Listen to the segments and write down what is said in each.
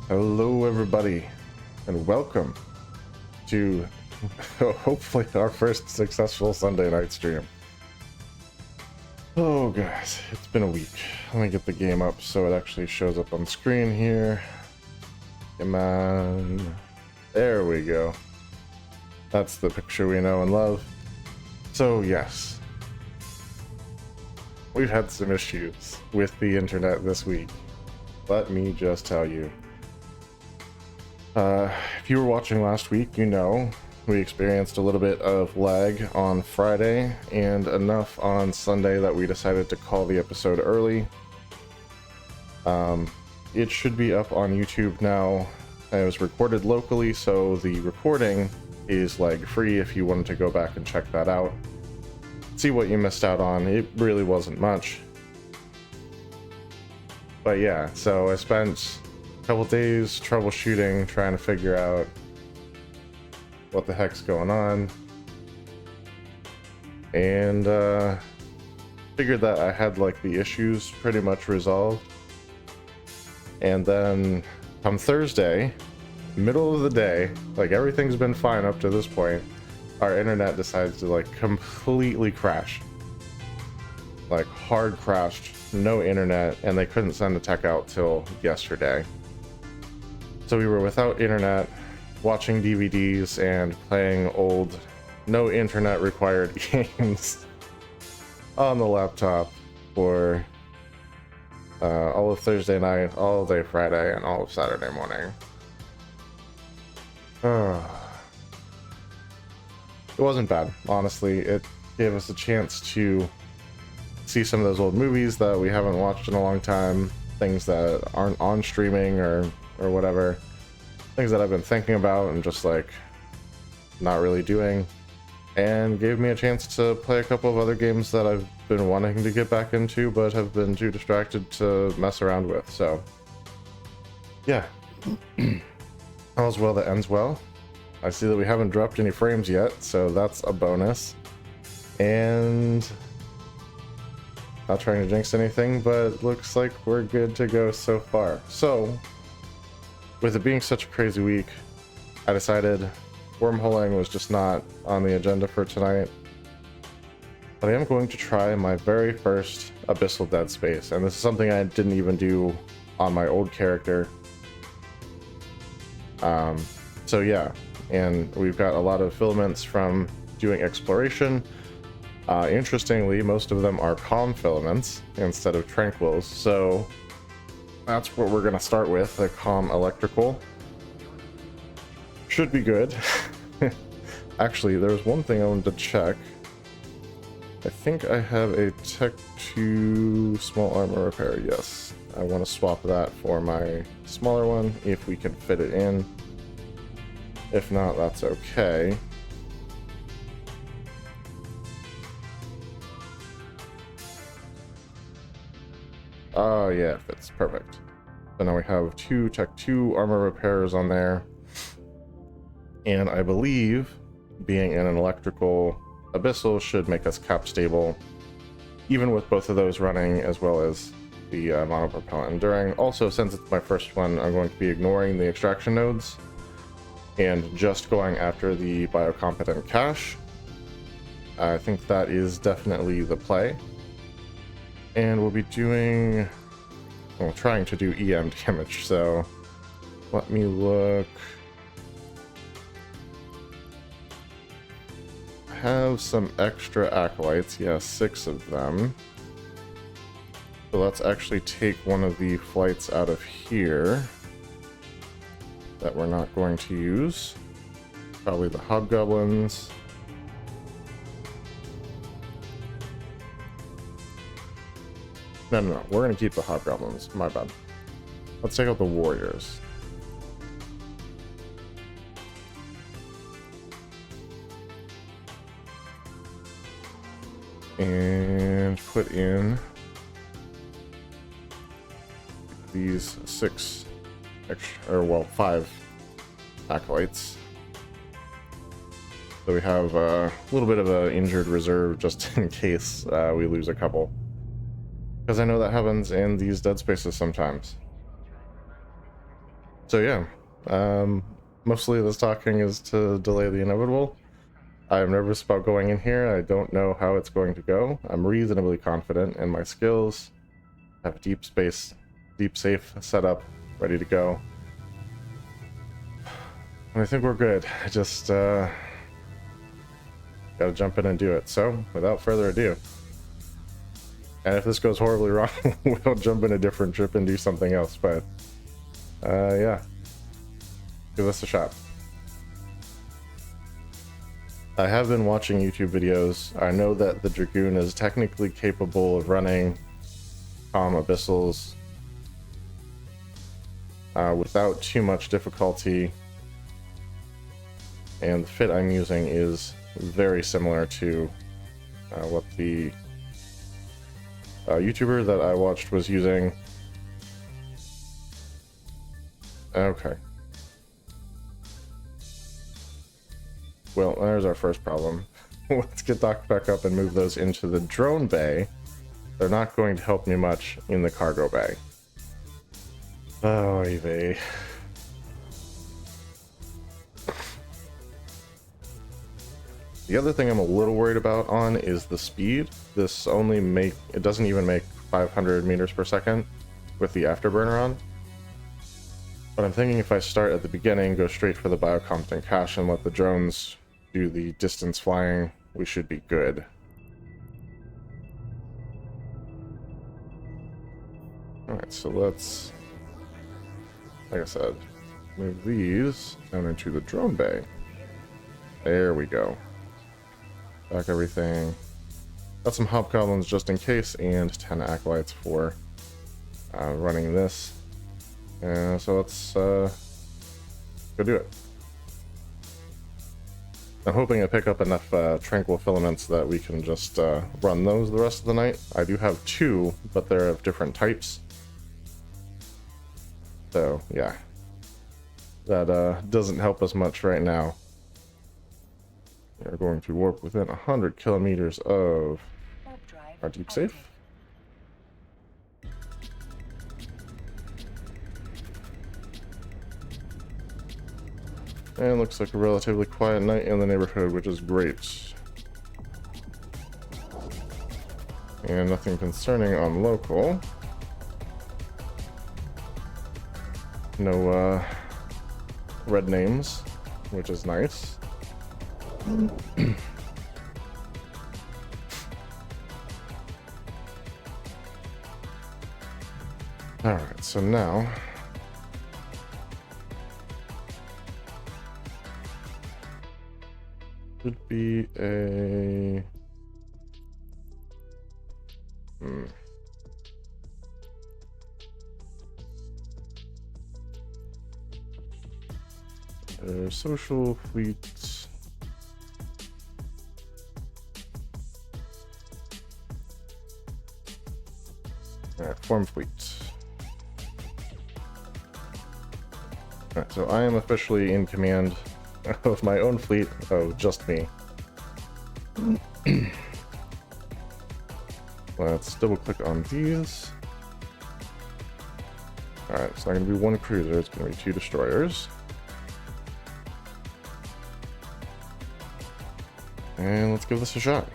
Hello everybody, and welcome to hopefully our first successful Sunday night stream. Oh guys, it's been a week. Let me get the game up so it actually shows up on screen here. Come on. There we go. That's the picture we know and love. So yes, we've had some issues with the internet this week. Let me just tell you. If you were watching last week, you know we experienced a little bit of lag on Friday and enough on Sunday that we decided to call the episode early. It should be up on YouTube now. It was recorded locally, so the recording is lag-free if you wanted to go back and check that out. See what you missed out on. It really wasn't much. But yeah, so I spent couple days troubleshooting, trying to figure out what the heck's going on, and figured that I had the issues pretty much resolved. And then come Thursday, middle of the day, everything's been fine up to this point, our internet decides to completely crash, hard crashed, no internet, and they couldn't send a tech out till yesterday. So we were without internet, watching DVDs and playing old, no internet required games on the laptop for all of Thursday night, all day Friday, and all of Saturday morning. It wasn't bad, honestly. It gave us a chance to see some of those old movies that we haven't watched in a long time, things that aren't on streaming or whatever, things that I've been thinking about and just not really doing, and gave me a chance to play a couple of other games that I've been wanting to get back into but have been too distracted to mess around with. So yeah, all's well that ends well. I see that we haven't dropped any frames yet, so that's a bonus, and not trying to jinx anything, but it looks like we're good to go so far. So with it being such a crazy week, I decided wormholing was just not on the agenda for tonight. But I am going to try my very first Abyssal Deadspace, and this is something I didn't even do on my old character. So yeah, and we've got a lot of filaments from doing exploration. Interestingly, most of them are calm filaments instead of tranquils, so that's what we're going to start with, the calm electrical. Should be good. Actually, there was one thing I wanted to check. I think I have a Tech 2 small armor repair. Yes, I want to swap that for my smaller one if we can fit it in. If not, that's okay. Oh yeah, fits perfect. So now we have two Tech 2 armor repairs on there. And I believe being in an electrical Abyssal should make us cap stable, even with both of those running, as well as the monopropellant enduring. Also, since it's my first one, I'm going to be ignoring the extraction nodes and just going after the biocompetent cache. I think that is definitely the play. And we'll be doing, well, trying to do EM damage, so let me look. I have some extra acolytes, yeah, 6 of them. So let's actually take one of the flights out of here that we're not going to use. Probably the hobgoblins. No, we're gonna keep the hobgoblins, my bad. Let's take out the warriors. And put in these 6 extra, or well, 5 acolytes. So we have a little bit of an injured reserve just in case we lose a couple. Because I know that happens in these Deadspaces sometimes. So yeah, mostly this talking is to delay the inevitable. I'm nervous about going in here. I don't know how it's going to go. I'm reasonably confident in my skills. I have deep safe set up, ready to go. And I think we're good. I just gotta jump in and do it. So without further ado, and if this goes horribly wrong, we'll jump in a different trip and do something else. But yeah, give this a shot. I have been watching YouTube videos. I know that the Dragoon is technically capable of running Abyssals without too much difficulty, and the fit I'm using is very similar to what the YouTuber that I watched was using. Okay. Well, there's our first problem. Let's get docked back up and move those into the drone bay. They're not going to help me much in the cargo bay. Oh, Eve. The other thing I'm a little worried about on is the speed. It doesn't even make 500 meters per second with the afterburner on. But I'm thinking if I start at the beginning, go straight for the biocompetent cache and let the drones do the distance flying, we should be good. Alright, so let's, like I said, move these down into the drone bay. There we go. Back everything. Got some hobgoblins just in case, and 10 acolytes for running this. So let's go do it. I'm hoping I pick up enough tranquil filaments that we can just run those the rest of the night. I do have 2, but they're of different types. So yeah, that doesn't help us much right now. We're going to warp within 100 kilometers of our deep safe. And looks like a relatively quiet night in the neighborhood, which is great. And nothing concerning on local. No red names, which is nice. Alright, so now should be a social fleet. Alright, form fleet. Alright, so I am officially in command of my own fleet of just me. Let's double click on these. Alright, it's not going to be 1 cruiser, it's going to be 2 destroyers. And let's give this a shot.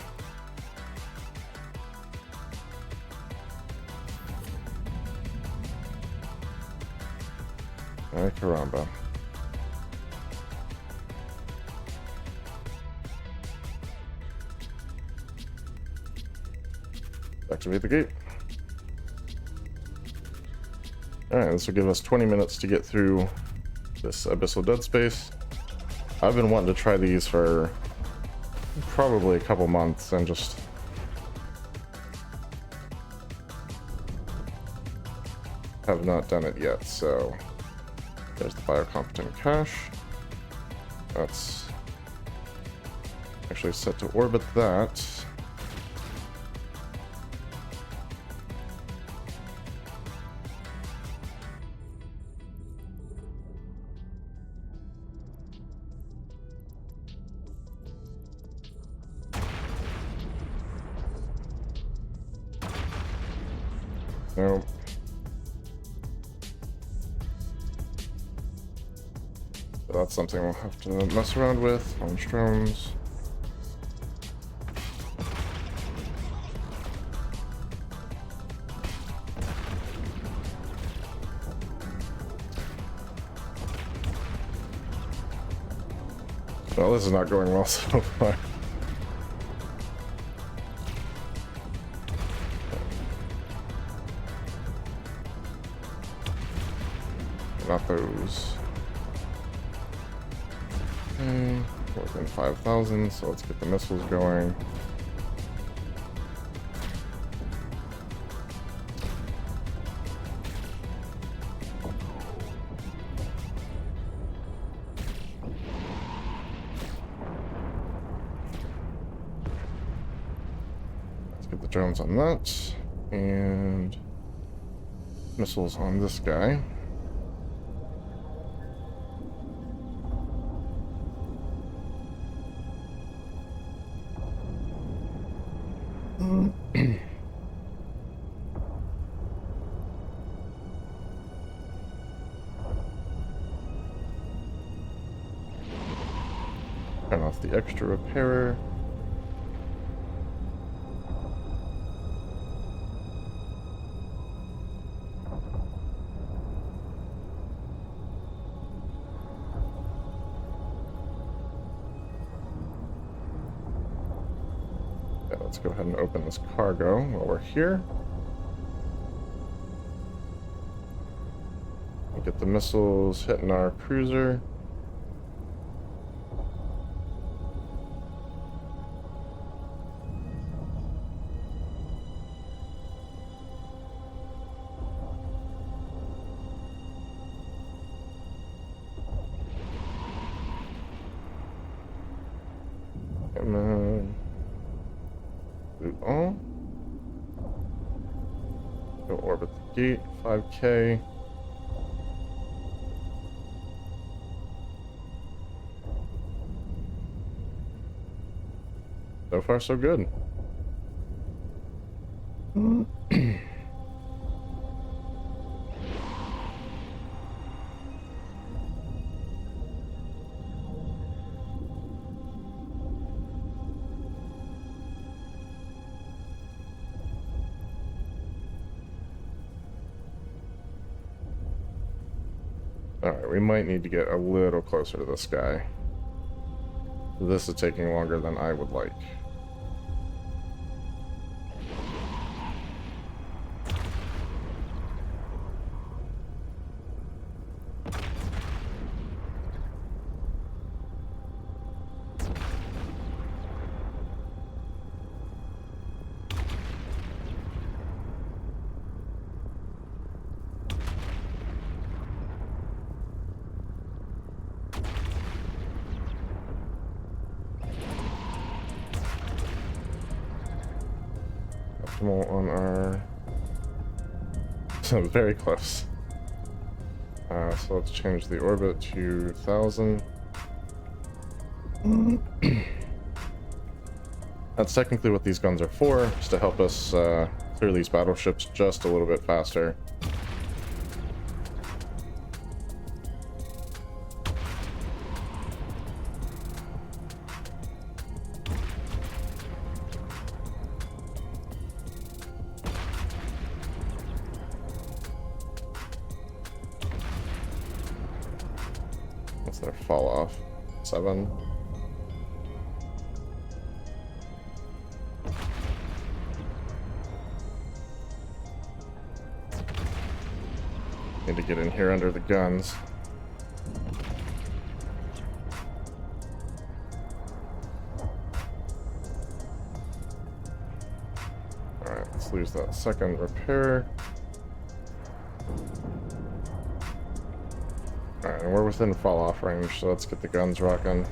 Ay caramba. Activate the gate. Alright, this will give us 20 minutes to get through this Abyssal Deadspace. I've been wanting to try these for probably a couple months and just have not done it yet. So there's the biocompetent cache. That's actually set to orbit that. No. So that's something we'll have to mess around with. Launch drones. Well, this is not going well so far. Not those. Within 5,000, so let's get the missiles going. Let's get the drones on that, and missiles on this guy. Turn off the extra repairer. Yeah, let's go ahead and open this cargo while we're here. Get the missiles hitting our cruiser. Come on. Loot all. Go orbit the gate, 5K. So far, so good. Alright, we might need to get a little closer to this guy. This is taking longer than I would like. On our so very close. So let's change the orbit to 1,000. That's technically what these guns are for, just to help us clear these battleships just a little bit faster. What's their fall off? 7. Need to get in here under the guns. Alright, let's lose that second repair. Alright, and we're within fall off range, so let's get the guns rocking.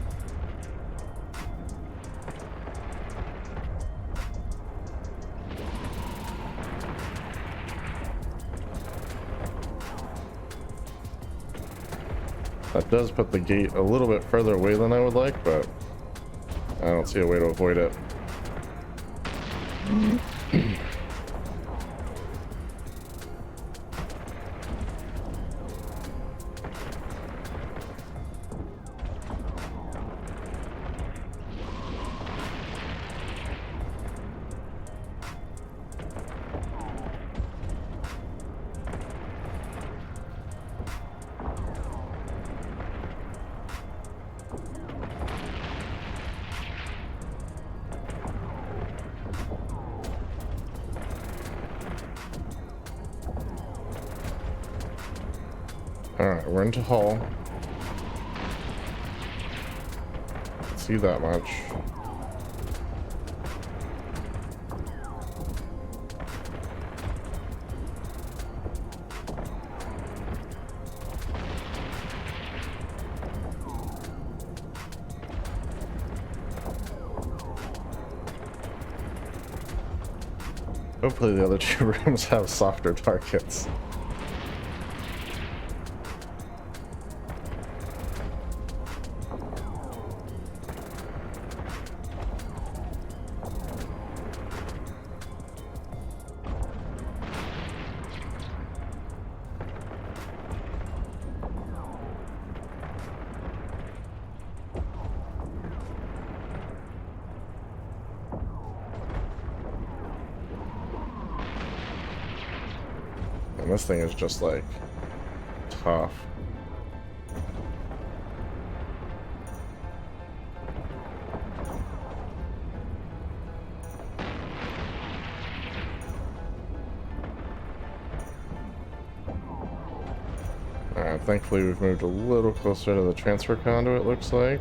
That does put the gate a little bit further away than I would like, but I don't see a way to avoid it. Alright, we're into hull. See that much. Hopefully the other two rooms have softer targets. And this thing is just like tough. Alright, thankfully we've moved a little closer to the transfer conduit, looks like.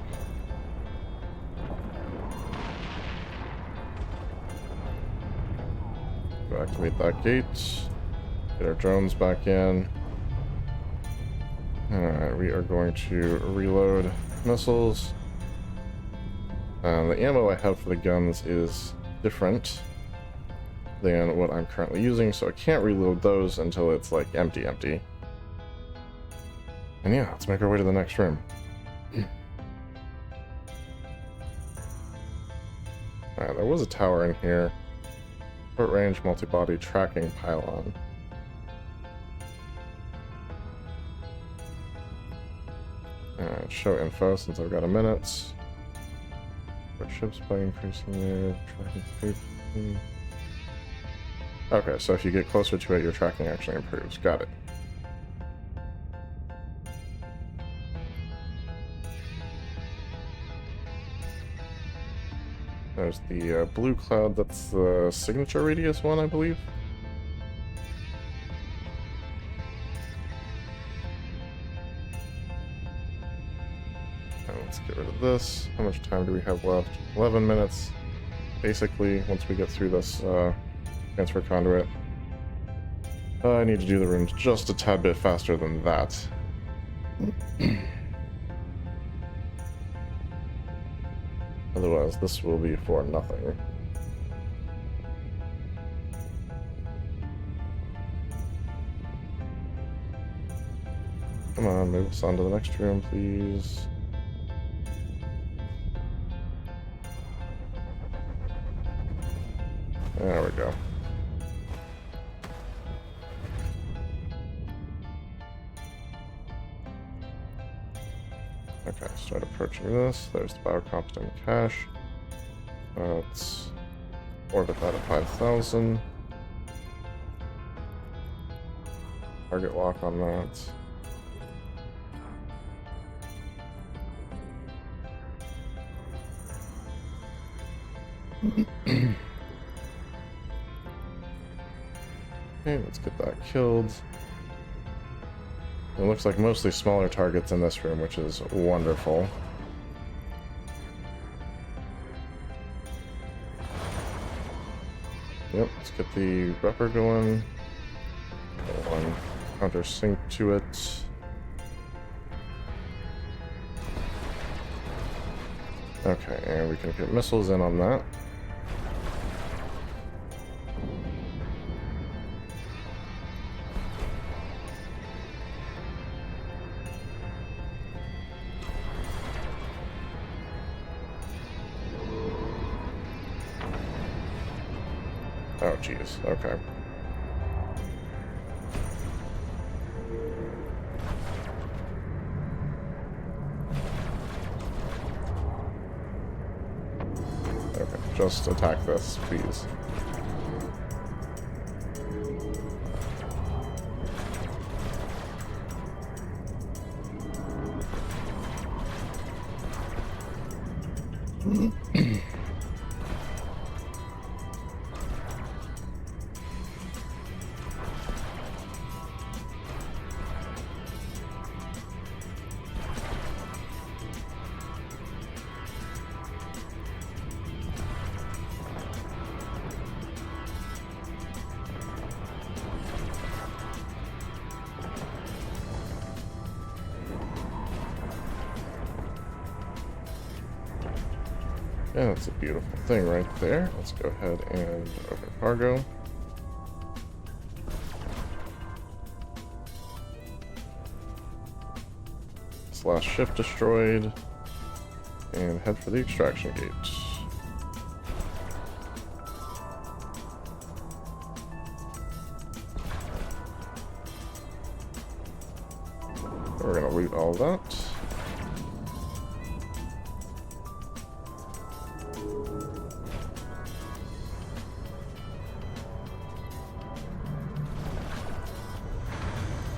Go activate that gate. Get our drones back in. Alright, we are going to reload missiles. The ammo I have for the guns is different than what I'm currently using, so I can't reload those until it's like empty. And yeah, let's make our way to the next room. Alright, there was a tower in here. Short range multi-body tracking pylon. Alright, show info since I've got a minute. Port ships by increasing their tracking speed. Okay, so if you get closer to it, your tracking actually improves. Got it. There's the blue cloud, that's the signature radius one, I believe. Let's get rid of this. How much time do we have left? 11 minutes. Basically, once we get through this transfer conduit. I need to do the rooms just a tad bit faster than that. Otherwise, this will be for nothing. Come on, move us on to the next room, please. There we go. Okay, start approaching this. There's the biocompetent cache. Let's orbit that at 5,000. Target lock on that. Okay, let's get that killed. It looks like mostly smaller targets in this room, which is wonderful. Yep, let's get the rupper going. One countersink to it. Okay, and we can get missiles in on that. Oh, jeez. Okay. Okay, just attack this, please. Yeah, that's a beautiful thing right there. Let's go ahead and open cargo. This last ship destroyed. And head for the extraction gate. We're gonna loot all that.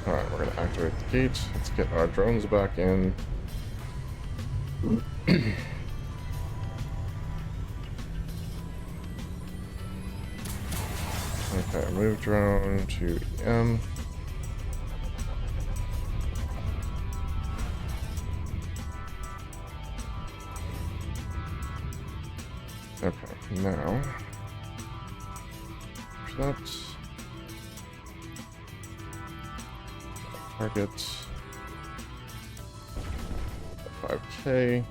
Alright, we're gonna activate the gate. Let's get our drones back in. Okay, move drone to EM. Okay, now that target 5K.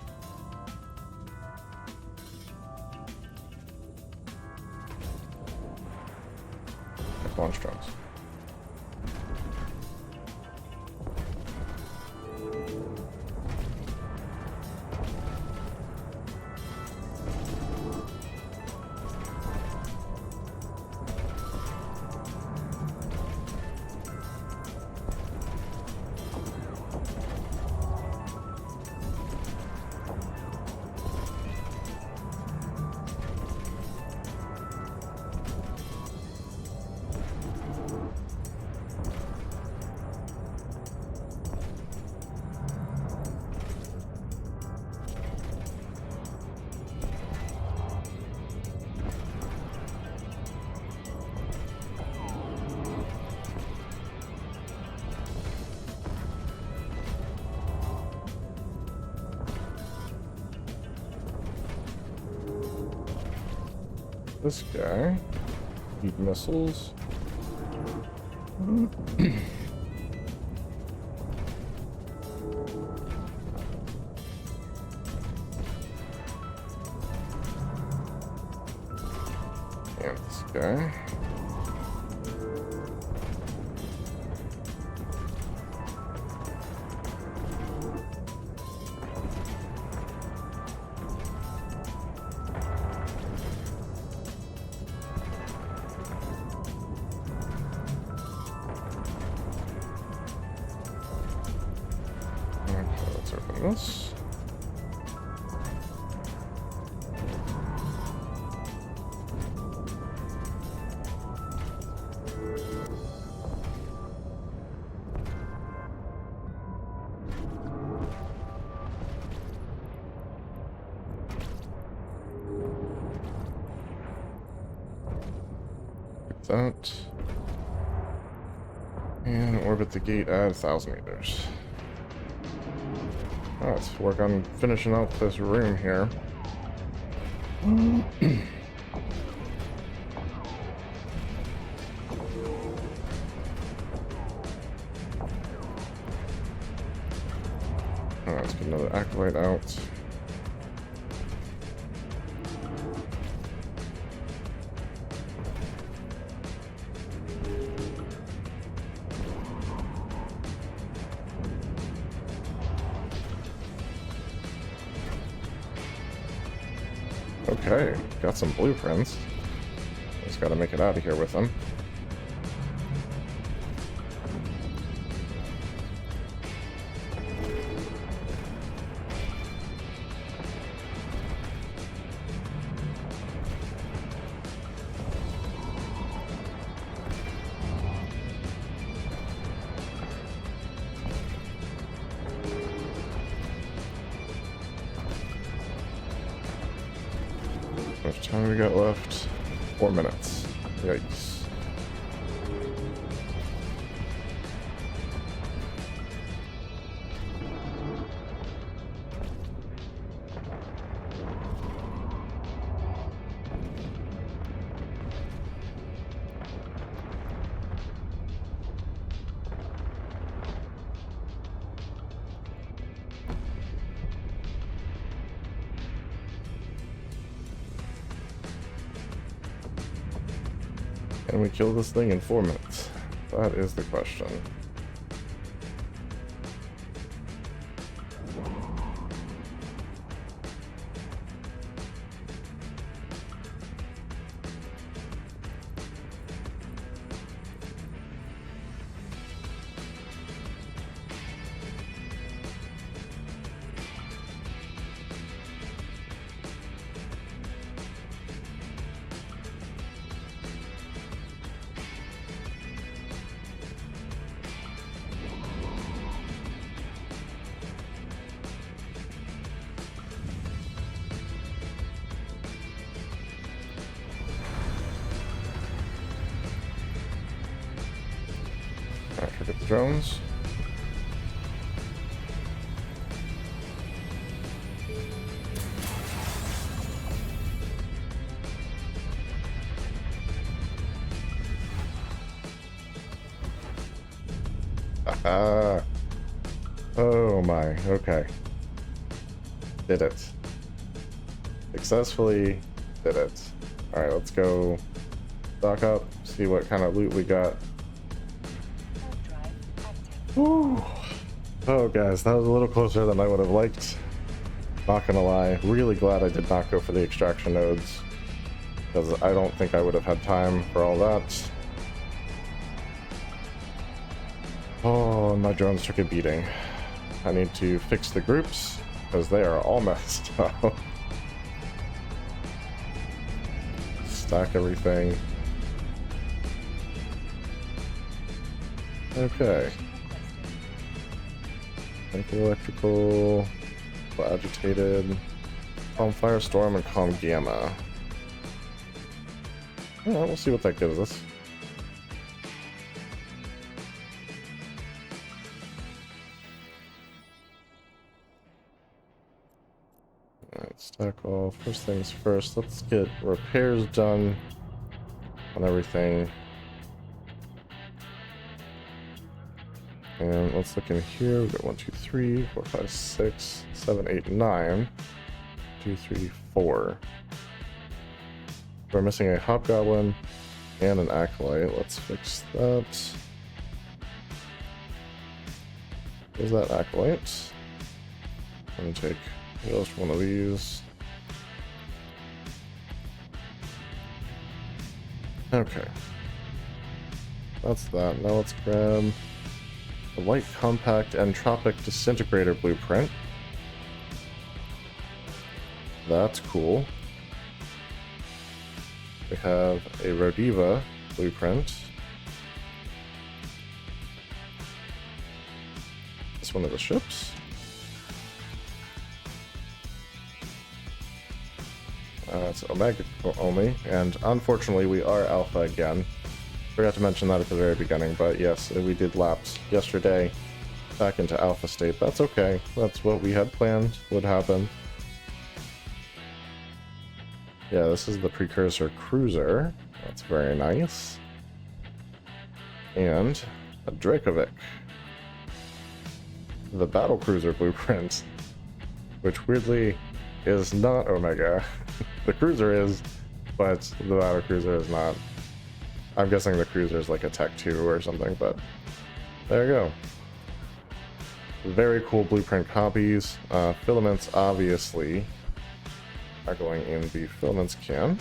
Launch drones. This guy, heat missiles. And this guy. Let's open this. Like that. And orbit the gate at 1,000 meters. Let's work on finishing up this room here. Let's get another acolyte out. Okay, got some blueprints. Just gotta make it out of here with them. How much time we got left? 4 minutes. Yikes. Can we kill this thing in 4 minutes? That is the question. Alright, forget the drones. Aha! Oh my, okay. Did it. Successfully did it. Alright, let's go stock up, see what kind of loot we got. Woo. Oh guys, that was a little closer than I would have liked. Not gonna lie, really glad I did not go for the extraction nodes, because I don't think I would have had time for all that. Oh, my drones took a beating. I need to fix the groups, because they are all messed up. Stack everything. Okay. Electrical, agitated, calm firestorm, and calm gamma. Alright, we'll see what that gives us. Alright, stack all. First things first, let's get repairs done on everything. And let's look in here. We've got 1, 2, 3, 4, 5, 6, 7, 8, 9. 2, 3, 4. We're missing a hobgoblin and an acolyte. Let's fix that. There's that acolyte. I'm gonna take just one of these. Okay. That's that. Now let's grab the light compact entropic disintegrator blueprint. That's cool. We have a Rodiva blueprint. This one of the ships. It's Omega only, and unfortunately we are Alpha again. Forgot to mention that at the very beginning, but yes, we did lapse yesterday back into Alpha state. That's okay. That's what we had planned would happen. Yeah, this is the precursor cruiser. That's very nice. And a Dracovic. The battle cruiser blueprint, which weirdly is not Omega. The cruiser is, but the battle cruiser is not. I'm guessing the cruiser is like a Tech 2 or something, but there you go. Very cool blueprint copies. Filaments obviously are going in the filaments can.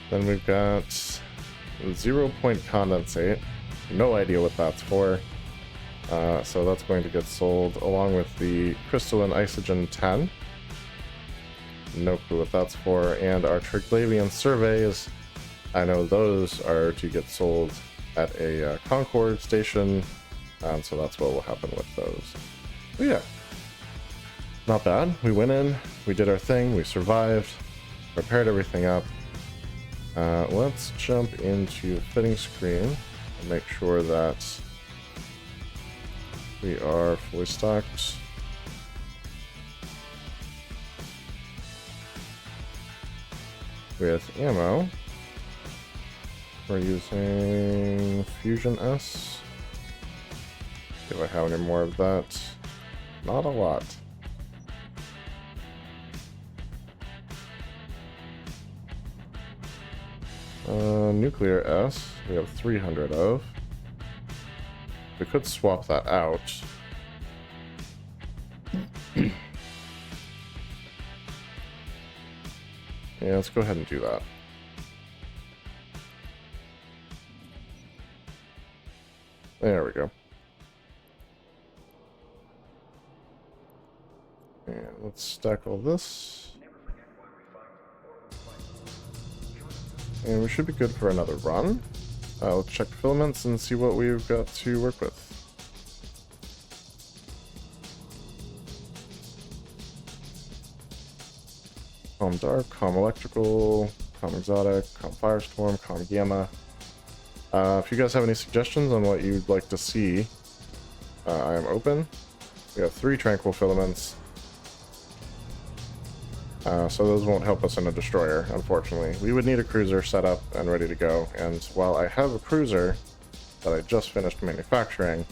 Then we've got 0-point condensate. No idea what that's for. So that's going to get sold along with the crystalline isogen 10. No clue what that's for. And our Triglavian surveys, I know those are to get sold at a Concord station. So that's what will happen with those. But yeah, not bad. We went in, we did our thing, we survived, repaired everything up. Let's jump into the fitting screen and make sure that we are fully stocked. With ammo, we're using Fusion S. See if I have any more of that. not a lot. Nuclear S, we have 300 of. We could swap that out. Yeah, let's go ahead and do that. There we go. And let's stack all this. And we should be good for another run. Let's check filaments and see what we've got to work with. Calm Dark, Calm Electrical, Calm Exotic, Calm Firestorm, Calm Gamma. If you guys have any suggestions on what you'd like to see, I am open. We have 3 Tranquil Filaments. So those won't help us in a destroyer, unfortunately. We would need a cruiser set up and ready to go, and while I have a cruiser that I just finished manufacturing,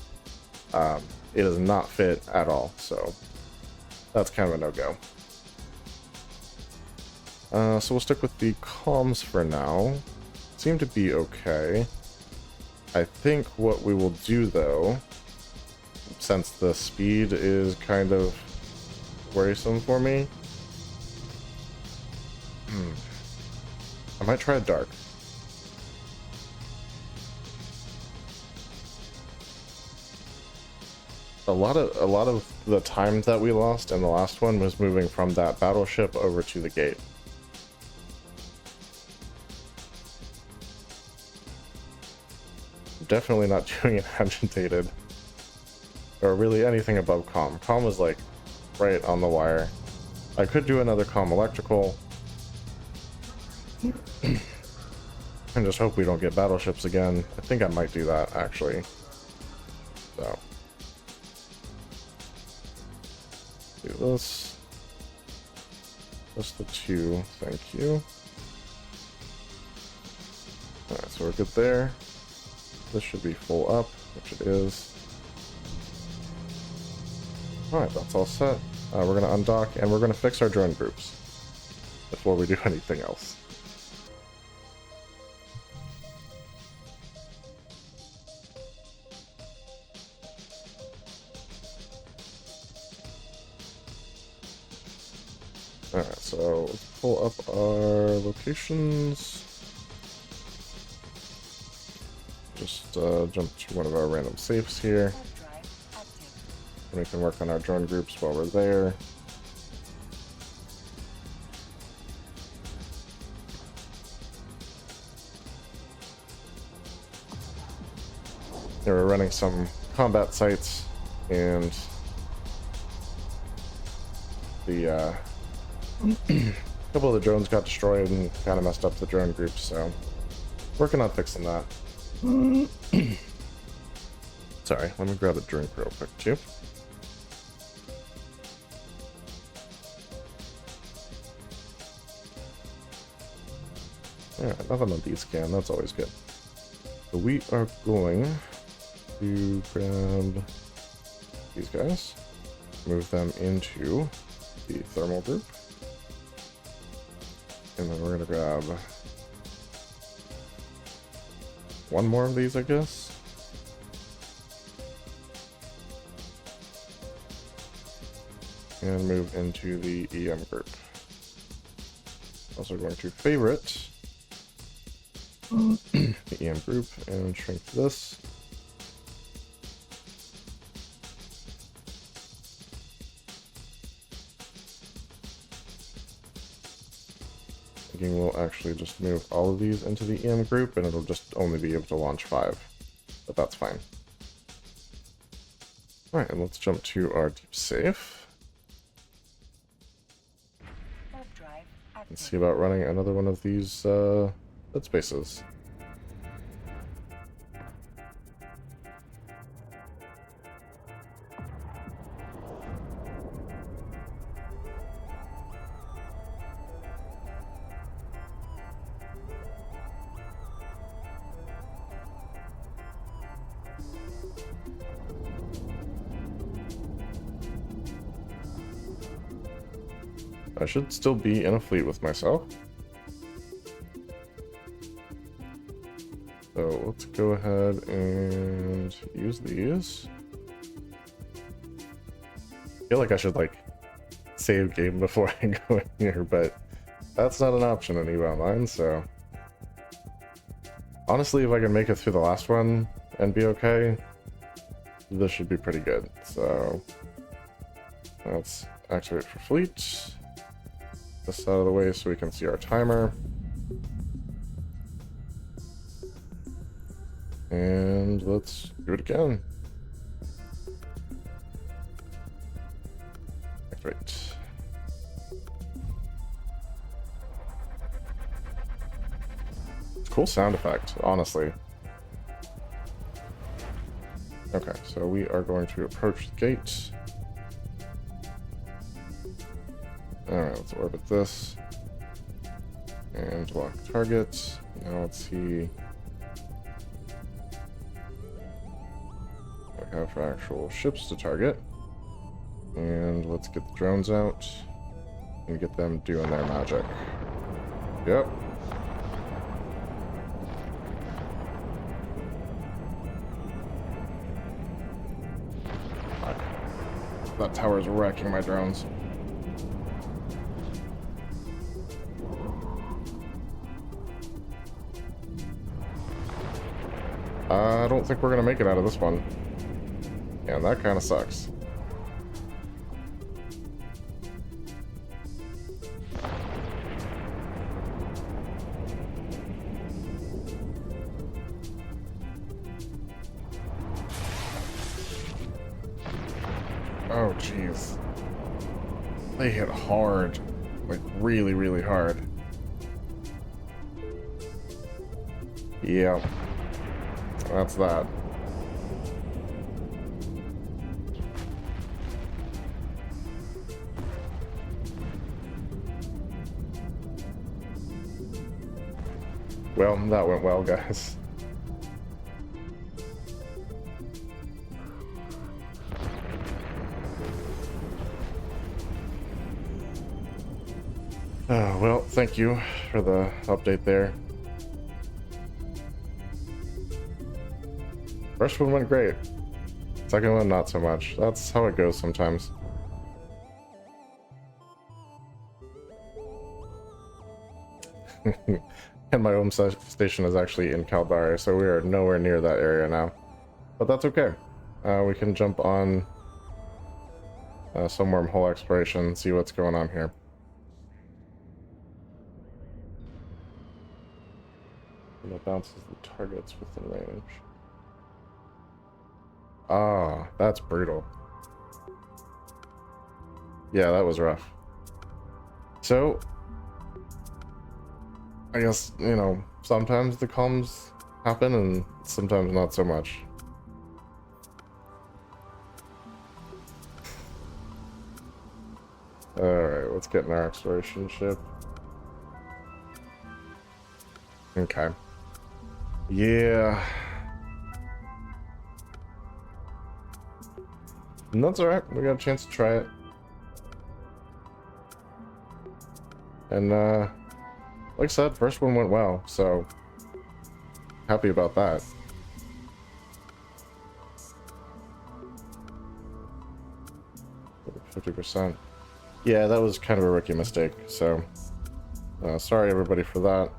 it does not fit at all, so that's kind of a no-go. So we'll stick with the comms for now. Seem to be okay. I think what we will do, though, since the speed is kind of worrisome for me, I might try a dark. A lot of the time that we lost in the last one was moving from that battleship over to the gate. Definitely not doing it agitated, or really anything above calm. Calm was like right on the wire. I could do another calm electrical. And just hope we don't get battleships again. I think I might do that, actually. So. Do this. Just the 2, thank you. Alright, so we're good there. This should be full up, which it is. Alright, that's all set. We're going to undock, and we're going to fix our drone groups before we do anything else. Alright, so let's pull up our locations. Just jump to one of our random safes here. And we can work on our drone groups while we're there. Yeah, we're running some combat sites, and the couple of the drones got destroyed and kind of messed up the drone groups, so working on fixing that. Sorry, let me grab a drink real quick too. Yeah, nothing on D-scan, that's always good. So we are going to grab these guys, move them into the thermal group, and then we're going to grab one more of these, I guess. And move into the EM group. Also going to favorite the EM group and shrink this. Thinking we'll actually just move all of these into the EM group, and it'll just only be able to launch 5, but that's fine. Alright, and let's jump to our deep safe and see about running another one of these Deadspaces. I should still be in a fleet with myself. So let's go ahead and use these. I feel like I should like save game before I go in here, but that's not an option in EVE Online, so honestly, if I can make it through the last one and be okay, this should be pretty good. So let's activate for fleet. This out of the way so we can see our timer. And let's do it again. Activate. Cool sound effect, honestly. Okay, so we are going to approach the gate. Alright, let's orbit this. And lock target. Now let's see. I have actual ships to target. And let's get the drones out and get them doing their magic. Yep. That tower is wrecking my drones. I don't think we're gonna make it out of this one. And that kind of sucks. Oh, jeez. They hit hard. Like, really, really hard. Yeah. That's that. Well, that went well, guys. Well, thank you for the update there. First one went great. Second one, not so much. That's how it goes sometimes. And my home station is actually in Caldari, so we are nowhere near that area now. But that's okay. We can jump on some wormhole exploration and see what's going on here. And it bounces the targets within range. Ah, that's brutal. Yeah, that was rough. So, I guess, you know, sometimes the comms happen and sometimes not so much. Alright, let's get in our exploration ship. Okay. Yeah. And that's alright, we got a chance to try it. And, like I said, first one went well, so happy about that. %. Yeah, that was kind of a rookie mistake, so sorry everybody for that.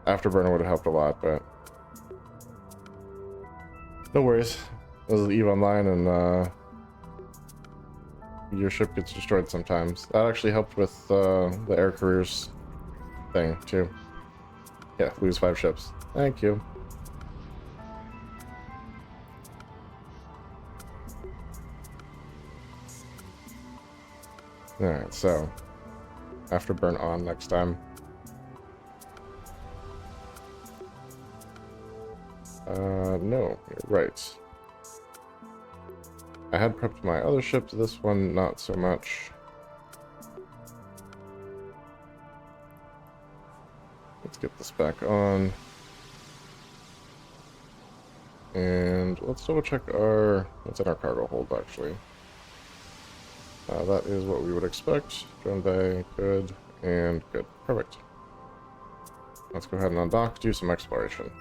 Afterburner would have helped a lot, but no worries. This is EVE Online, and your ship gets destroyed sometimes. That actually helped with the air careers thing, too. Yeah, lose 5 ships. Thank you. Alright, so afterburn on next time. No, you're right. I had prepped my other ships, this one not so much. Let's get this back on. And let's double check what's in our cargo hold, actually. That is what we would expect. Drone bay, good, and good. Perfect. Let's go ahead and undock, do some exploration.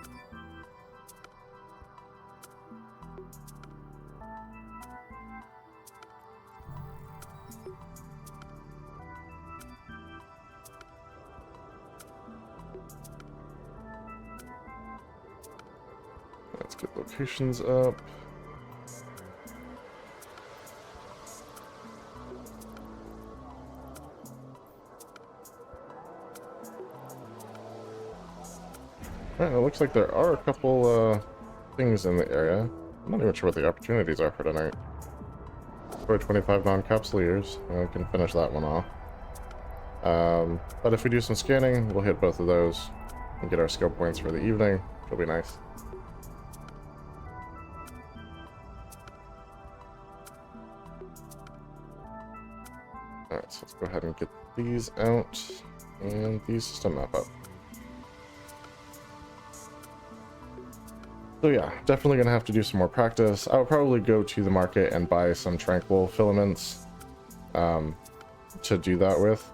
Let's get locations up. Alright, it looks like there are a couple things in the area. I'm not even sure what the opportunities are for tonight. For 25 non-capsuleers, I can finish that one off. But if we do some scanning, we'll hit both of those and get our skill points for the evening. It'll be nice. Alright, so let's go ahead and get these out and the system map up. So yeah, definitely gonna have to do some more practice. I would probably go to the market and buy some tranquil filaments to do that with,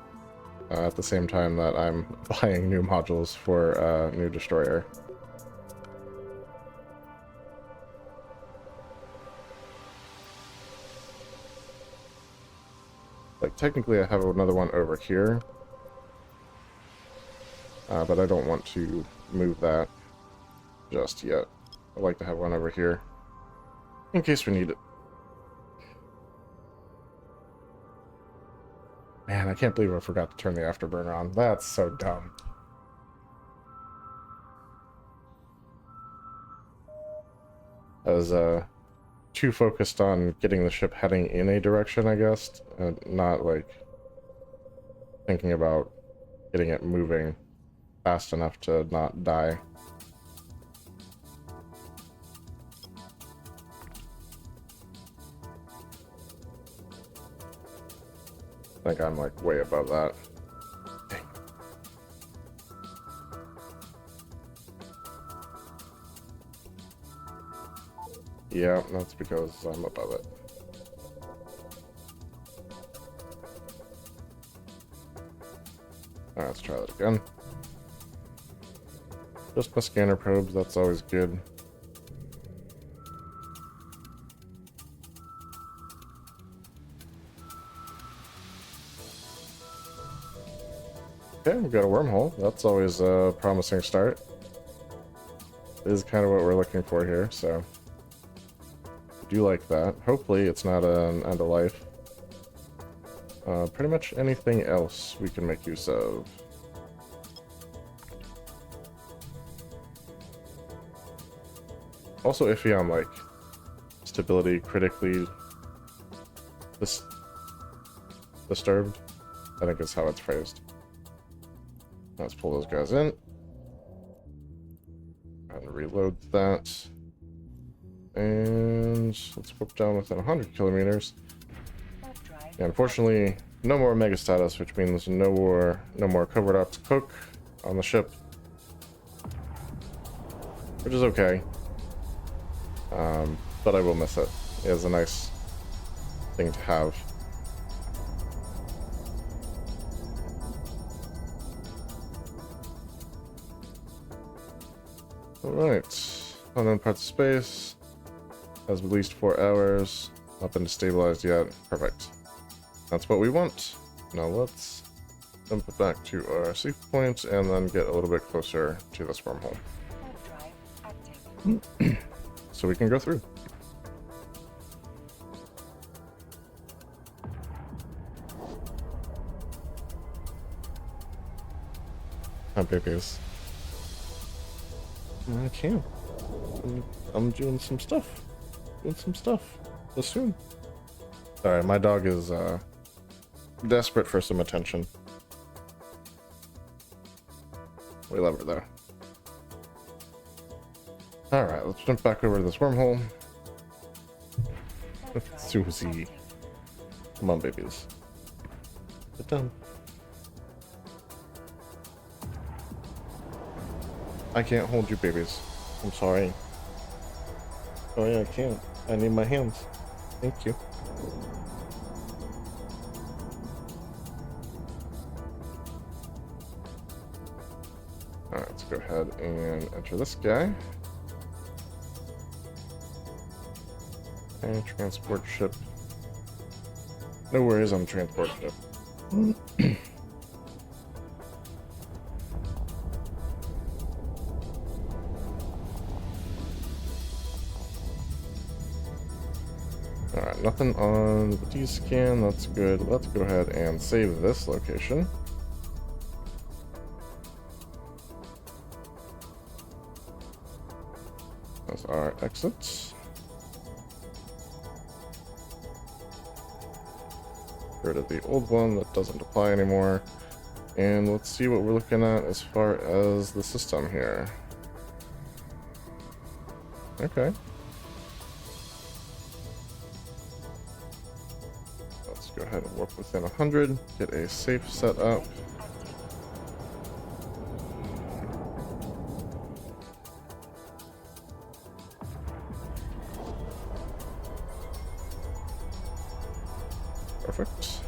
at the same time that I'm buying new modules for new destroyer. Like, technically I have another one over here, but I don't want to move that just yet. I'd like to have one over here in case we need it. Man, I can't believe I forgot to turn the afterburner on. That's so dumb. I was too focused on getting the ship heading in a direction, I guess, and not like thinking about getting it moving fast enough to not die. I think I'm like way above that. Dang. Yeah, that's because I'm above it. Alright, let's try that again. Just my scanner probes, that's always good. Okay, we've got a wormhole. That's always a promising start. This is kind of what we're looking for here, so I do like that. Hopefully it's not an end of life. Pretty much anything else we can make use of. Also iffy on like stability critically disturbed, I think is how it's phrased. Let's pull those guys in and reload that, and let's whip down within 100 kilometers. Yeah, unfortunately, no more mega status, which means no more covert ops cook on the ship, which is okay. But I will miss it. It is a nice thing to have. Alright, unknown parts of space, has at least 4 hours, not been destabilized yet. Perfect. That's what we want. Now let's dump it back to our safe point and then get a little bit closer to this wormhole. So we can go through. Hi, babies. I can. I'm doing some stuff. This soon. Alright, my dog is desperate for some attention. We love her though. Alright, let's jump back over to this wormhole. With Susie. Come on, babies. Sit down. I can't hold you, babies. I'm sorry. Sorry, I can't. I need my hands. Thank you. Alright, let's go ahead and enter this guy. Okay, transport ship. No worries on the transport ship. Alright, nothing on the D-scan, that's good. Let's go ahead and save this location. That's our exits. Rid of the old one that doesn't apply anymore. And let's see what we're looking at as far as the system here. Okay. Let's go ahead and warp within 100, get a safe set up. Perfect.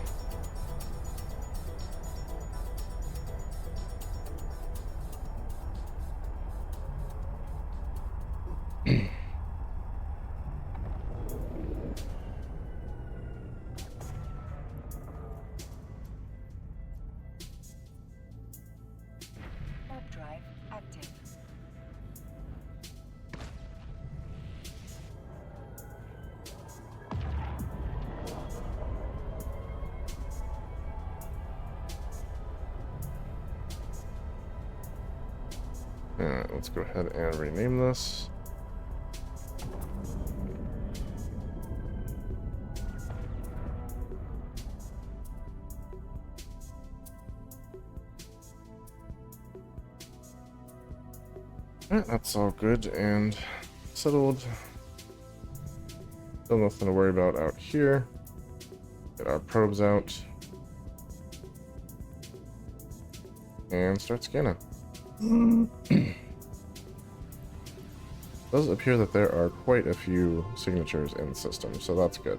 Warp drive active. Alright, let's go ahead and rename this. Alright, that's all good and settled. Still nothing to worry about out here. Get our probes out. And start scanning. Does appear that there are quite a few signatures in the system, so that's good.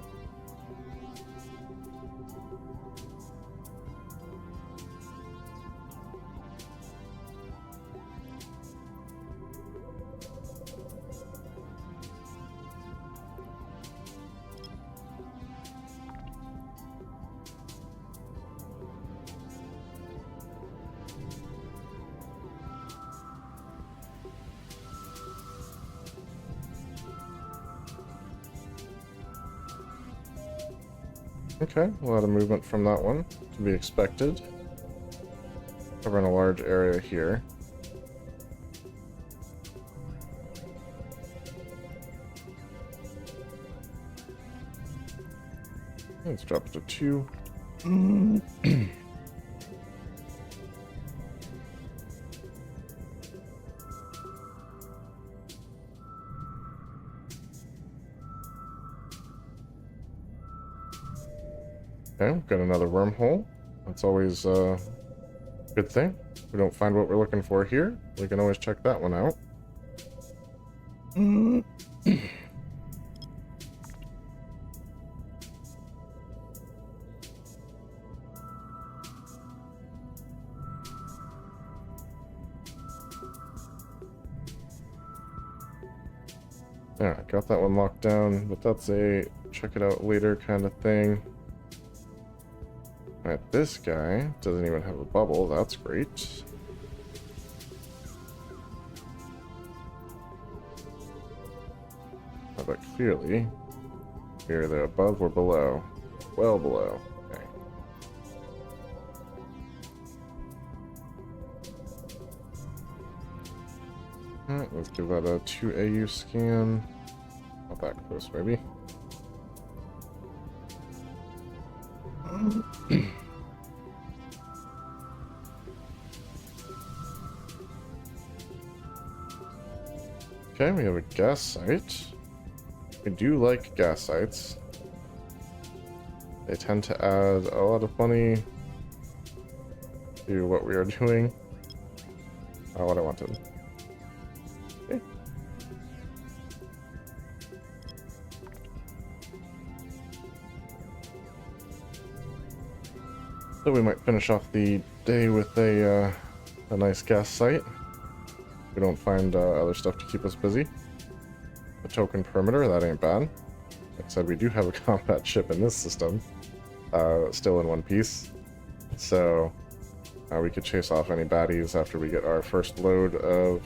Okay, a lot of movement from that one, to be expected. Covering a large area here. Let's drop it to 2. Okay, we've got another wormhole. That's always a good thing. If we don't find what we're looking for here, we can always check that one out. Alright, got that one locked down, but that's a check it out later kind of thing. Alright, this guy doesn't even have a bubble, that's great. But clearly, we're either above or below. Well below. Okay. Alright, let's give that a 2 AU scan. Not that close, maybe. Okay, we have a gas site. We do like gas sites. They tend to add a lot of money to what we are doing. Not what I wanted. Okay. So we might finish off the day with a nice gas site. We don't find other stuff to keep us busy. A token perimeter, that ain't bad. Like I said, we do have a combat ship in this system, still in one piece. So we could chase off any baddies after we get our first load of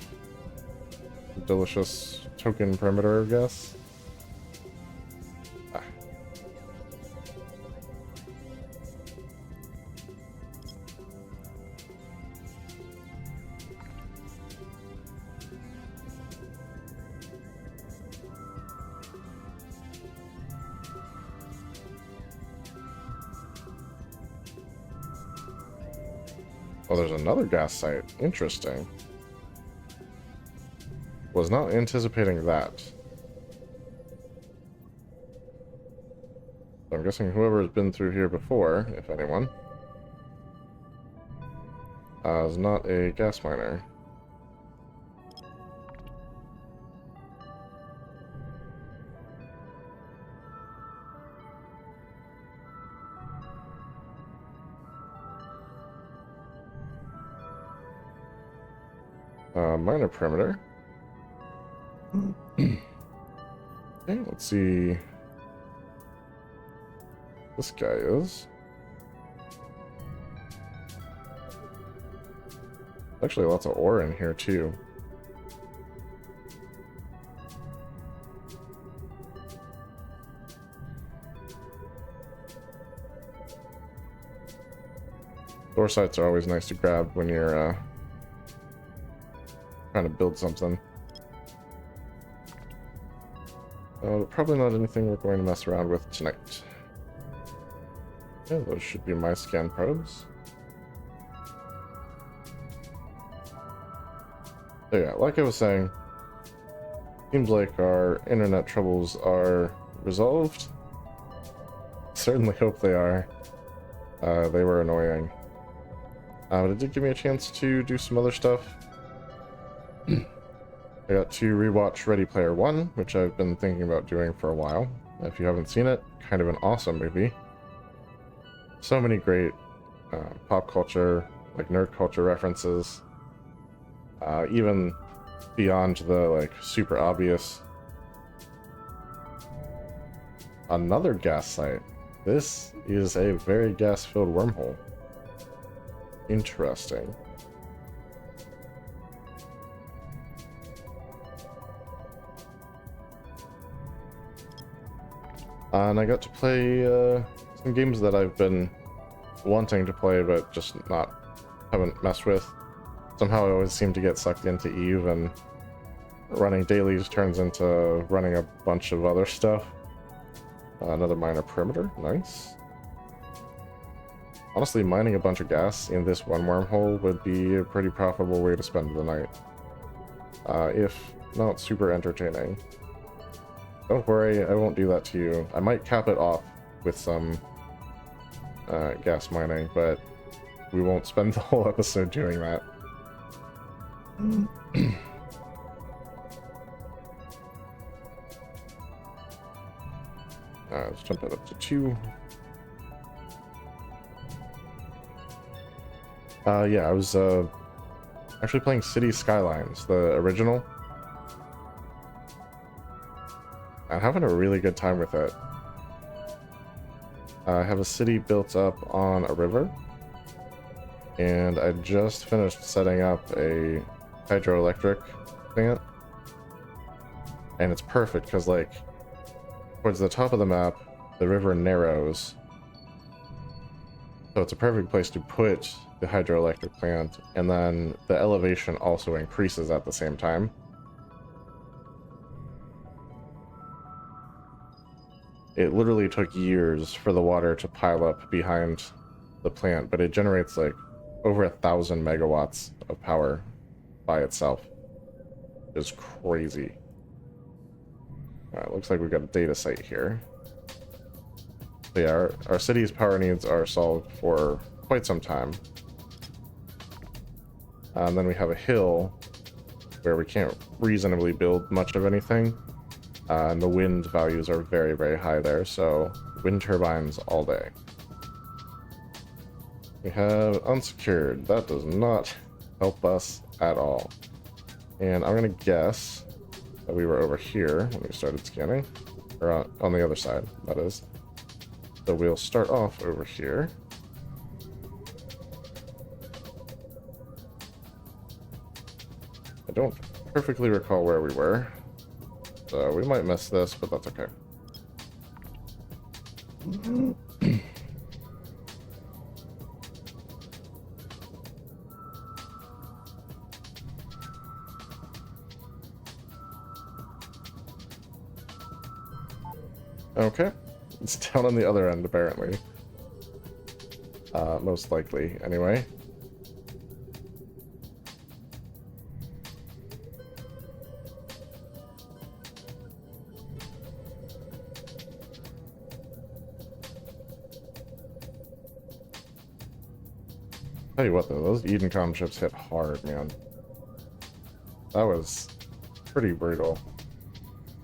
delicious token perimeter, I guess. Oh, there's another gas site. Interesting. Was not anticipating that. So I'm guessing whoever has been through here before, if anyone, is not a gas miner. Miner perimeter. Okay, let's see. This guy is. Actually, lots of ore in here too. Ore sites are always nice to grab when you're trying to build something. Probably not anything we're going to mess around with tonight. Yeah, those should be my scan probes. So yeah, like I was saying, seems like our internet troubles are resolved. Certainly hope they are. They were annoying. But it did give me a chance to do some other stuff. I got to rewatch Ready Player One, which I've been thinking about doing for a while. If you haven't seen it, kind of an awesome movie. So many great pop culture, like nerd culture references. Even beyond the like super obvious. Another gas site. This is a very gas-filled wormhole. Interesting. And I got to play some games that I've been wanting to play, but just haven't messed with. Somehow I always seem to get sucked into Eve, and running dailies turns into running a bunch of other stuff. Another miner perimeter, nice. Honestly, mining a bunch of gas in this one wormhole would be a pretty profitable way to spend the night. If not super entertaining. Don't worry, I won't do that to you. I might cap it off with some gas mining, but we won't spend the whole episode doing that. Let's jump that up to 2. Yeah, I was actually playing City Skylines, the original. I'm having a really good time with it. I have a city built up on a river, and I just finished setting up a hydroelectric plant, and it's perfect because, like, towards the top of the map, the river narrows, so it's a perfect place to put the hydroelectric plant, and then the elevation also increases at the same time. It literally took years for the water to pile up behind the plant, but it generates like over 1,000 megawatts of power by itself. It's crazy. Alright, looks like we've got a data site here. So yeah, our city's power needs are solved for quite some time. And then we have a hill where we can't reasonably build much of anything. And the wind values are very, very high there, so wind turbines all day. We have unsecured. That does not help us at all. And I'm gonna guess that we were over here when we started scanning. Or on the other side, that is. So we'll start off over here. I don't perfectly recall where we were. So we might miss this, but that's okay. Okay. It's down on the other end, apparently. Most likely, anyway. Tell you what, though, those Edencom ships hit hard, man. That was pretty brutal.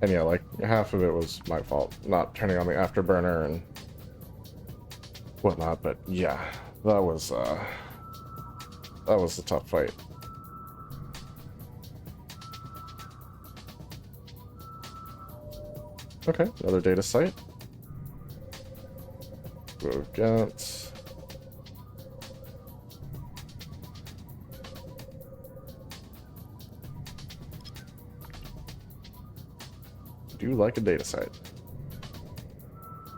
And yeah, like, half of it was my fault, not turning on the afterburner and whatnot, but yeah, that was a tough fight. Okay, another data site. We've got... do like a data site.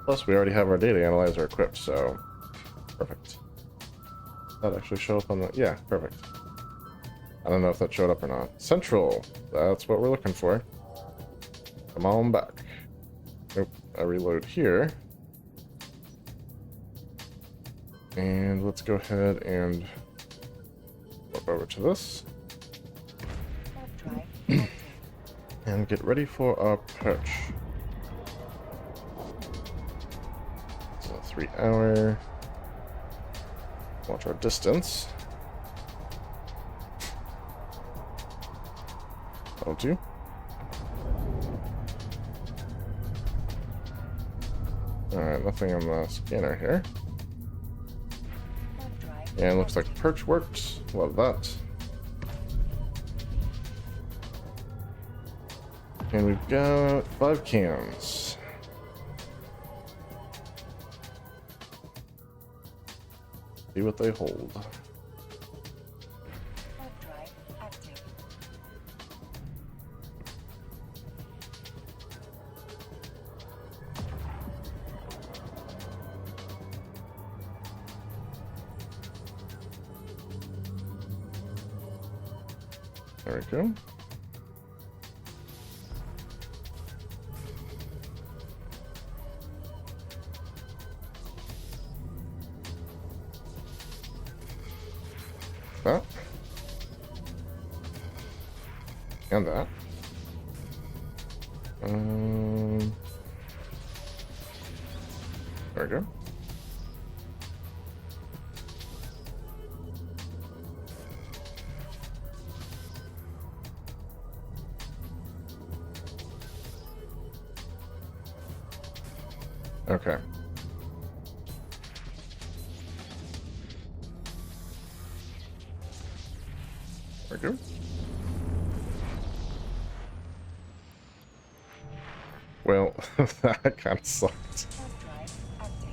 Plus, we already have our data analyzer equipped, so perfect. That actually show up on the... yeah, perfect. I don't know if that showed up or not. Central! That's what we're looking for. Come on back. Nope, I reload here. And let's go ahead and flip over to this. And get ready for our perch. So 3 hour. Watch our distance. That'll do. Alright, nothing on the scanner here. And looks like perch worked. Love that. And we've got 5 cans. See what they hold. There we go. That. And that. There we go. Okay. There we go. Well, that kind of sucked.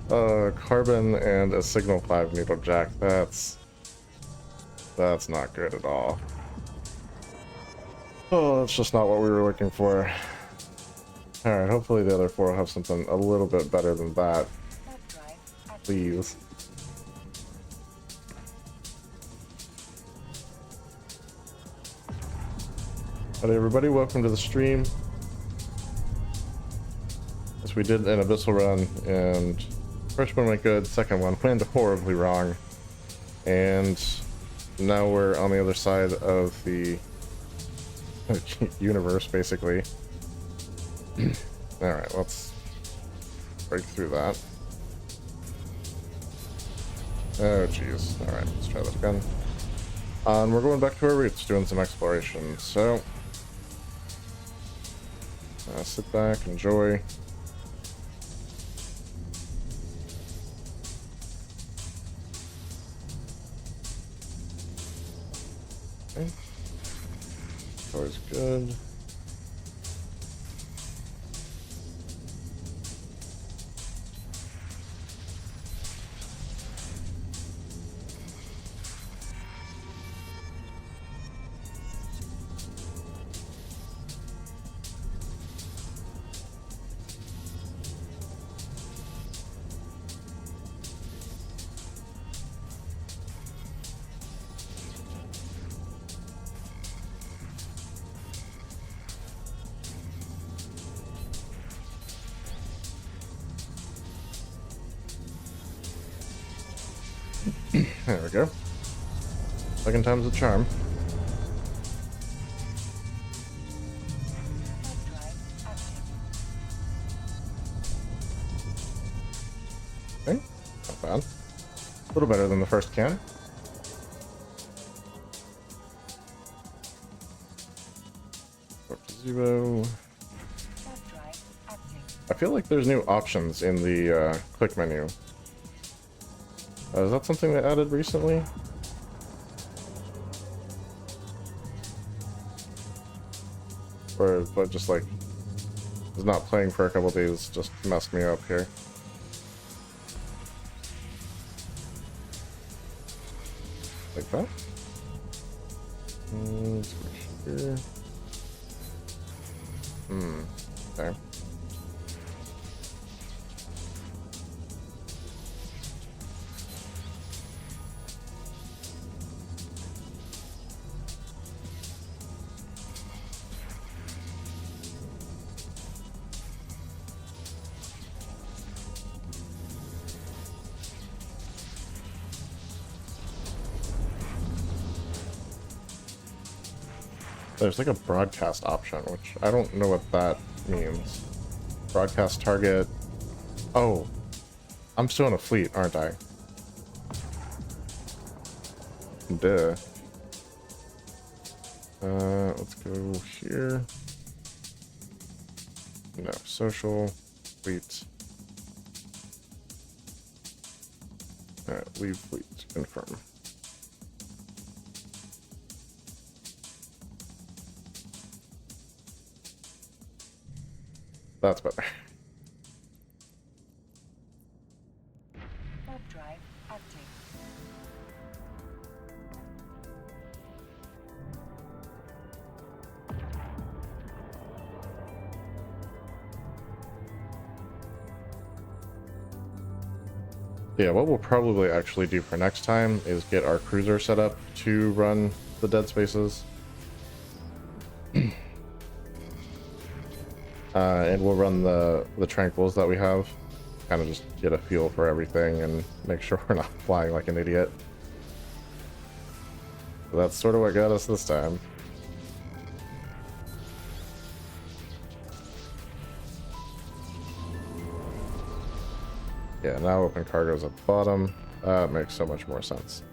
Carbon and a signal 5 needle jack. That's not good at all. Oh, that's just not what we were looking for. Alright, hopefully the other 4 will have something a little bit better than that. Please. Howdy everybody, welcome to the stream. Yes, we did an Abyssal run, and first one went good, second one went horribly wrong. And now we're on the other side of the universe, basically. Alright, let's break through that. Oh jeez. Alright, let's try that again. We're going back to our roots, doing some exploration, so... sit back, enjoy. Okay. That's always good. There we go. Second time's a charm. Okay, not bad. A little better than the first can. Up to 0. I feel like there's new options in the click menu. Is that something they added recently? Or but just like is not playing for a couple days just messed me up here. Like that. Let's go here. There. There's like a broadcast option, which I don't know what that means. Broadcast target. Oh, I'm still in a fleet, aren't I? Duh. Let's go here. No, social, fleet. Alright, leave fleet, confirm. That's better. Warp drive active. Yeah, what we'll probably actually do for next time is get our cruiser set up to run the dead spaces. And we'll run the tranquils that we have. Kind of just get a feel for everything and make sure we're not flying like an idiot. So that's sort of what got us this time. Yeah, now open cargo's at the bottom. That makes so much more sense.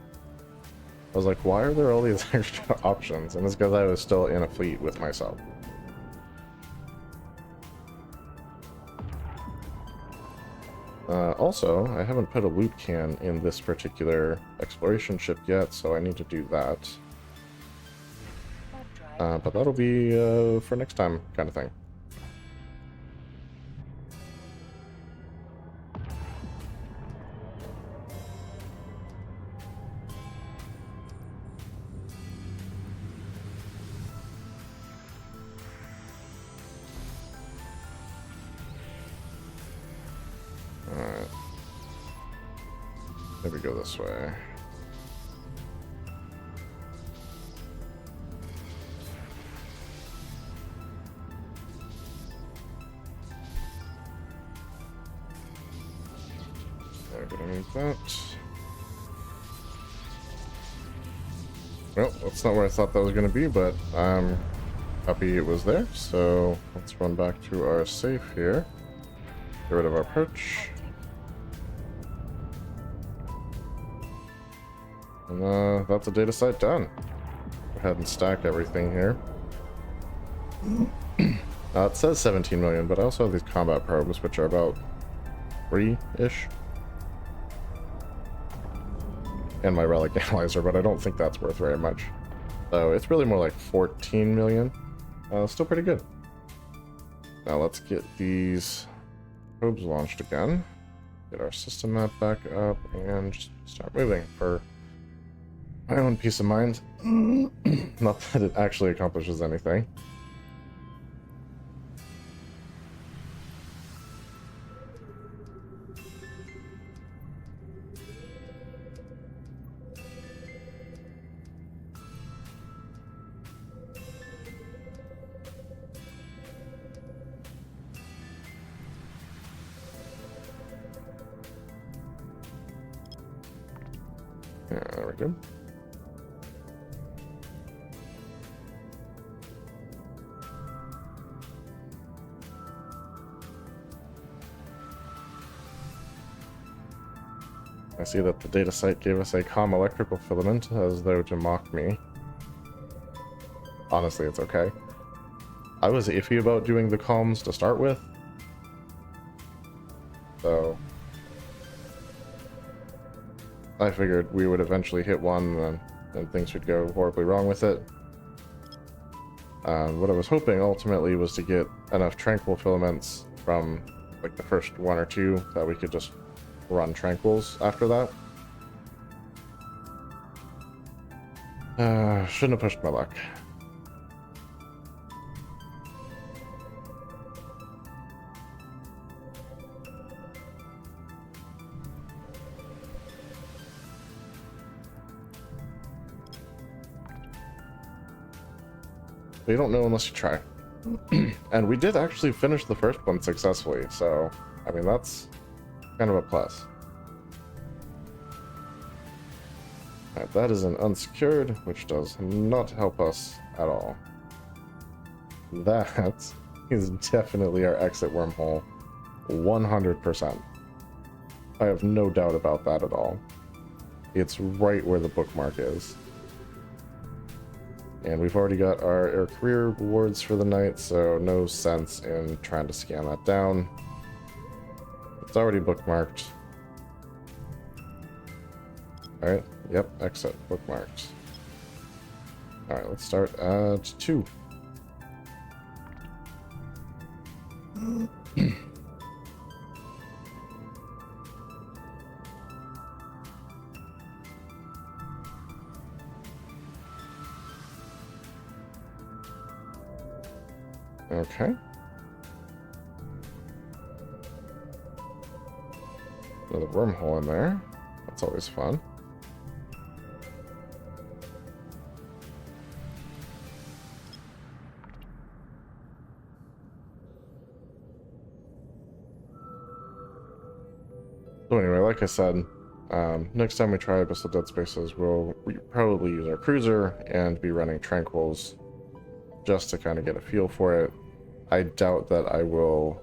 I was like, why are there all these extra options? And it's because I was still in a fleet with myself. Also, I haven't put a loot can in this particular exploration ship yet, so I need to do that. But that'll be for next time, kind of thing. Alright. Maybe go this way. I'm gonna need that. Well, that's not where I thought that was gonna be, but I'm happy it was there. So let's run back to our safe here. Get rid of our perch. And that's a data site done. Go ahead and stack everything here. It says 17 million, but I also have these combat probes, which are about 3-ish. And my relic analyzer, but I don't think that's worth very much. So it's really more like 14 million. Still pretty good. Now let's get these probes launched again. Get our system map back up and just start moving for my own peace of mind. Not that it actually accomplishes anything. Yeah, there we go. I see that the data site gave us a calm electrical filament as though to mock me. Honestly, it's okay. I was iffy about doing the comms to start with. So I figured we would eventually hit one and things would go horribly wrong with it. What I was hoping ultimately was to get enough tranquil filaments from like the first one or two that we could just run tranquils after that. Shouldn't have pushed my luck. But you don't know unless you try. And we did actually finish the first one successfully, so I mean that's kind of a plus. Alright, that is an unsecured, which does not help us at all. That is definitely our exit wormhole. 100%. I have no doubt about that at all. It's right where the bookmark is. And we've already got our career rewards for the night, so no sense in trying to scan that down. It's already bookmarked. Alright, yep, exit, bookmarked. Alright, let's start at 2. Okay. Another wormhole in there. That's always fun. So anyway, like I said, next time we try Abyssal Deadspaces, we'll probably use our cruiser and be running tranquils just to kind of get a feel for it. I doubt that I will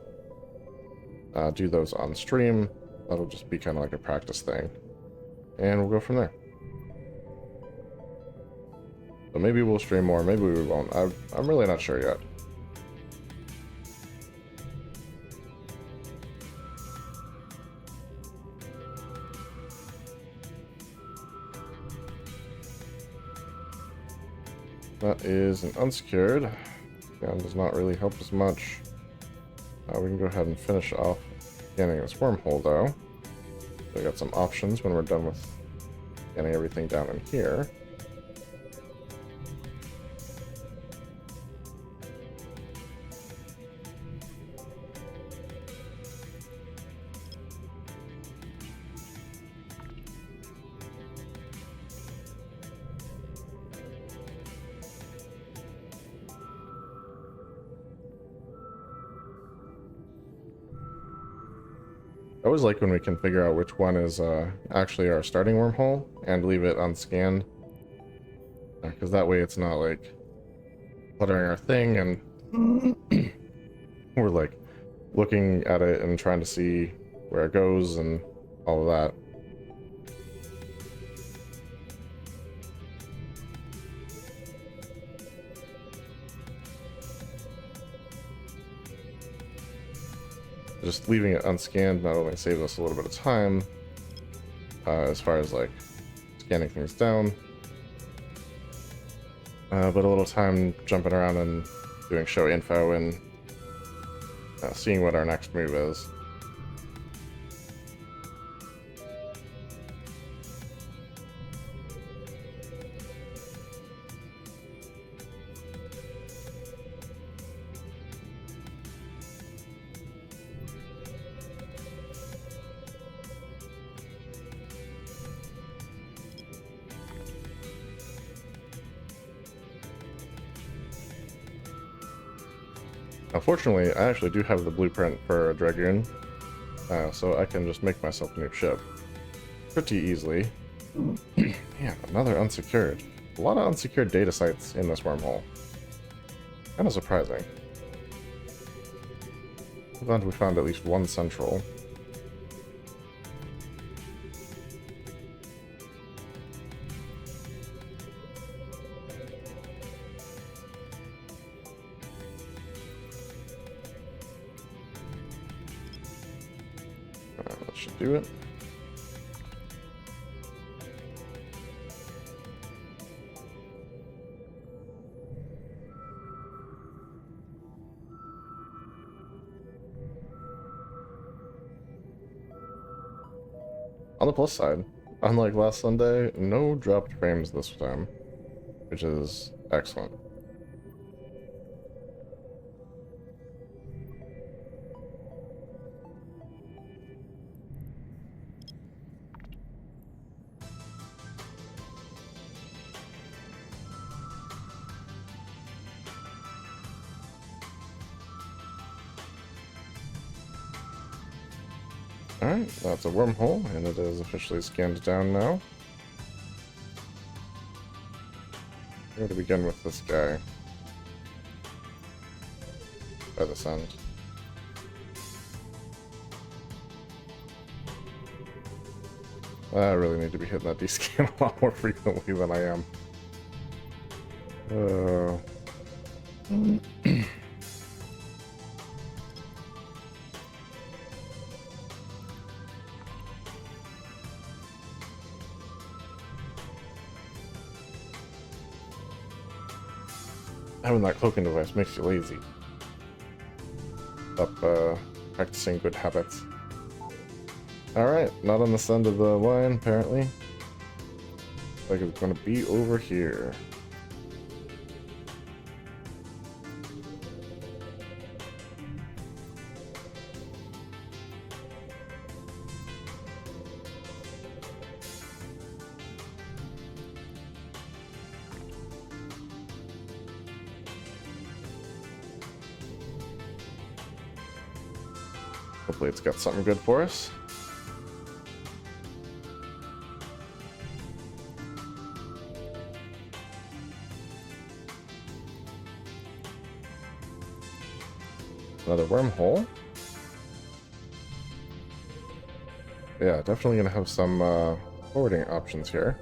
do those on stream. That'll just be kind of like a practice thing. And we'll go from there. So maybe we'll stream more, maybe we won't. I'm really not sure yet. That is an unsecured. Again, does not really help us much. We can go ahead and finish off scanning this wormhole, though. So we got some options when we're done with scanning everything down in here. I always like when we can figure out which one is actually our starting wormhole and leave it unscanned. Because that way it's not like cluttering our thing and we're like looking at it and trying to see where it goes and all of that. Just leaving it unscanned not only saves us a little bit of time, as far as like scanning things down, but a little time jumping around and doing show info and seeing what our next move is. Unfortunately, I actually do have the blueprint for a Dragoon, so I can just make myself a new ship pretty easily. Man, another unsecured. A lot of unsecured data sites in this wormhole. Kind of surprising. I'm glad we found at least one central. That should do it. On the plus side, unlike last Sunday, no dropped frames this time, which is excellent. Alright, that's a wormhole, and it is officially scanned down now. Where to begin with this guy? By this end. I really need to be hitting that D-scan a lot more frequently than I am. Having that cloaking device makes you lazy. Stop practicing good habits. Alright, not on this end of the line, apparently. Like it's gonna be over here. Hopefully it's got something good for us. Another wormhole. Yeah, definitely gonna have some forwarding options here.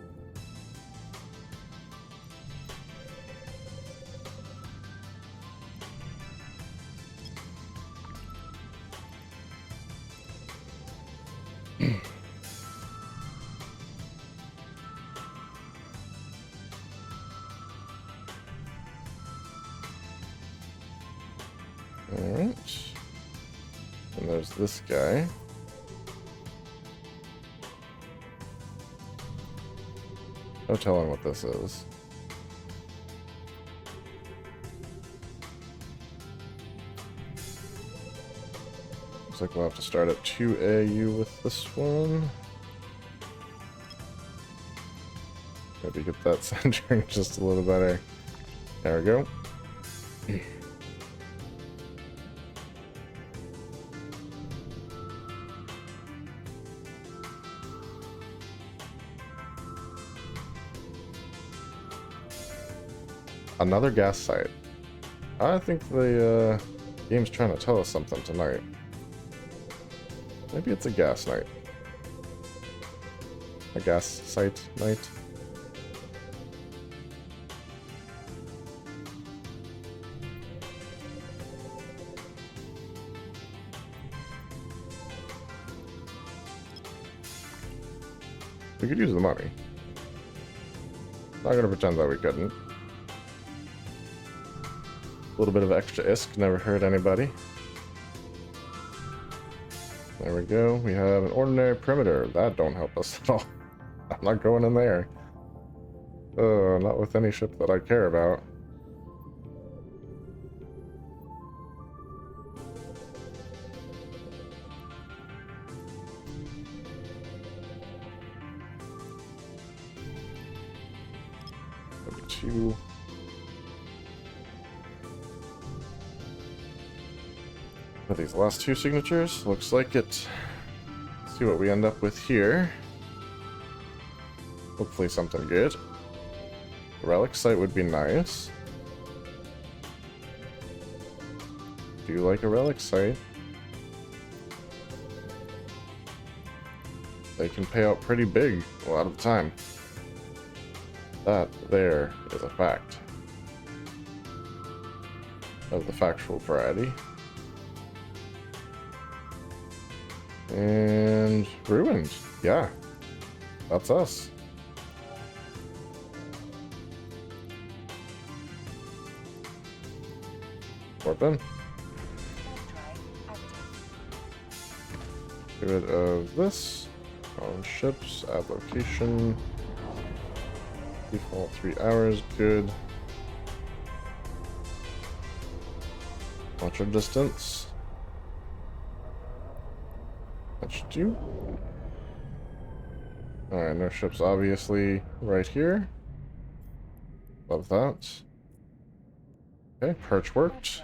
Alright. And there's this guy. No telling what this is. Looks like we'll have to start at 2AU with this one. Maybe get that centering just a little better. There we go. Another gas site. I think the game's trying to tell us something tonight. Maybe it's a gas night. A gas site night. We could use the money. Not gonna pretend that we couldn't. A little bit of extra ISK never hurt anybody. There we go. We have an ordinary perimeter. That don't help us at all. I'm not going in there. Not with any ship that I care about. Two. For these last two signatures, looks like it. Let's see what we end up with here. Hopefully something good. Relic site would be nice. Do you like a relic site? They can pay out pretty big a lot of the time. That there is a fact. Of the factual variety. And ruined. Yeah. That's us. Warping. Get rid of this. On ships, add location. Default 3 hours, good. Launcher distance. That should do. Alright, no ships obviously right here. Love that. Okay, perch worked.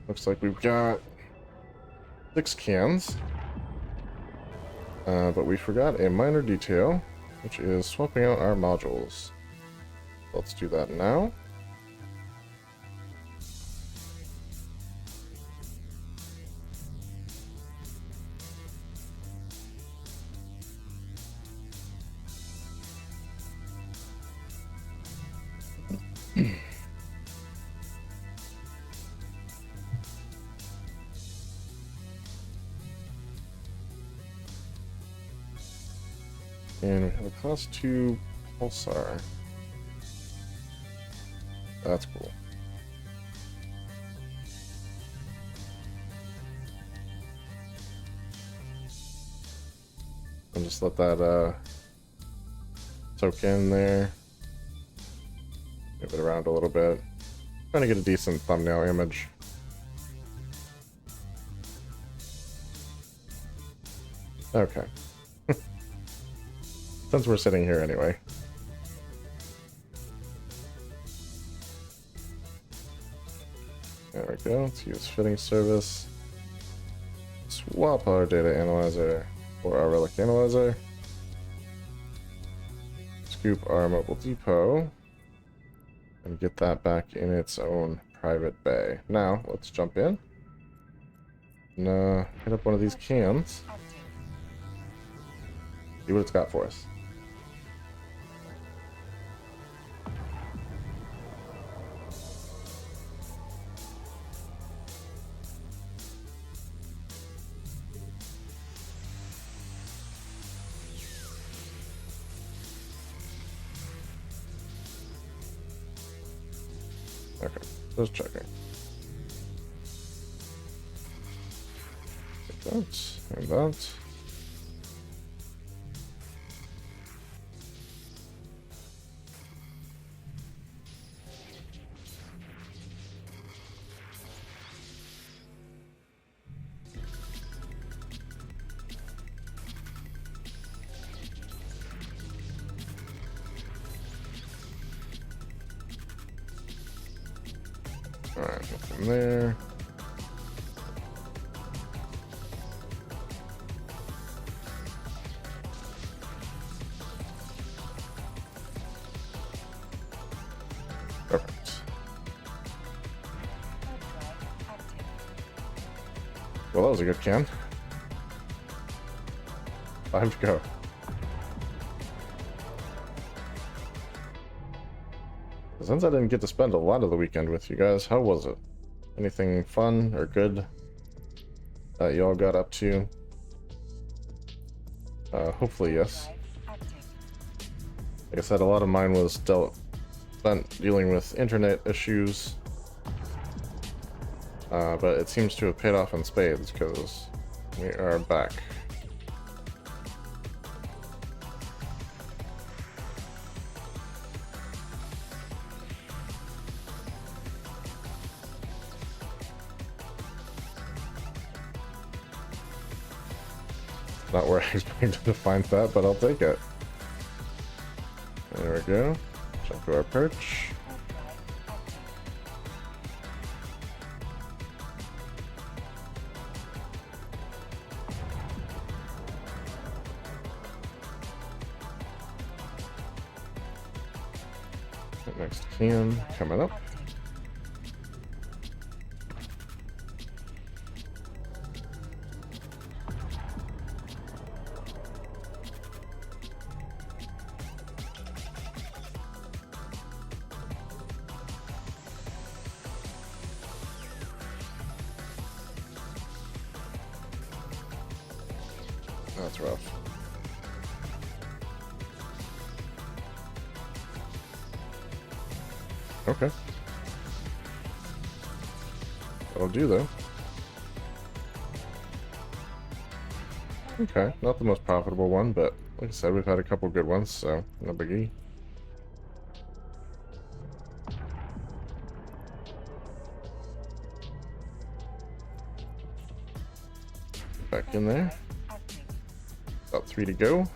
Looks like we've got 6 cans. But we forgot a minor detail, which is swapping out our modules. Let's do that now. And we have a class 2 pulsar. That's cool. And just let that soak in there. Move it around a little bit. Trying to get a decent thumbnail image. Okay. Since we're sitting here anyway. There we go. Let's use fitting service. Swap our data analyzer for our relic analyzer. Scoop our mobile depot. And get that back in its own private bay. Now, let's jump in. And hit up one of these cans. See what it's got for us. Okay, just checking. Take that, and that. Alright, nothing there. Perfect. Well, that was a good can. 5 to go. Since I didn't get to spend a lot of the weekend with you guys, how was it? Anything fun or good that y'all got up to? Hopefully, yes. Like I said, a lot of mine was dealt spent dealing with internet issues, but it seems to have paid off in spades because we are back. Not where I expected to find that, but I'll take it. There we go. Jump to our perch. Next can coming up. That's rough. Okay. That'll do though. Okay, not the most profitable one, but like I said, we've had a couple good ones, so no biggie. Back in there. About 3 to go.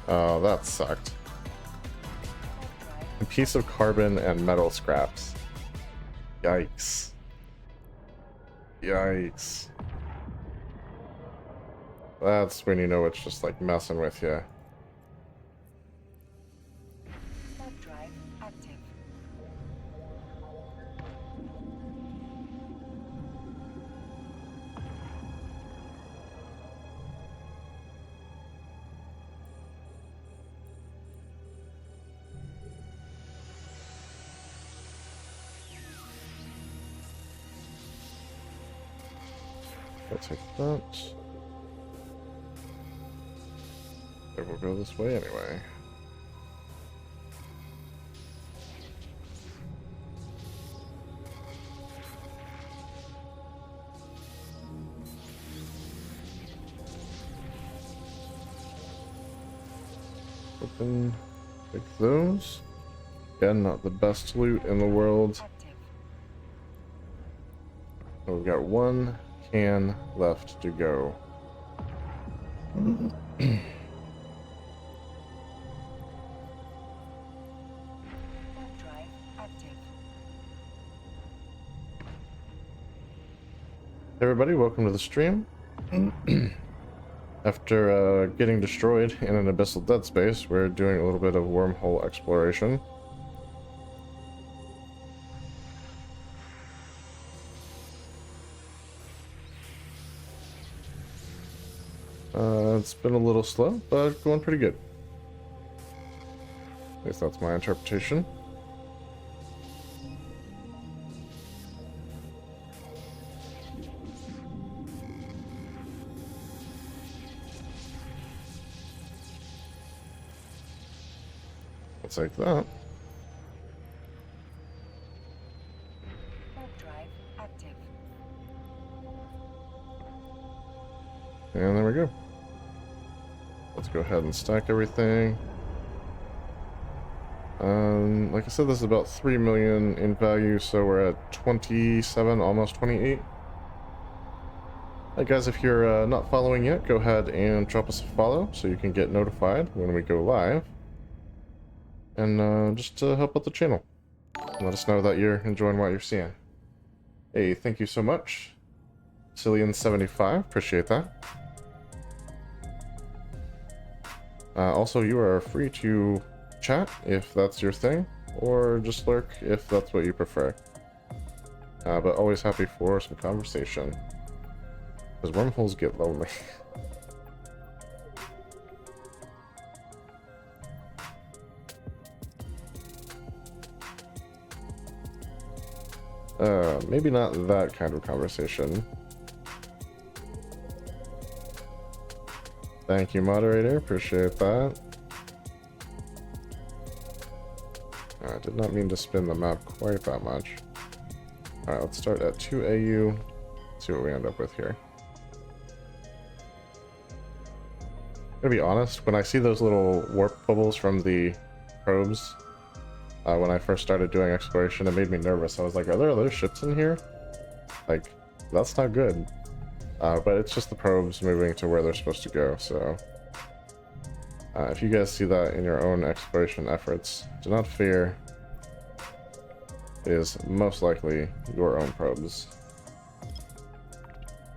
Oh, that sucked. A piece of carbon and metal scraps. Yikes. Yikes. That's when you know it's just like messing with you. Drive active. I'll take that. It will go this way anyway. Open, take those. Again, not the best loot in the world. We've got 1 can left to go. Hey everybody, welcome to the stream. After getting destroyed in an Abyssal Deadspace, we're doing a little bit of wormhole exploration. It's been a little slow, but going pretty good. At least that's my interpretation. I'll take that. Drive active. And there we go. Let's go ahead and stack everything. Like I said, this is about 3 million in value, so we're at 27, almost 28. Hey guys, if you're not following yet, go ahead and drop us a follow so you can get notified when we go live. And just to help out the channel. Let us know that you're enjoying what you're seeing. Hey, thank you so much. Cillian75, appreciate that. Also, you are free to chat if that's your thing, or just lurk if that's what you prefer. But always happy for some conversation, because wormholes get lonely. Maybe not that kind of conversation. Thank you, moderator. Appreciate that. I did not mean to spin the map quite that much. Alright, let's start at 2 AU. See what we end up with here. I'm gonna be honest, when I see those little warp bubbles from the probes, when I first started doing exploration, it made me nervous. I was like, are there other ships in here? Like, that's not good. But it's just the probes moving to where they're supposed to go, so... if you guys see that in your own exploration efforts, do not fear. It is most likely your own probes.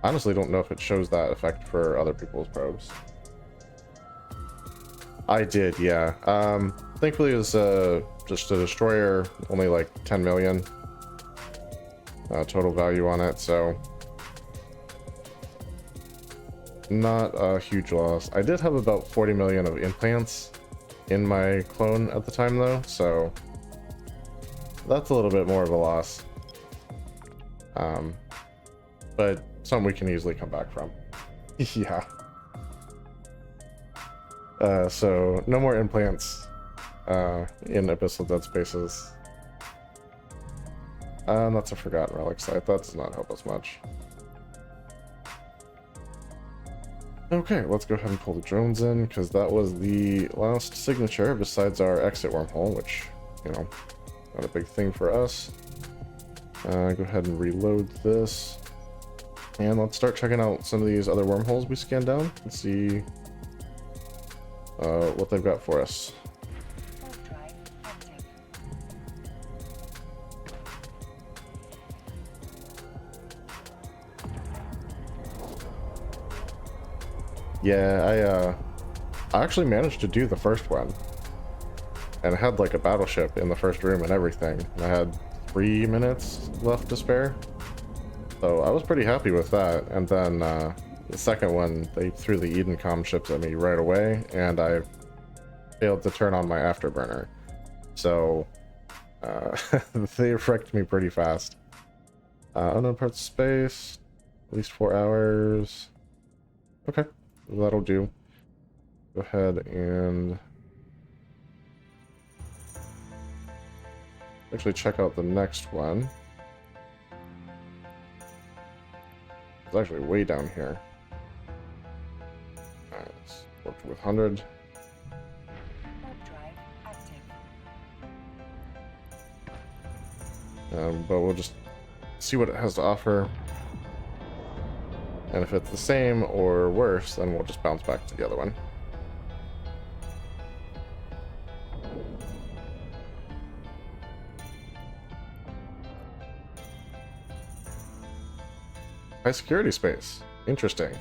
I honestly don't know if it shows that effect for other people's probes. I did, yeah. Thankfully it was just a destroyer, only like 10 million total value on it, so not a huge loss. I did have about 40 million of implants in my clone at the time though, so that's a little bit more of a loss. But something we can easily come back from. Yeah. So no more implants in Abyssal Deadspaces. That's a forgotten relic site. That does not help us much. Okay, let's go ahead and pull the drones in, because that was the last signature besides our exit wormhole, which, you know, not a big thing for us. Go ahead and reload this. And let's start checking out some of these other wormholes we scanned down and see what they've got for us. Drive active. Yeah, I actually managed to do the first one. And I had like a battleship in the first room and everything. And I had 3 minutes left to spare. So I was pretty happy with that. And then the second one, they threw the Edencom ships at me right away, and I failed to turn on my afterburner. So they wrecked me pretty fast. Unknown parts of space, at least 4 hours. Okay, that'll do. Go ahead and actually check out the next one. It's actually way down here. Alright, let's work with 100. Drive active. But we'll just see what it has to offer. And if it's the same or worse, then we'll just bounce back to the other one. High security space. Interesting.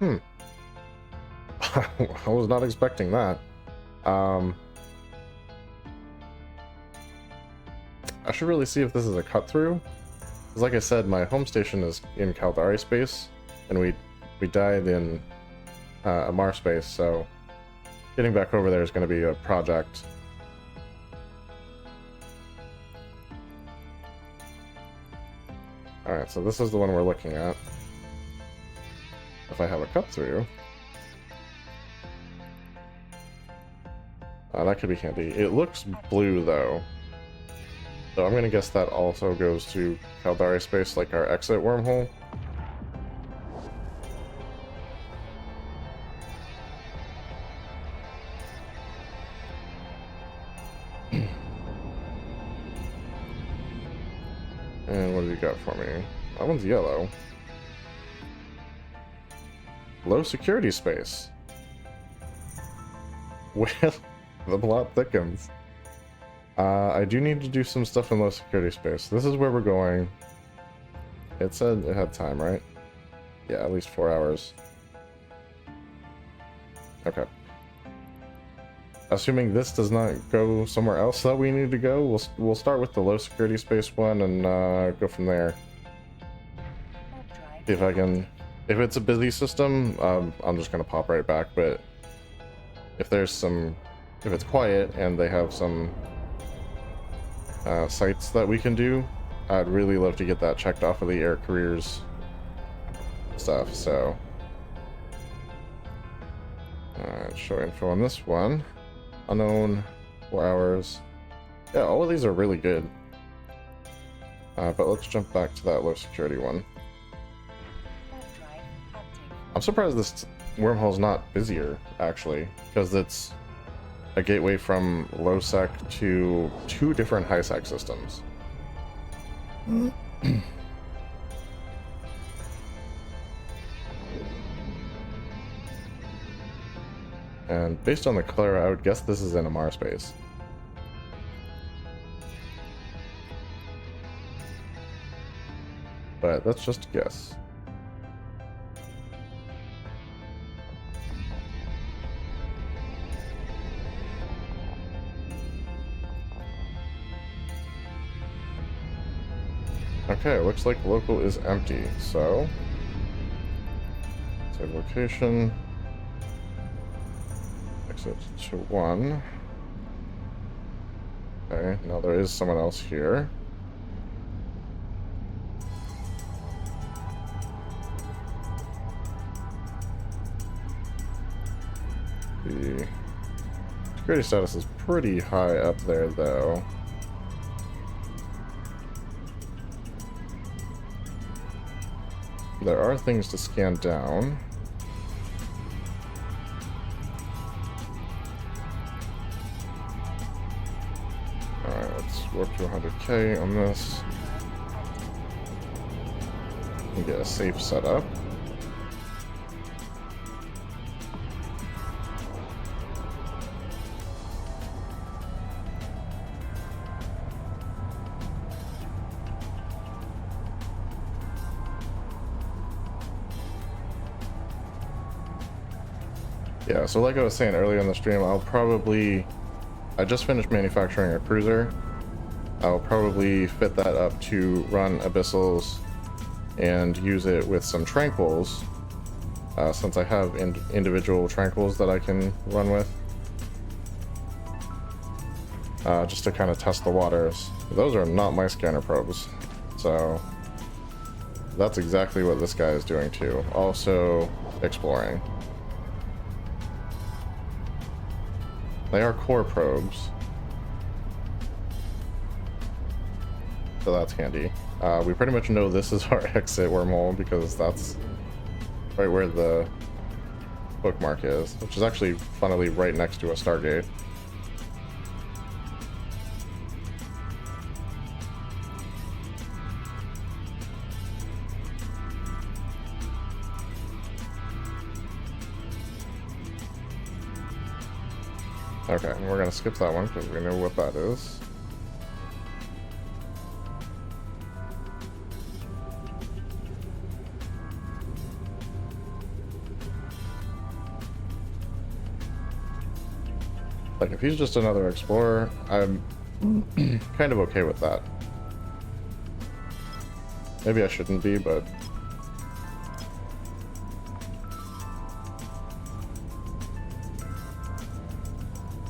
I was not expecting that. I should really see if this is a cut through. Because like I said, my home station is in Caldari space, and we died in Amar space, so getting back over there is going to be a project. Alright, so this is the one we're looking at. If I have a cut through. That could be handy. It looks blue though. So I'm gonna guess that also goes to Caldari space, like our exit wormhole. And what do you got for me? That one's yellow. Low security space. Well, the plot thickens. I do need to do some stuff in low security space. This is where we're going. It said it had time, right? Yeah, at least 4 hours. Okay. Assuming this does not go somewhere else that we need to go, we'll start with the low security space one and go from there. Warp drive See if I can. If it's a busy system, I'm just gonna pop right back. But if it's quiet and they have some sites that we can do, I'd really love to get that checked off of the air careers stuff. So, show info on this one. Unknown, 4 hours. Yeah, all of these are really good. But let's jump back to that low security one. warp drive active. I'm surprised this wormhole's not busier, actually, because it's a gateway from low sec to 2 different high sec systems. And based on the color, I would guess this is in a Mars space. But that's just a guess. Okay, looks like local is empty, so save location. Exit to 1. Okay, now there is someone else here. The security status is pretty high up there, though. There are things to scan down. Alright, let's warp to 100k on this. And get a safe setup. Yeah, so like I was saying earlier in the stream, I just finished manufacturing a cruiser. I'll probably fit that up to run Abyssals and use it with some Tranquils, since I have individual Tranquils that I can run with. Just to kind of test the waters. Those are not my scanner probes, so that's exactly what this guy is doing too. Also exploring. They are core probes, so that's handy. We pretty much know this is our exit wormhole because that's right where the bookmark is, which is actually funnily right next to a Stargate. Okay, we're gonna skip that one because we know what that is. Like, if he's just another explorer, I'm kind of okay with that. Maybe I shouldn't be, but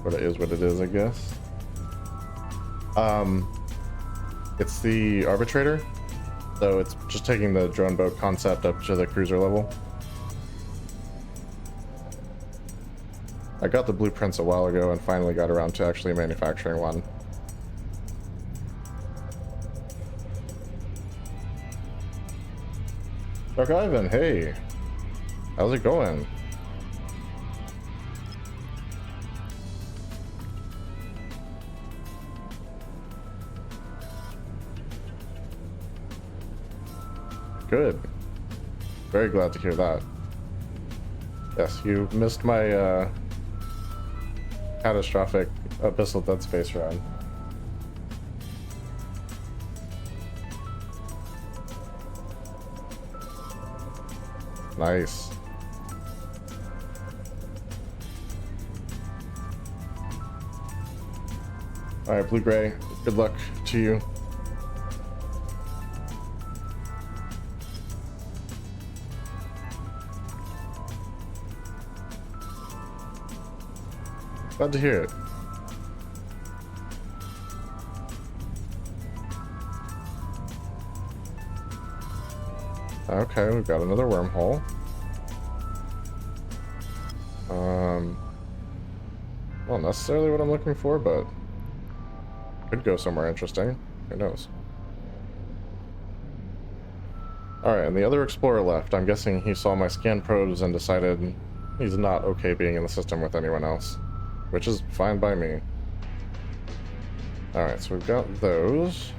but it is what it is, I guess. It's the arbitrator, so it's just taking the drone boat concept up to the cruiser level. I got the blueprints a while ago and finally got around to actually manufacturing one. Dark Ivan, hey! How's it going? Good. Very glad to hear that. Yes, you missed my catastrophic Abyssal Deadspace run. Nice. Alright, Blue-Gray, good luck to you. Glad to hear it. Okay, we've got another wormhole. Not necessarily what I'm looking for, but could go somewhere interesting. Who knows? Alright, and the other explorer left. I'm guessing he saw my scan probes and decided he's not okay being in the system with anyone else, which is fine by me. Alright, so we've got those.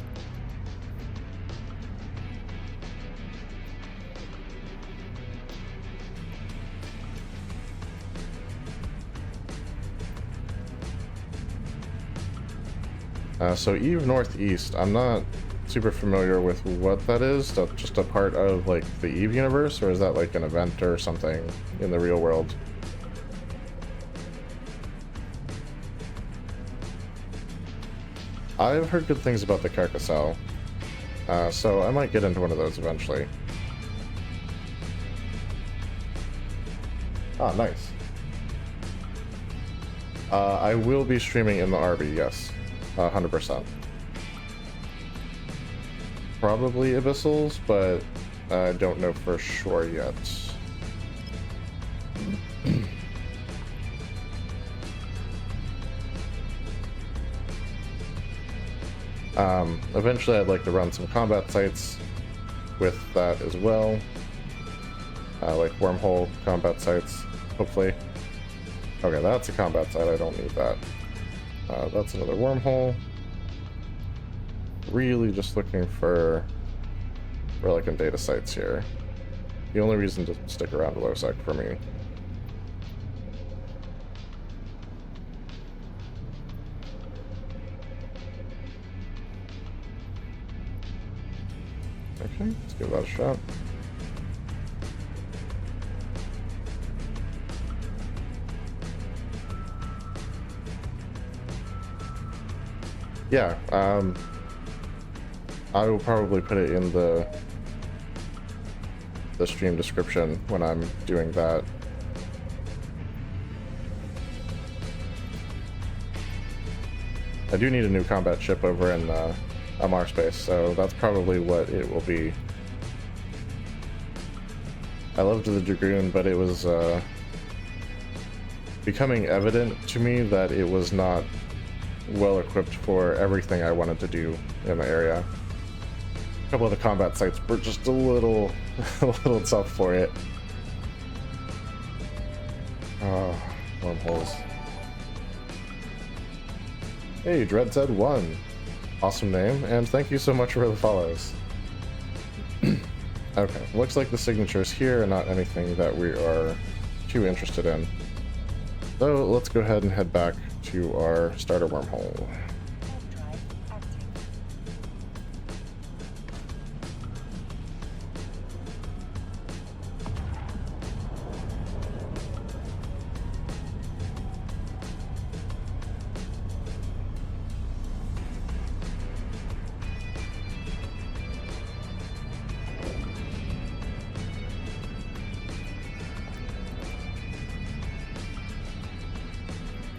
So Eve Northeast, I'm not super familiar with what that is. Is that just a part of like the Eve universe, or is that like an event or something in the real world? I've heard good things about the Carcassel, so I might get into one of those eventually. Ah, nice. I will be streaming in the RB, yes. 100%. Probably Abyssals, but I don't know for sure yet. Eventually I'd like to run some combat sites with that as well. Like wormhole combat sites, hopefully. Okay, that's a combat site, I don't need that. That's another wormhole. Really just looking for relic and data sites here. The only reason to stick around Losec for me. Okay, let's give that a shot. Yeah, I will probably put it in the stream description when I'm doing that. I do need a new combat ship over in MR space, so that's probably what it will be. I loved the Dragoon, but it was becoming evident to me that it was not well equipped for everything I wanted to do in the area. A couple of the combat sites were just a little tough for it. Oh, wormholes. Hey, DreadZed1. Awesome name, and thank you so much for the follows. Okay, looks like the signature's here and not anything that we are too interested in. So let's go ahead and head back to our starter wormhole.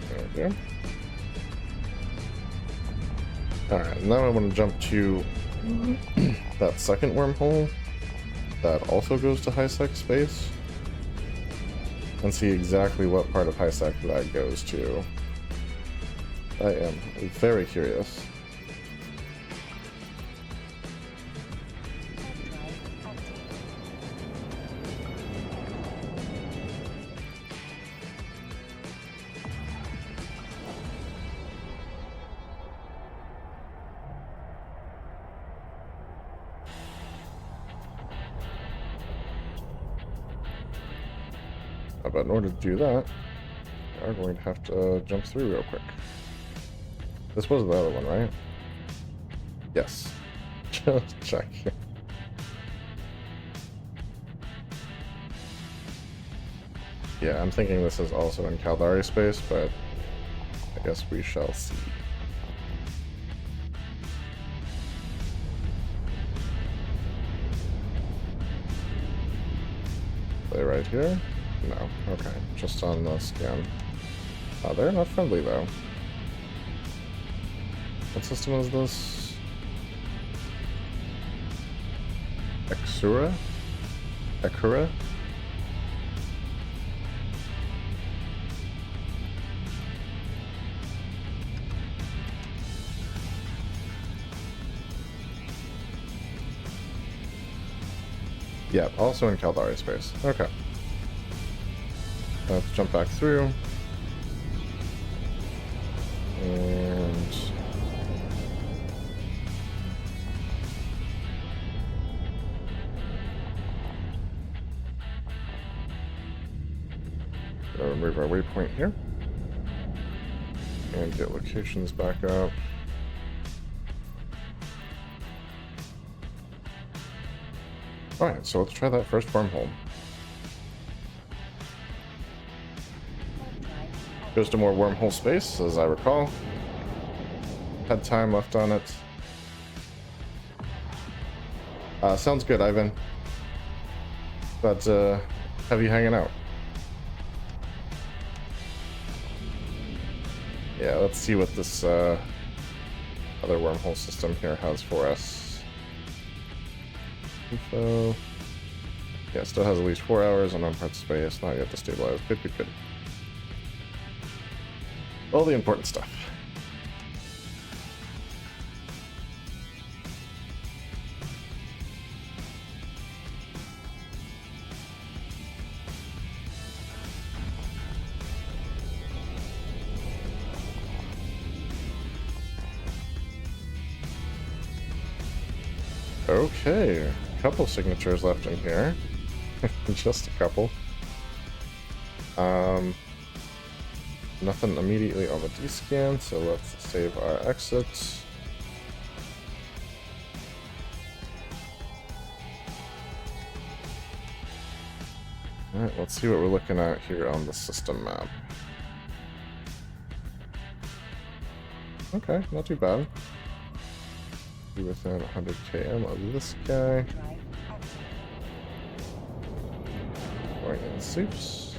There we go. Alright, now I want to jump to that second wormhole that also goes to high-sec space and see exactly what part of high-sec that goes to. I am very curious. But in order to do that, we are going to have to jump through real quick. This was the other one, right? Yes. Just check here. Yeah, I'm thinking this is also in Caldari space, but I guess we shall see. They right here? No. Okay, just on the scan. They're not friendly though. What system is this? Exura? Akura? Yeah, also in Caldari space. Okay. Let's jump back through. And gonna remove our waypoint here. And get locations back up. Alright, so let's try that first wormhole. Goes to more wormhole space, as I recall. Had time left on it. Sounds good, Ivan. But, have you hanging out? Yeah, let's see what this, other wormhole system here has for us. Info. Yeah, still has at least 4 hours on unparted space, not yet destabilized. Good, good, good. All the important stuff. Okay, a couple signatures left in here. Just a couple. Nothing immediately on the D-scan, so let's save our exit. Alright, let's see what we're looking at here on the system map. Okay, not too bad. Be within 100 km of this guy. Going in soups.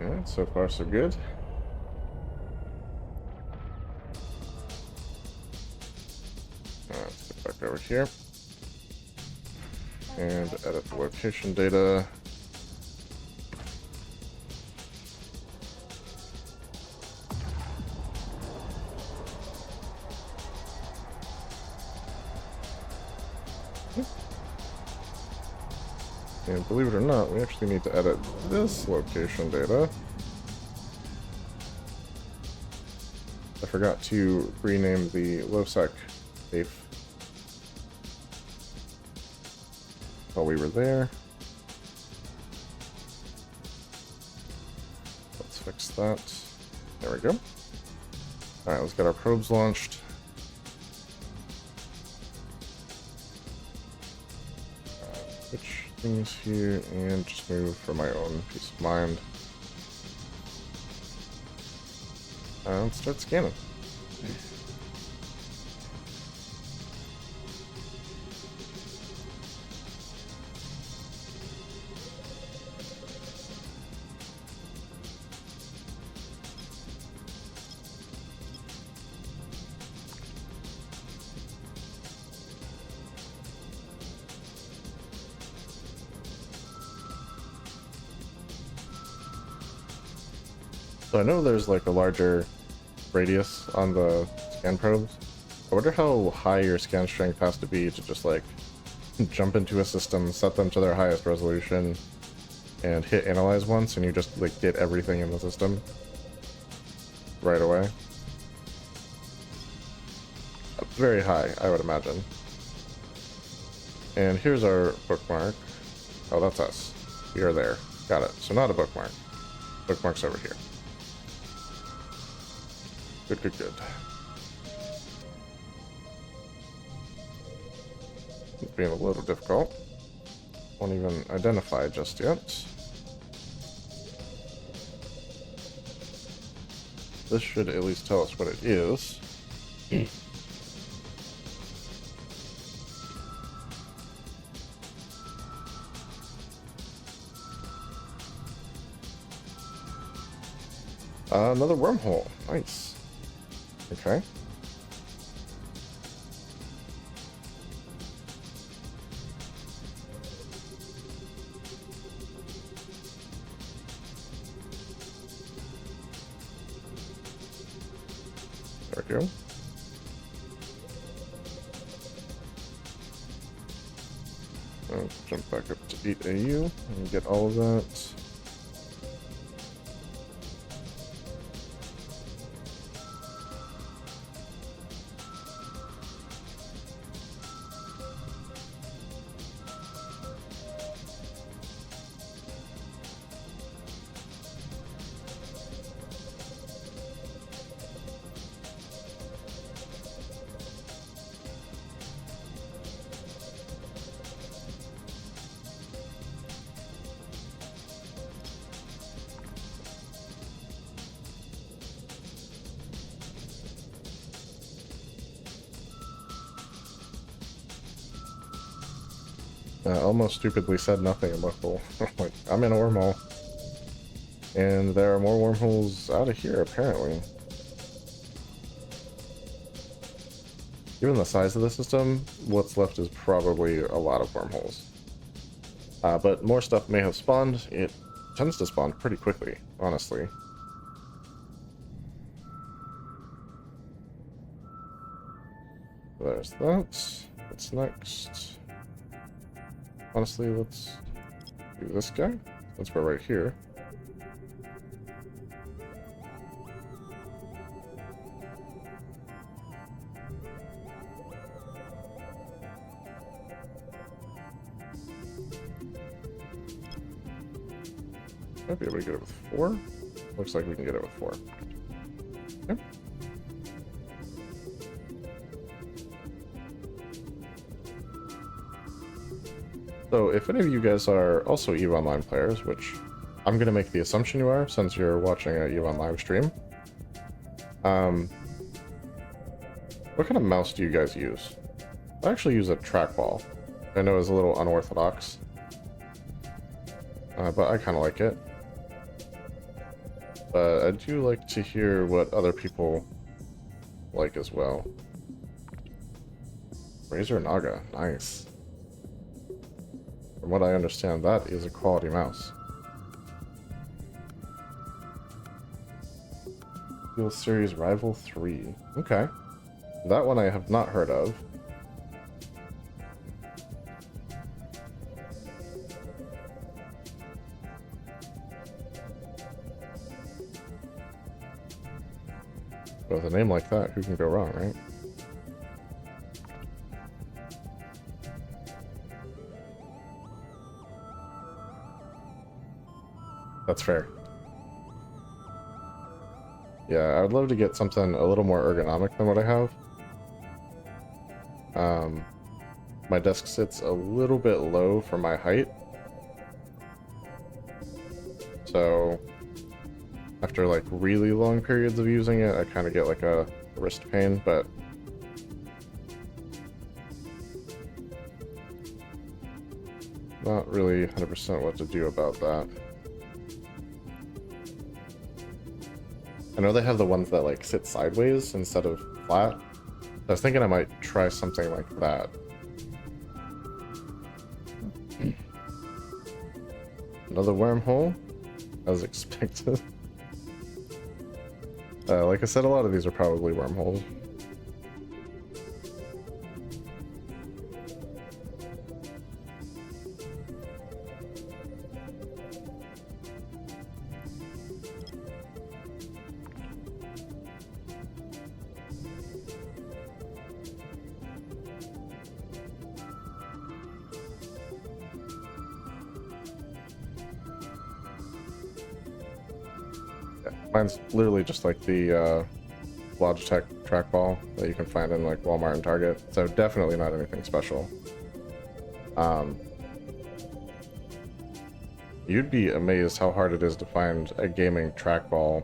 Alright, so far so good. Let's get back over here and edit the location data. And believe it or not, we actually need to edit this location data. I forgot to rename the lowsec safe while we were there. Let's fix that. There we go. Alright, let's get our probes launched. Switch things here and just move for my own peace of mind. Let's start scanning. So I know there's like a larger radius on the scan probes. I wonder how high your scan strength has to be to just like jump into a system, set them to their highest resolution, and hit analyze once, and you just like get everything in the system right away. Very high, I would imagine. And here's our bookmark. Oh, that's us. We are there. Got it. So not a bookmark. Bookmarks over here. Good, good, good. It's being a little difficult. Won't even identify just yet. This should at least tell us what it is. Another wormhole. Nice. Okay. There we go. I'll jump back up to 8 AU and get all of that. Almost stupidly said nothing about the like, I'm in a wormhole. And there are more wormholes out of here, apparently. Given the size of the system, what's left is probably a lot of wormholes. But more stuff may have spawned. It tends to spawn pretty quickly, honestly. There's that. What's next? Honestly, let's do this guy. Since we're right here. Might be able to get it with 4. Looks like we can get it with 4. Okay. So if any of you guys are also EVE Online players, which I'm going to make the assumption you are since you're watching a EVE Online stream, what kind of mouse do you guys use? I actually use a trackball. I know it's a little unorthodox, but I kind of like it. But I do like to hear what other people like as well. Razer Naga, nice. From what I understand, that is a quality mouse. Steel Series Rival 3. Okay. That one I have not heard of. With a name like that, who can go wrong, right? That's fair. Yeah, I would love to get something a little more ergonomic than what I have. My desk sits a little bit low for my height. So, after like really long periods of using it, I kind of get like a wrist pain, but not really 100% what to do about that. I know they have the ones that like sit sideways instead of flat. I was thinking I might try something like that. Another wormhole, as expected. Like I said, a lot of these are probably wormholes. Mine's literally just like the Logitech trackball that you can find in like Walmart and Target, so definitely not anything special. You'd be amazed how hard it is to find a gaming trackball,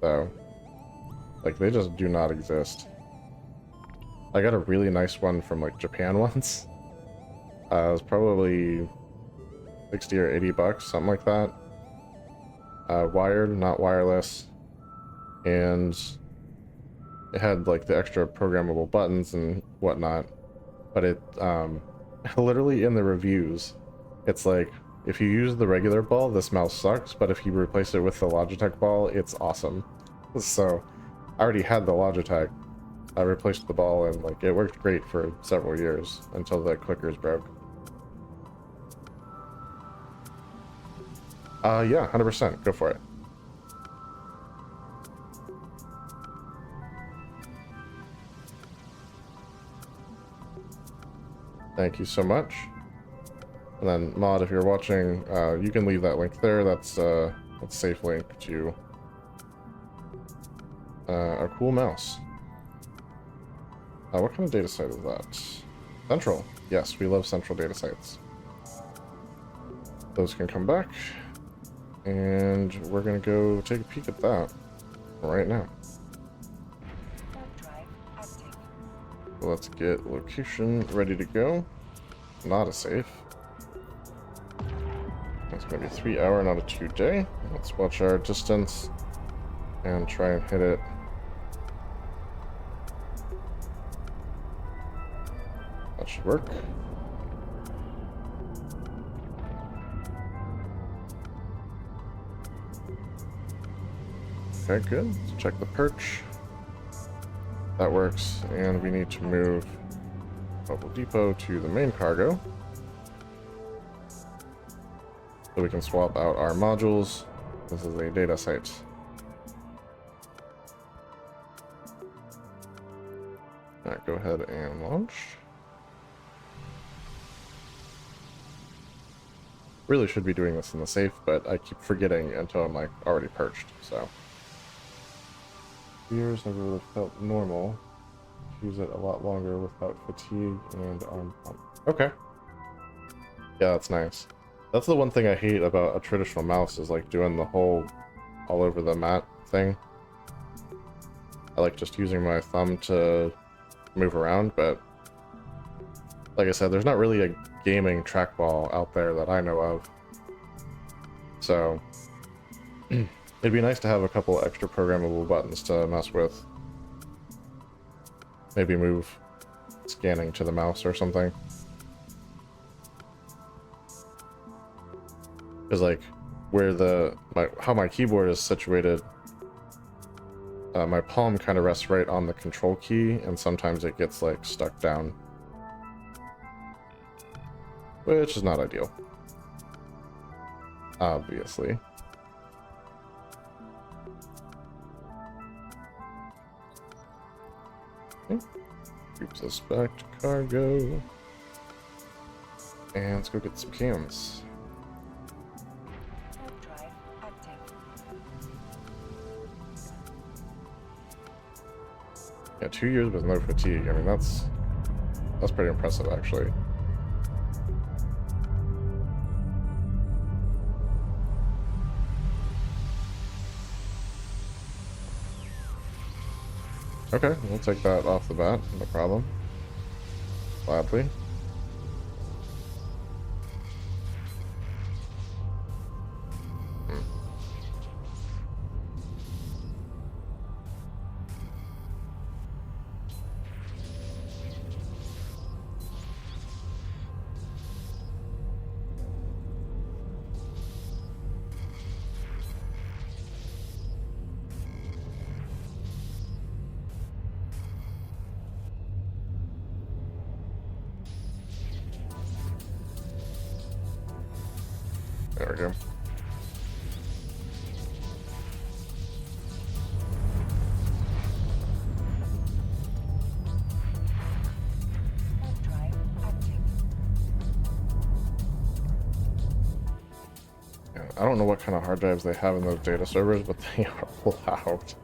though. Like, they just do not exist. I got a really nice one from like Japan once. It was probably 60 or 80 bucks, something like that. Wired, not wireless, and it had like the extra programmable buttons and whatnot, but it literally in the reviews it's like, if you use the regular ball, this mouse sucks, but if you replace it with the Logitech ball, it's awesome. So I already had the Logitech, I replaced the ball, and like it worked great for several years until the clickers broke. Yeah, 100%, go for it. Thank you so much. And then, Mod, if you're watching, you can leave that link there. That's a safe link to a cool mouse. What kind of data site is that? Central. Yes, we love central data sites. Those can come back. And we're going to go take a peek at that right now. Let's get location ready to go. Not a safe. It's going to be a 3 hour, not a 2 day. Let's watch our distance and try and hit it. That should work. Okay, good. Let's check the perch. That works, and we need to move Mobile Depot to the main cargo so we can swap out our modules. This is a data site. Alright, go ahead and launch. Really should be doing this in the safe, but I keep forgetting until I'm like already perched, so. Years never really felt normal. Use it a lot longer without fatigue and arm pump. Okay. Yeah, that's nice. That's the one thing I hate about a traditional mouse, is like doing the whole all over the mat thing. I like just using my thumb to move around, but like I said, there's not really a gaming trackball out there that I know of. So it'd be nice to have a couple extra programmable buttons to mess with. Maybe move scanning to the mouse or something. Because like where how my keyboard is situated, my palm kind of rests right on the control key, and sometimes it gets like stuck down, which is not ideal, obviously. Okay. Keeps us back to cargo, and let's go get some cams. Yeah, 2 years with no fatigue. I mean, that's pretty impressive, actually. Okay, we'll take that off the bat, no problem. Gladly. There we go. Yeah, I don't know what kind of hard drives they have in those data servers, but they are loud.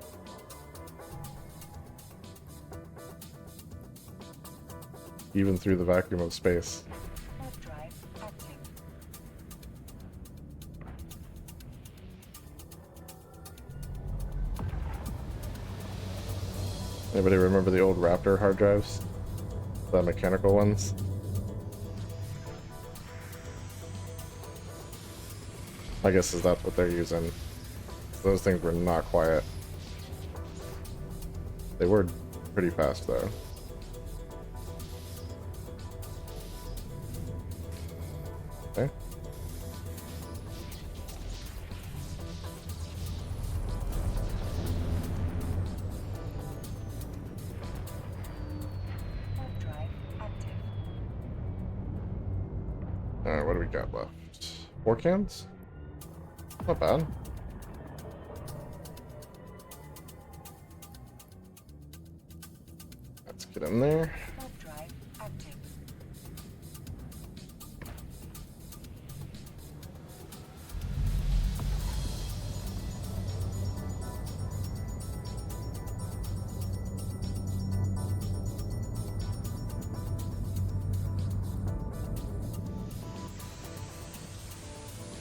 Even through the vacuum of space. Warp drive active. Anybody remember the old Raptor hard drives? The mechanical ones? I guess is that's what they're using. Those things were not quiet. They were pretty fast though. Okay. Warp drive active. Alright, what do we got left? 4 cans? Not bad. Let's get in there. Warp drive active.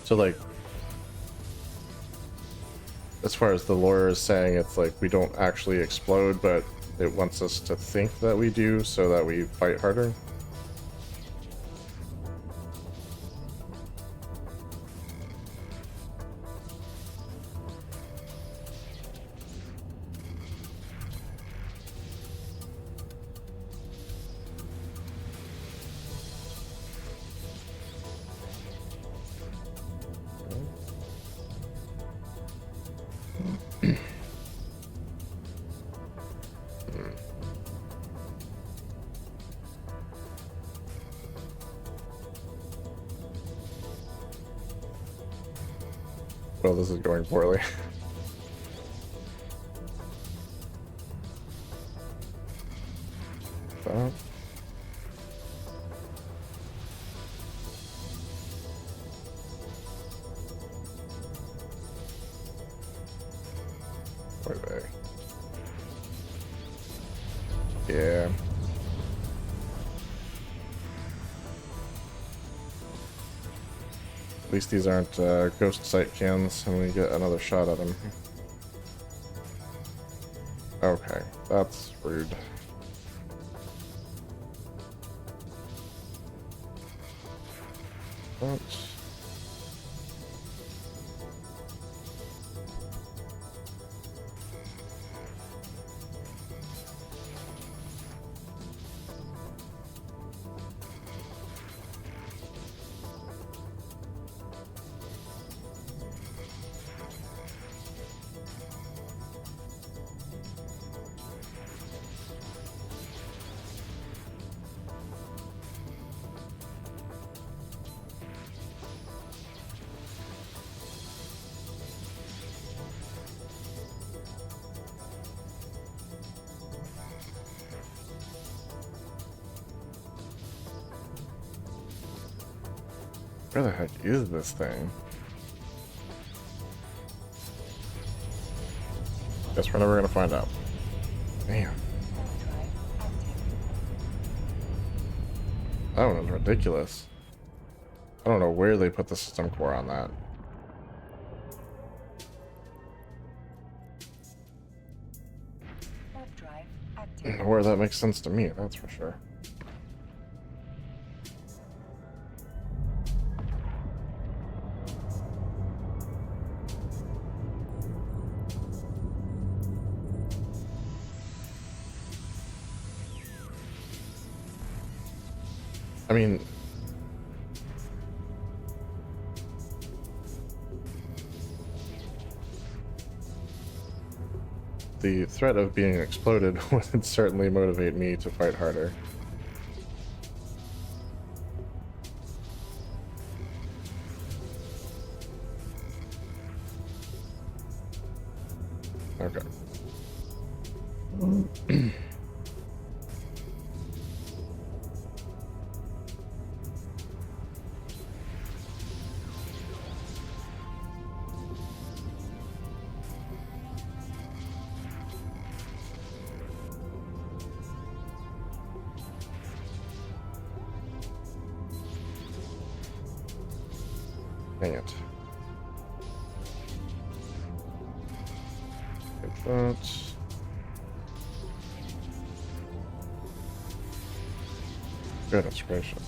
So like, as far as the lawyer is saying, it's like we don't actually explode, but it wants us to think that we do so that we fight harder. Well, this is going poorly. That. Where are they? Yeah. At least these aren't ghost sight cans, and we get another shot at them. Okay, that's rude. That's... Where the heck is this thing? Guess we're never gonna find out. Damn. Warp drive active. That one is ridiculous. I don't know where they put the system core on that. Warp drive active. Where that makes sense to me, that's for sure. I mean, the threat of being exploded would certainly motivate me to fight harder. Okay. Dang it. Get that. Goodness gracious.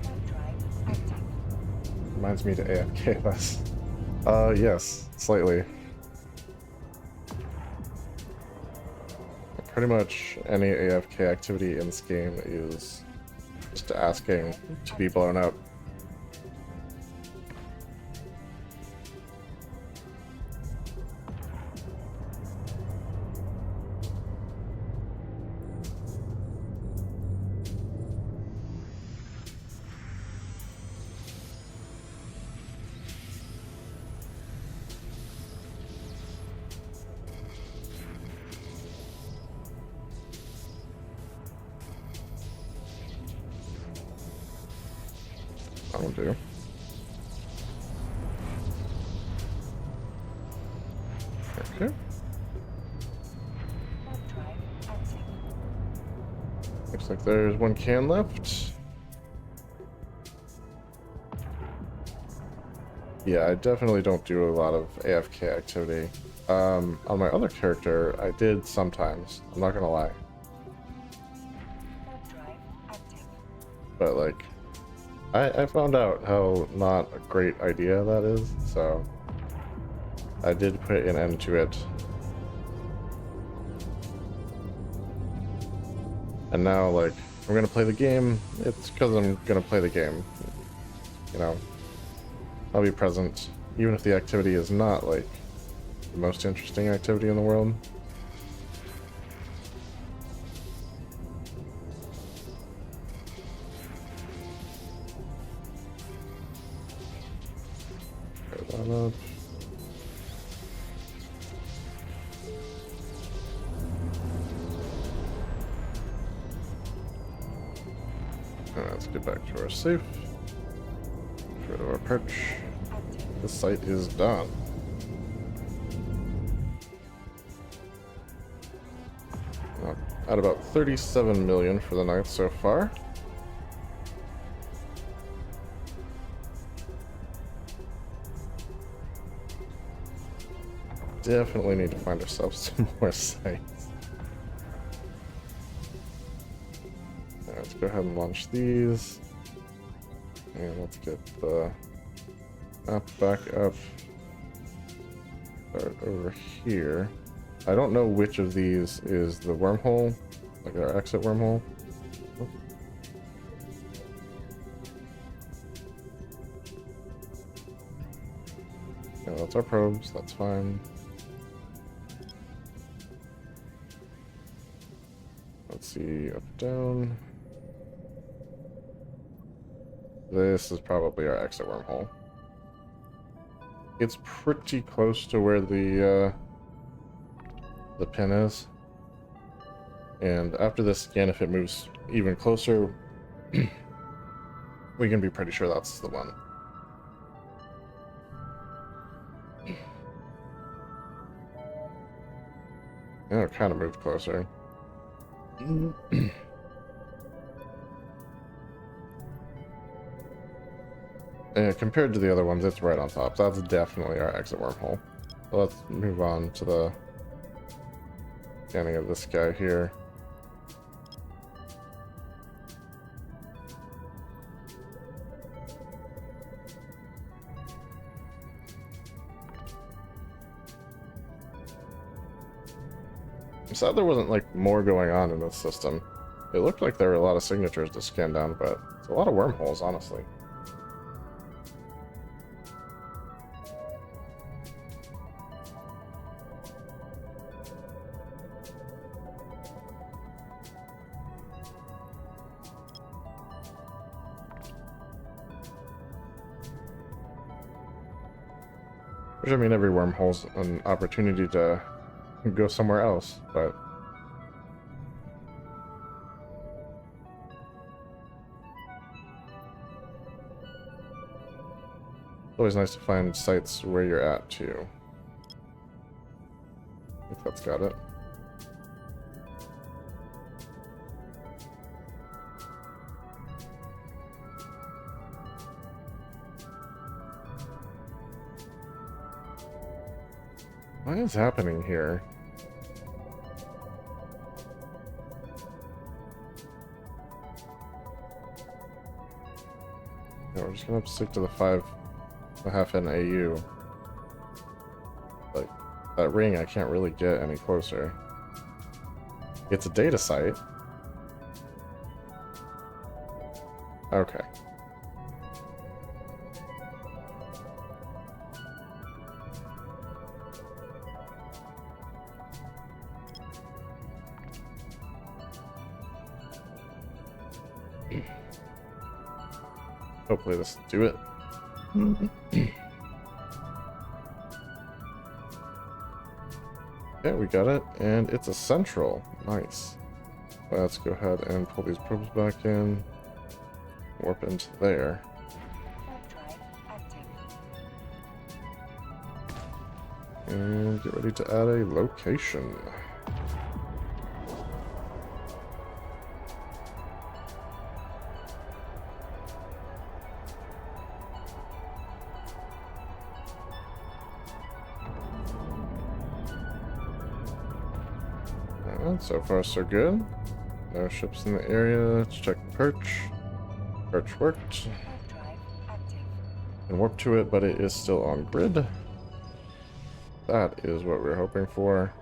Warp drive active. Reminds me to AFK less. Yes, slightly. Pretty much any AFK activity in this game is just asking to be blown up. That'll do. Okay. Warp drive active. Looks like there's one can left. Yeah, I definitely don't do a lot of AFK activity. On my other character, I did sometimes. I'm not gonna lie. Warp drive active. But like, I found out how not a great idea that is, so I did put an end to it. And now, like, I'm gonna play the game. It's because I'm gonna play the game. You know, I'll be present, even if the activity is not like the most interesting activity in the world. Pair that up. And let's get back to our safe. Get rid of our perch. Active. The site is done. At about 37 million for the night so far. Definitely need to find ourselves some more sites. Let's go ahead and launch these. And let's get the map back up. Start over here. I don't know which of these is the wormhole, like our exit wormhole. Yeah, that's our probes, that's fine. Let's see, up, down. This is probably our exit wormhole. It's pretty close to where the pin is. And after this scan, if it moves even closer, we can be pretty sure that's the one. Yeah, it kind of moved closer. And compared to the other ones, it's right on top. So that's definitely our exit wormhole. So let's move on to the scanning of this guy here. I'm sad there wasn't like more going on in this system. It looked like there were a lot of signatures to scan down, but it's a lot of wormholes, honestly. Which, I mean, every wormhole's an opportunity to go somewhere else, but it's always nice to find sites where you're at, too. I think that's got it. What is happening here? Yeah, we're just gonna stick to the 5.5 AU. Like, that ring, I can't really get any closer. It's a data site. Okay. Hopefully this will do it. Yeah, we got it, and it's a central. Nice. Let's go ahead and pull these probes back in. Warp into there. Warp drive active. And get ready to add a location. Alright, so far so good. No ships in the area. Let's check perch. Perch worked. Warp drive active. And warp to it, but it is still on grid. That is what we're hoping for.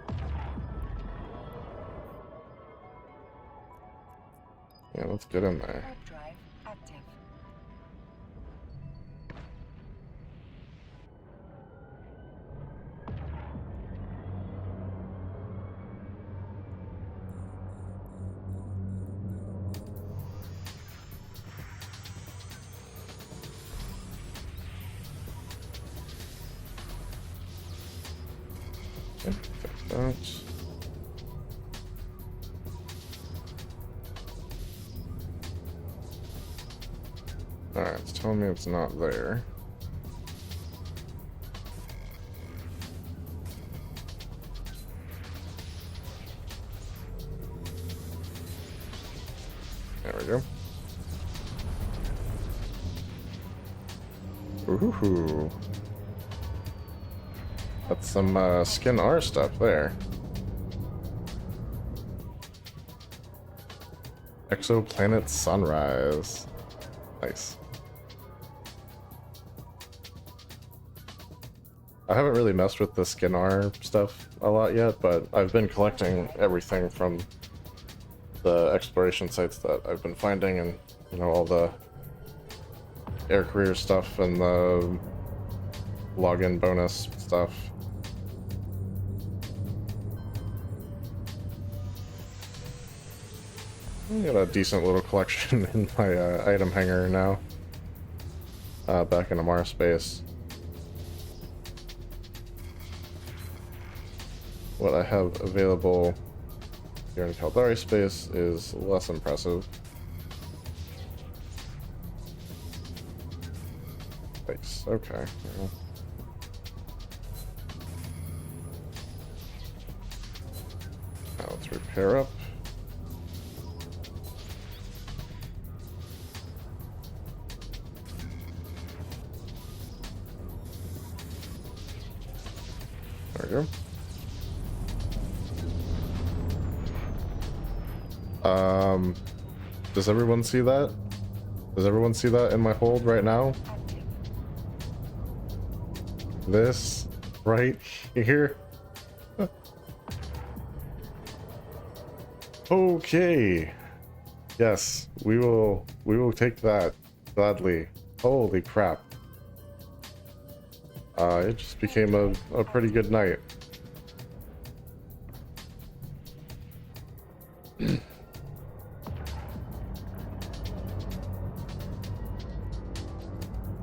Yeah, let's get in there. Warp drive active. Okay, check that. Alright, it's telling me it's not there. There we go. Ooh. That's some skin R stuff there. Exoplanet Sunrise. Nice. I haven't really messed with the skin R stuff a lot yet, but I've been collecting everything from the exploration sites that I've been finding, and you know, all the air career stuff and the login bonus stuff. I got a decent little collection in my item hanger now. Back into Mars space. What I have available here in Caldari space is less impressive. Nice. Okay. Well. Now let's repair up. There we go. Does everyone see that? Does everyone see that in my hold right now? Active. This right here. Okay. Yes, we will take that gladly. Holy crap. It just became a pretty good night.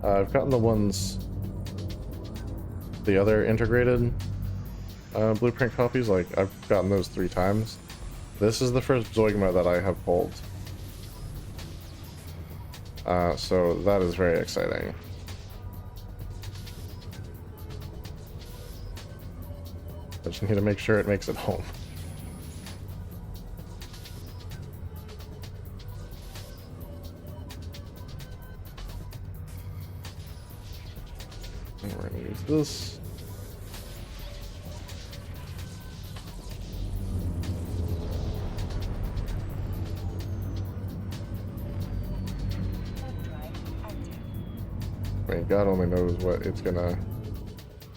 I've gotten the other integrated blueprint copies, like I've gotten those 3 times. This is the first Zoigma that I have pulled. So that is very exciting. I just need to make sure it makes it home. And we're gonna use this. I mean, God only knows what it's gonna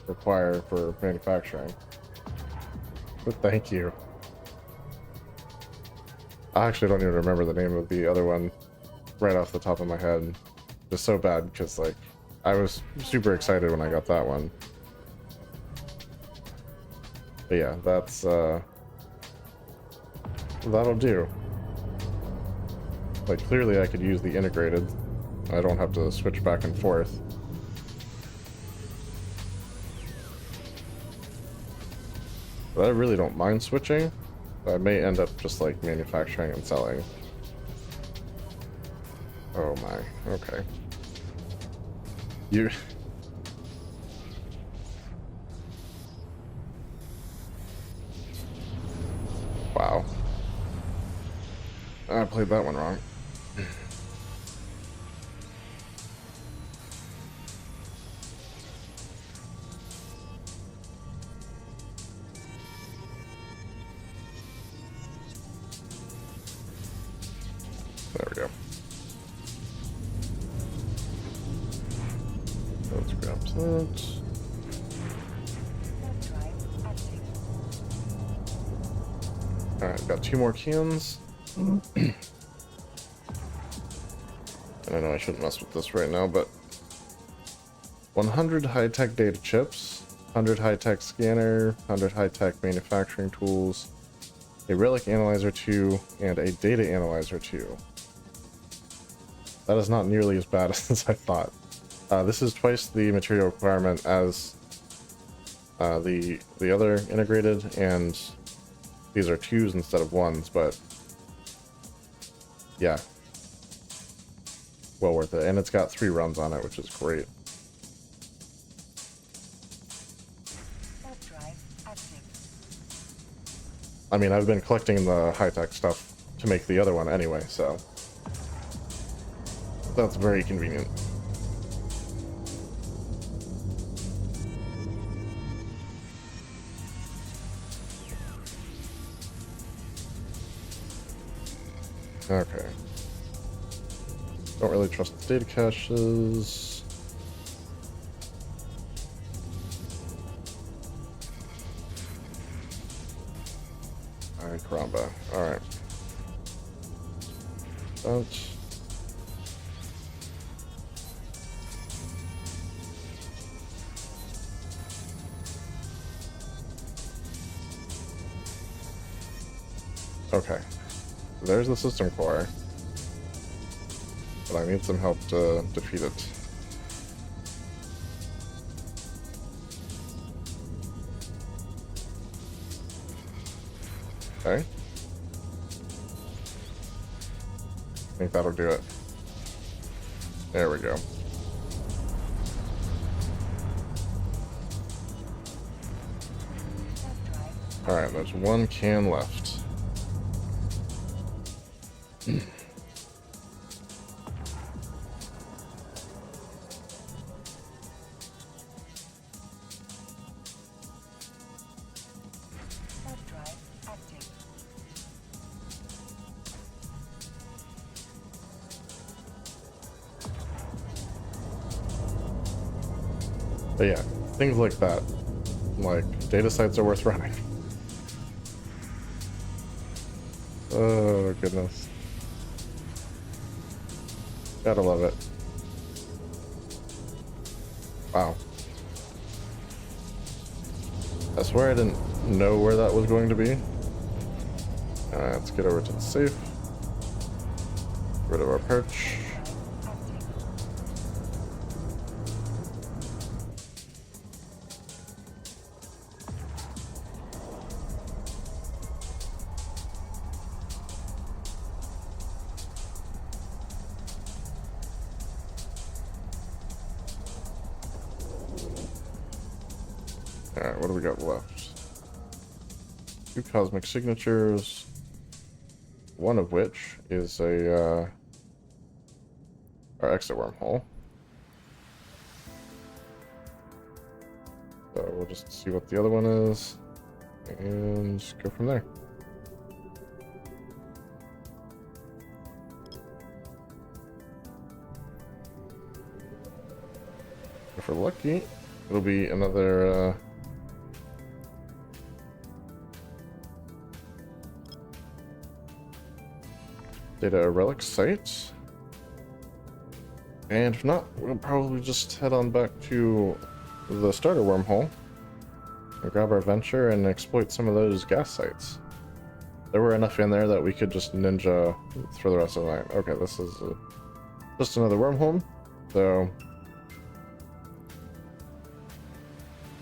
require for manufacturing. But thank you. I actually don't even remember the name of the other one right off the top of my head. Just so bad because, like, I was super excited when I got that one. But yeah, that's, that'll do. Like, clearly I could use the integrated. I don't have to switch back and forth. But I really don't mind switching. I may end up just, like, manufacturing and selling. Oh my, okay. You... Wow. I played that one wrong. There we go. Let's grab that. Alright, got 2 more cans. And I know I shouldn't mess with this right now, but 100 high-tech data chips, 100 high-tech scanner, 100 high-tech manufacturing tools, a relic analyzer 2, and a data analyzer 2. That is not nearly as bad as I thought. This is twice the material requirement as the other integrated, and these are 2s instead of 1s, but yeah, well worth it. And it's got 3 runs on it, which is great. I mean, I've been collecting the high-tech stuff to make the other one anyway, so that's very convenient. Okay. Don't really trust the data caches. Alright, caramba. Alright. Don't. Okay. There's the system core. But I need some help to defeat it. Okay. I think that'll do it. There we go. Alright, there's 1 can left. But yeah, things like that. Like, data sites are worth running. Oh, goodness. Gotta love it. Wow. I swear I didn't know where that was going to be. Alright, let's get over to the safe. Get rid of our perch. Alright, what do we got left? 2 cosmic signatures, one of which is our exit wormhole. So we'll just see what the other one is and go from there. If we're lucky, it'll be another data relic site. And if not, we'll probably just head on back to the starter wormhole and grab our venture and exploit some of those gas sites. There were enough in there that we could just ninja for the rest of the night. Okay, this is just another wormhole. So,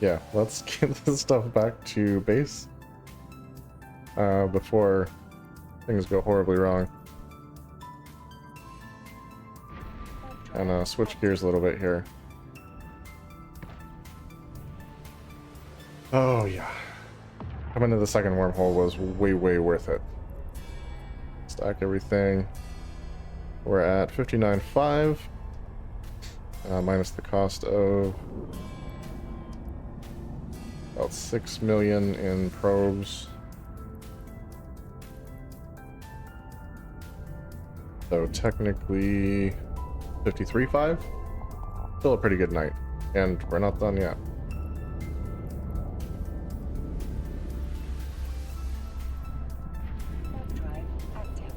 yeah, let's get this stuff back to base before things go horribly wrong. And switch gears a little bit here. Oh yeah, coming to the second wormhole was way worth it. Stack everything. We're at 59.5 minus the cost of about 6 million in probes. So technically 53.5. Still a pretty good night, and we're not done yet. Warp drive active.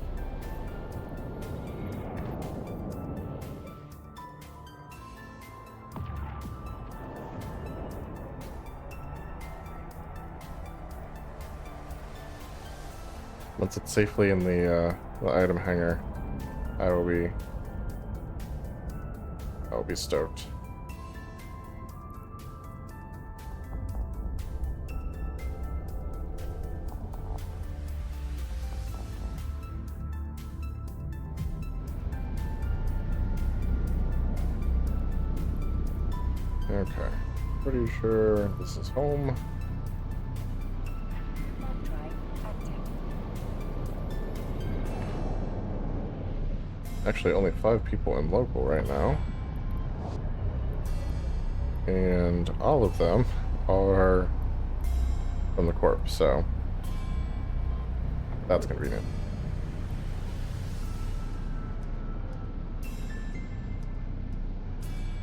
Once it's safely in the item hangar, I will be stoked. Okay, pretty sure this is home. Warp drive active. Actually, only 5 people in local right now. And all of them are from the corp, so that's convenient.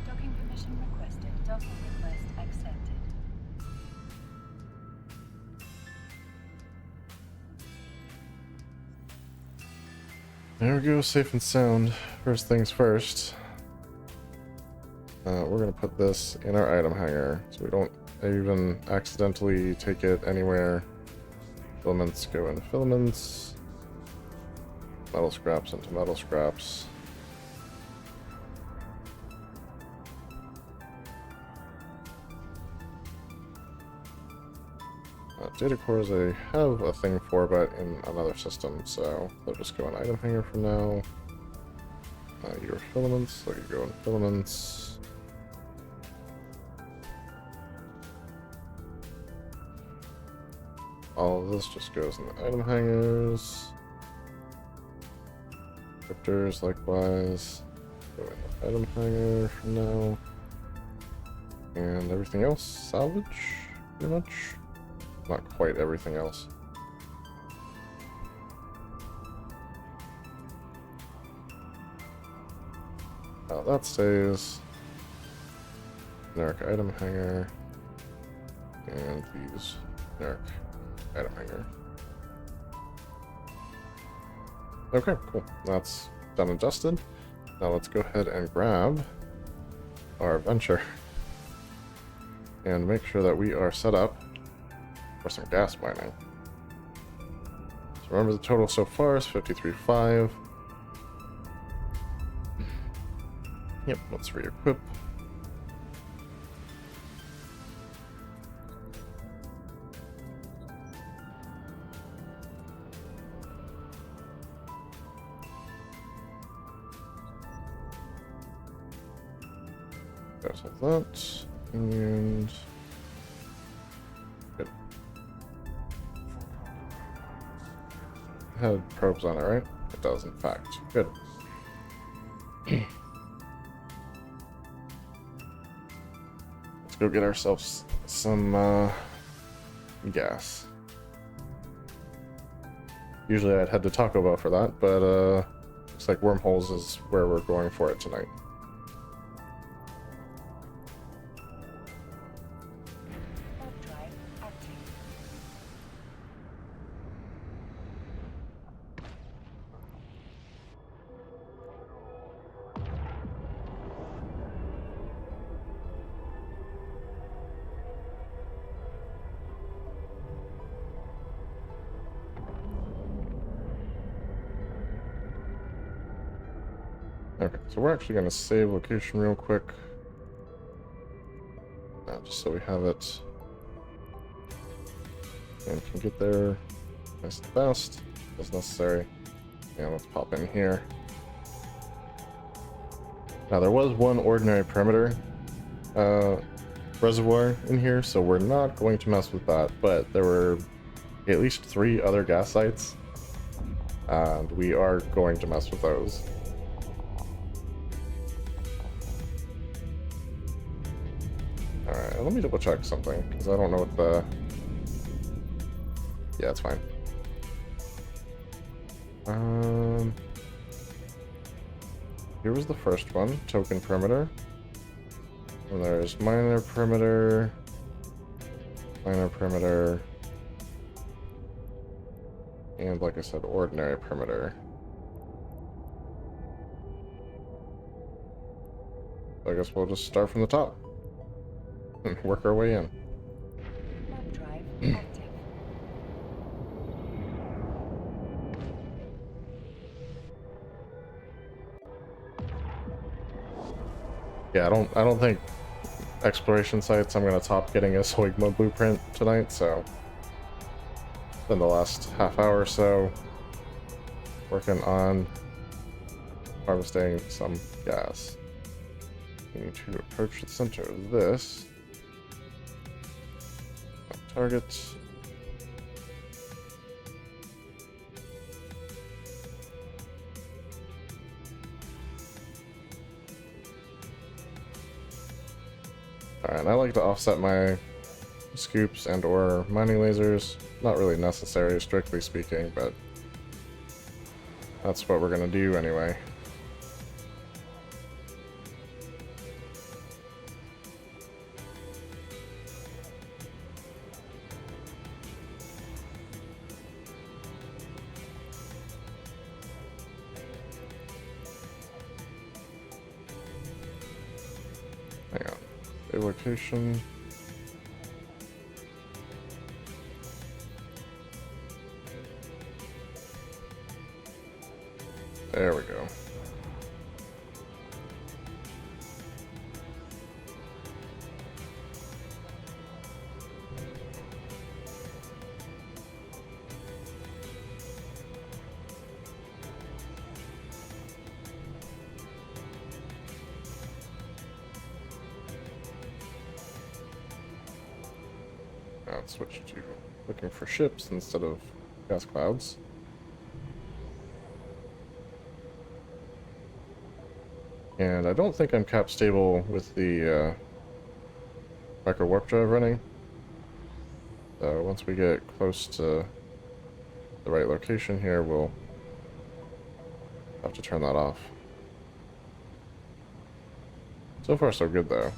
Docking permission requested. Docking request accepted. There we go, safe and sound. First things first. We're gonna put this in our item hangar so we don't even accidentally take it anywhere. Filaments go into filaments. Metal scraps into metal scraps. Data cores I have a thing for, but in another system, so they'll just go in item hangar for now. Your filaments, so you go in filaments. All of this just goes in the item hangars. Cryptors, likewise, go in the item hangar for now. And everything else, salvage, pretty much. Not quite everything else. That stays. Generic item hanger. And these generic item hanger. Okay, cool. That's done and dusted. Now let's go ahead and grab our venture and make sure that we are set up for some gas mining. So remember, the total so far is 53.5. Yep, let's re-equip. There's all that, and good. It had probes on it, right? It does, in fact. Good. Let's go get ourselves some gas. Usually I'd head to Taco Bell for that, but looks like wormholes is where we're going for it tonight. Okay, so we're actually going to save location real quick. Just so we have it. And can get there nice and fast as necessary. And let's pop in here. Now there was one ordinary perimeter reservoir in here, so we're not going to mess with that, but there were at least 3 other gas sites, and we are going to mess with those. Alright, let me double check something, because I don't know what the... Yeah, it's fine. Here was the first one, token perimeter. And there's minor perimeter, and like I said, ordinary perimeter. So I guess we'll just start from the top and work our way in. Map drive active. Yeah, I don't think exploration sites I'm gonna top getting a Soigma blueprint tonight, so spend the last half hour or so working on harvesting some gas. We need to approach the center of this. Target. Alright, I like to offset my scoops and or mining lasers. Not really necessary, strictly speaking, but that's what we're gonna do anyway. Hang on. A location. There we go. Now let's switch to looking for ships instead of gas clouds. And I don't think I'm cap stable with the micro warp drive running. So once we get close to the right location here, we'll have to turn that off. So far so good though.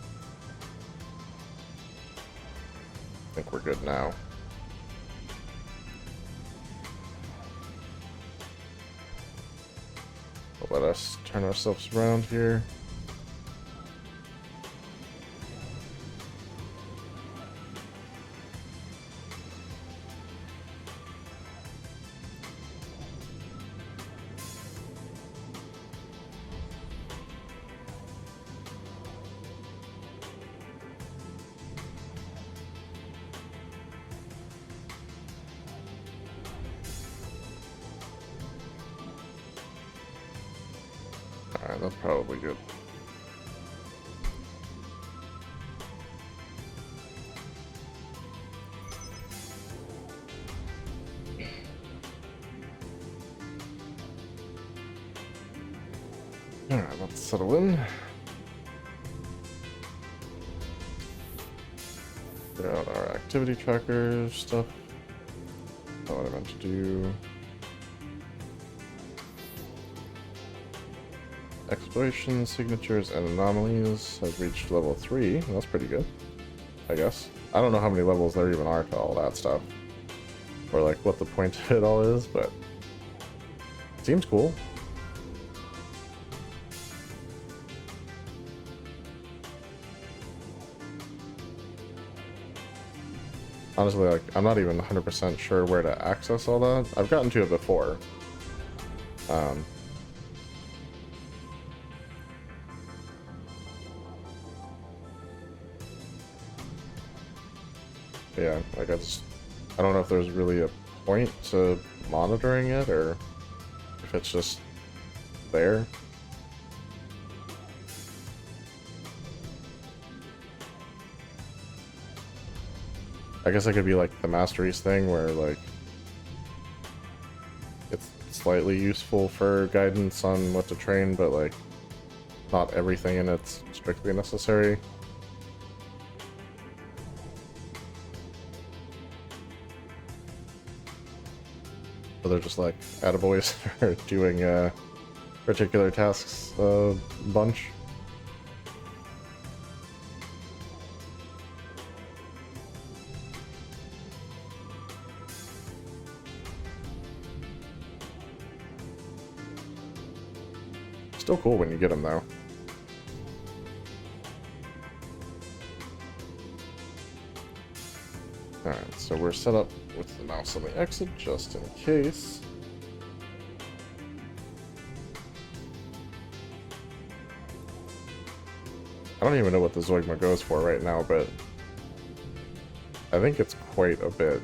I think we're good now. Let us turn ourselves around here. Alright, that's probably good. Alright, let's settle in. Get out our activity tracker stuff. Not what I meant to do. Exploration, signatures, and anomalies have reached level 3. That's pretty good, I guess. I don't know how many levels there even are to all that stuff. Or like what the point of it all is, but it seems cool. Honestly, like, I'm not even 100% sure where to access all that. I've gotten to it before. Yeah, like I don't know if there's really a point to monitoring it or if it's just there. I guess it could be like the masteries thing where like it's slightly useful for guidance on what to train, but like not everything in it's strictly necessary. So they're just like attaboys for doing particular tasks a bunch. Still cool when you get them though. Alright, so we're set up with the mouse on the exit just in case. I don't even know what the Zoigma goes for right now, but I think it's quite a bit.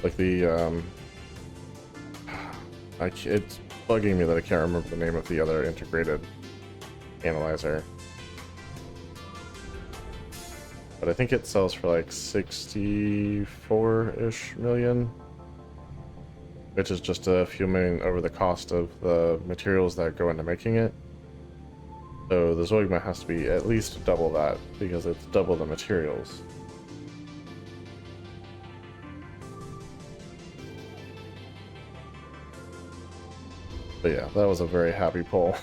Like the, it's bugging me that I can't remember the name of the other integrated analyzer. But I think it sells for like 64-ish million, which is just a few million over the cost of the materials that go into making it. So the Zoigma has to be at least double that because it's double the materials. But yeah, that was a very happy pull.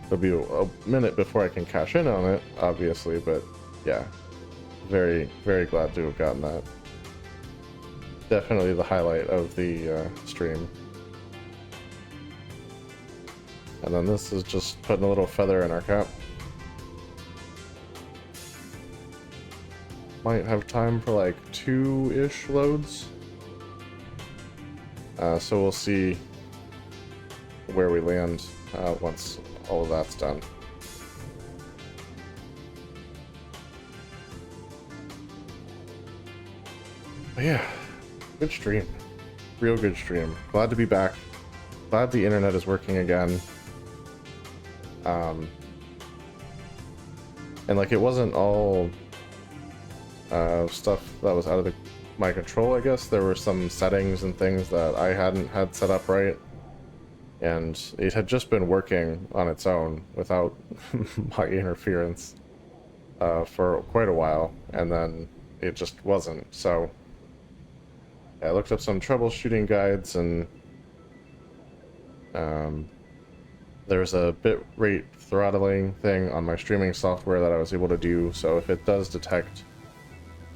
It'll be a minute before I can cash in on it, obviously, but yeah, very, very glad to have gotten that. Definitely the highlight of the stream. And then this is just putting a little feather in our cap. Might have time for like 2-ish loads. So we'll see where we land once all of that's done. But yeah, good stream. Real good stream. Glad to be back. Glad the internet is working again. And like it wasn't all stuff that was out of my control, I guess. There were some settings and things that I hadn't had set up right. And it had just been working on its own without my interference for quite a while. And then it just wasn't. So I looked up some troubleshooting guides and there's a bitrate throttling thing on my streaming software that I was able to do. So if it does detect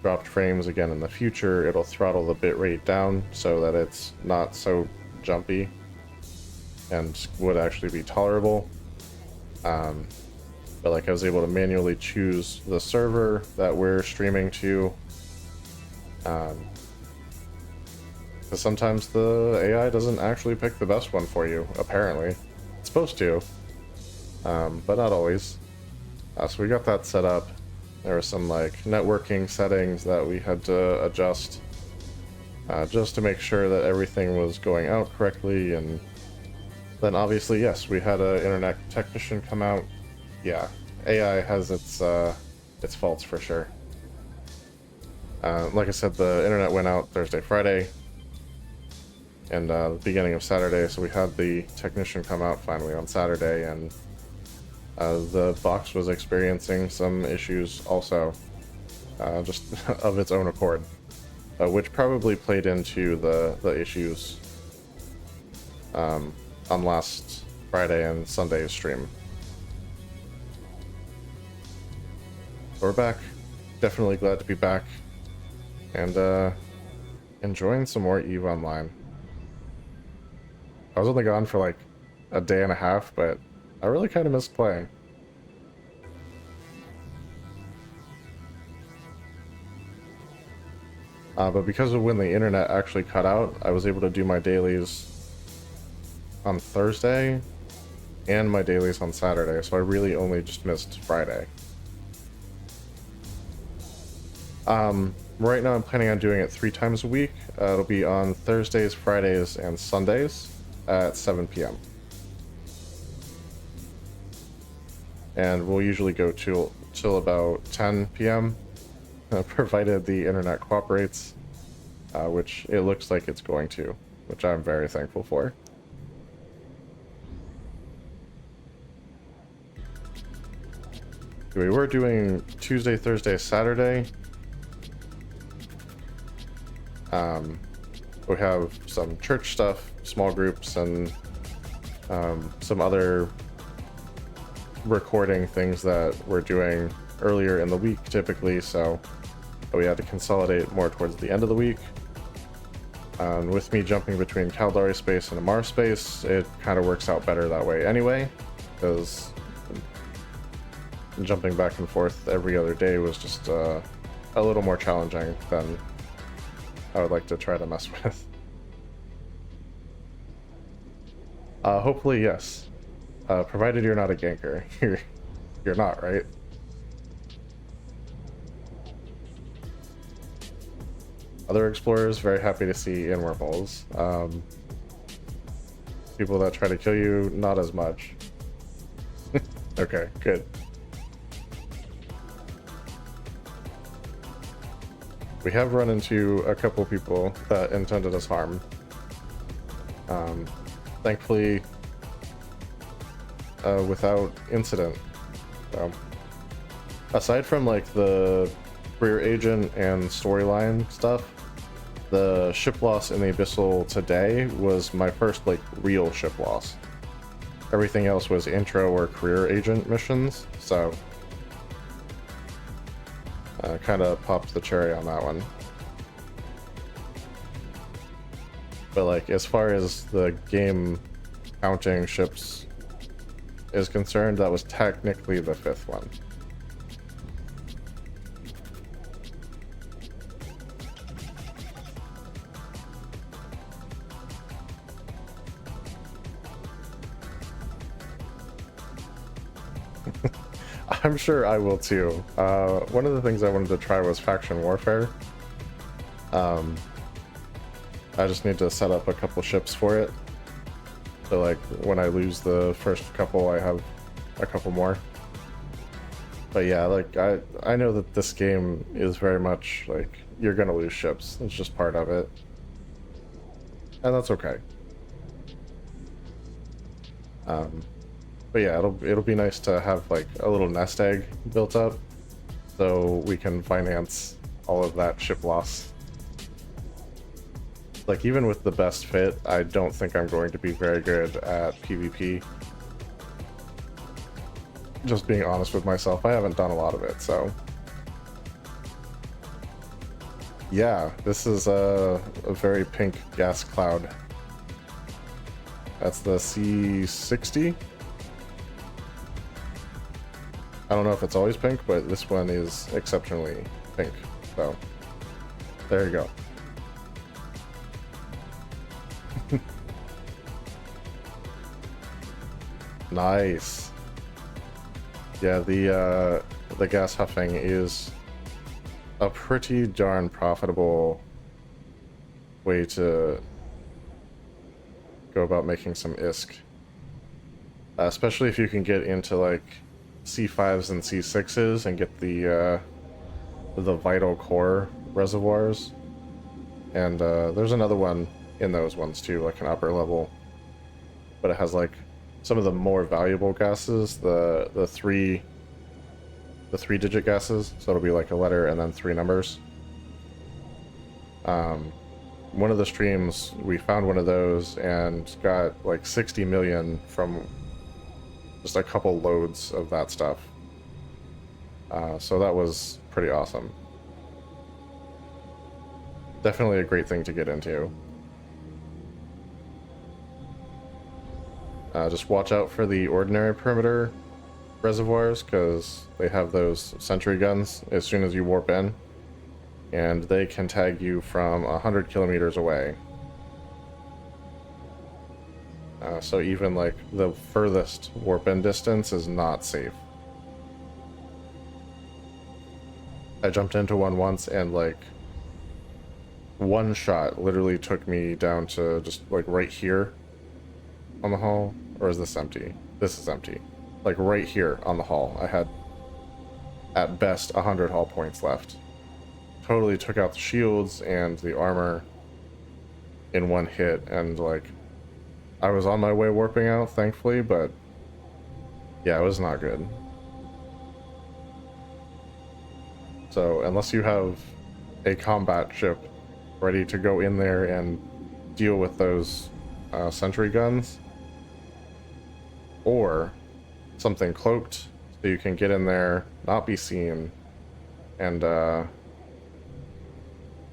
dropped frames again in the future, it'll throttle the bitrate down so that it's not so jumpy and would actually be tolerable. But like I was able to manually choose the server that we're streaming to. Because sometimes the AI doesn't actually pick the best one for you, apparently. It's supposed to, but not always. So we got that set up. There were some like networking settings that we had to adjust just to make sure that everything was going out correctly. And then obviously, yes, we had an internet technician come out. Yeah, AI has its faults for sure. Like I said, the internet went out Thursday, Friday, and the beginning of Saturday, so we had the technician come out finally on Saturday, and the box was experiencing some issues also, just of its own accord, which probably played into the issues on last Friday and Sunday's stream. We're back. Definitely glad to be back, and enjoying some more EVE Online. I was only gone for like a day and a half, but I really kind of missed playing. But because of when the internet actually cut out, I was able to do my dailies on Thursday and my dailies on Saturday, so I really only just missed Friday. Right now I'm planning on doing it 3 times a week. It'll be on Thursdays, Fridays, and Sundays at 7 p.m. And we'll usually go till about 10 p.m. Provided the internet cooperates, which it looks like it's going to, which I'm very thankful for. We were doing Tuesday, Thursday, Saturday. We have some church stuff, small groups, and some other recording things that we're doing earlier in the week typically, so we had to consolidate more towards the end of the week. With me jumping between Caldari space and Amar space, it kind of works out better that way anyway, because jumping back and forth every other day was just a little more challenging than I would like to try to mess with. Hopefully, yes. Provided you're not a ganker. You're not, right? Other explorers, very happy to see in wormholes. People that try to kill you, not as much. Okay, good. We have run into a couple people that intended us harm. Thankfully, without incident. So, aside from like the career agent and storyline stuff, the ship loss in the Abyssal today was my first like real ship loss. Everything else was intro or career agent missions, so kind of popped the cherry on that one. But like as far as the game counting ships is concerned, that was technically the 5th one. I'm sure I will too. One of the things I wanted to try was faction warfare. I just need to set up a couple ships for it. So like when I lose the first couple, I have a couple more. But yeah, like I know that this game is very much like you're gonna lose ships. It's just part of it. And that's okay. But yeah, it'll be nice to have like a little nest egg built up so we can finance all of that ship loss. Like even with the best fit, I don't think I'm going to be very good at PvP. Just being honest with myself, I haven't done a lot of it, so. Yeah, this is a very pink gas cloud. That's the C60. I don't know if it's always pink, but this one is exceptionally pink, so there you go. Nice. Yeah, the gas huffing is a pretty darn profitable way to go about making some ISK. Especially if you can get into like C5s and C6s and get the vital core reservoirs. And there's another one in those ones too, like an upper level. But it has like some of the more valuable gases, the three digit gases, so it'll be like a letter and then 3 numbers. One of the streams we found one of those and got like 60 million from just a couple loads of that stuff. So that was pretty awesome. Definitely a great thing to get into. Just watch out for the ordinary perimeter reservoirs, because they have those sentry guns as soon as you warp in. and they can tag you from 100 kilometers away. So even like the furthest warp-in distance is not safe. I jumped into one once and like one shot literally took me down to just like right here on the hull. Or is this empty? This is empty. Like right here on the hull. I had at best 100 hull points left. Totally took out the shields and the armor in one hit, and like I was on my way warping out, thankfully, but yeah, it was not good. So unless you have a combat ship ready to go in there and deal with those sentry guns, or something cloaked so you can get in there, not be seen, and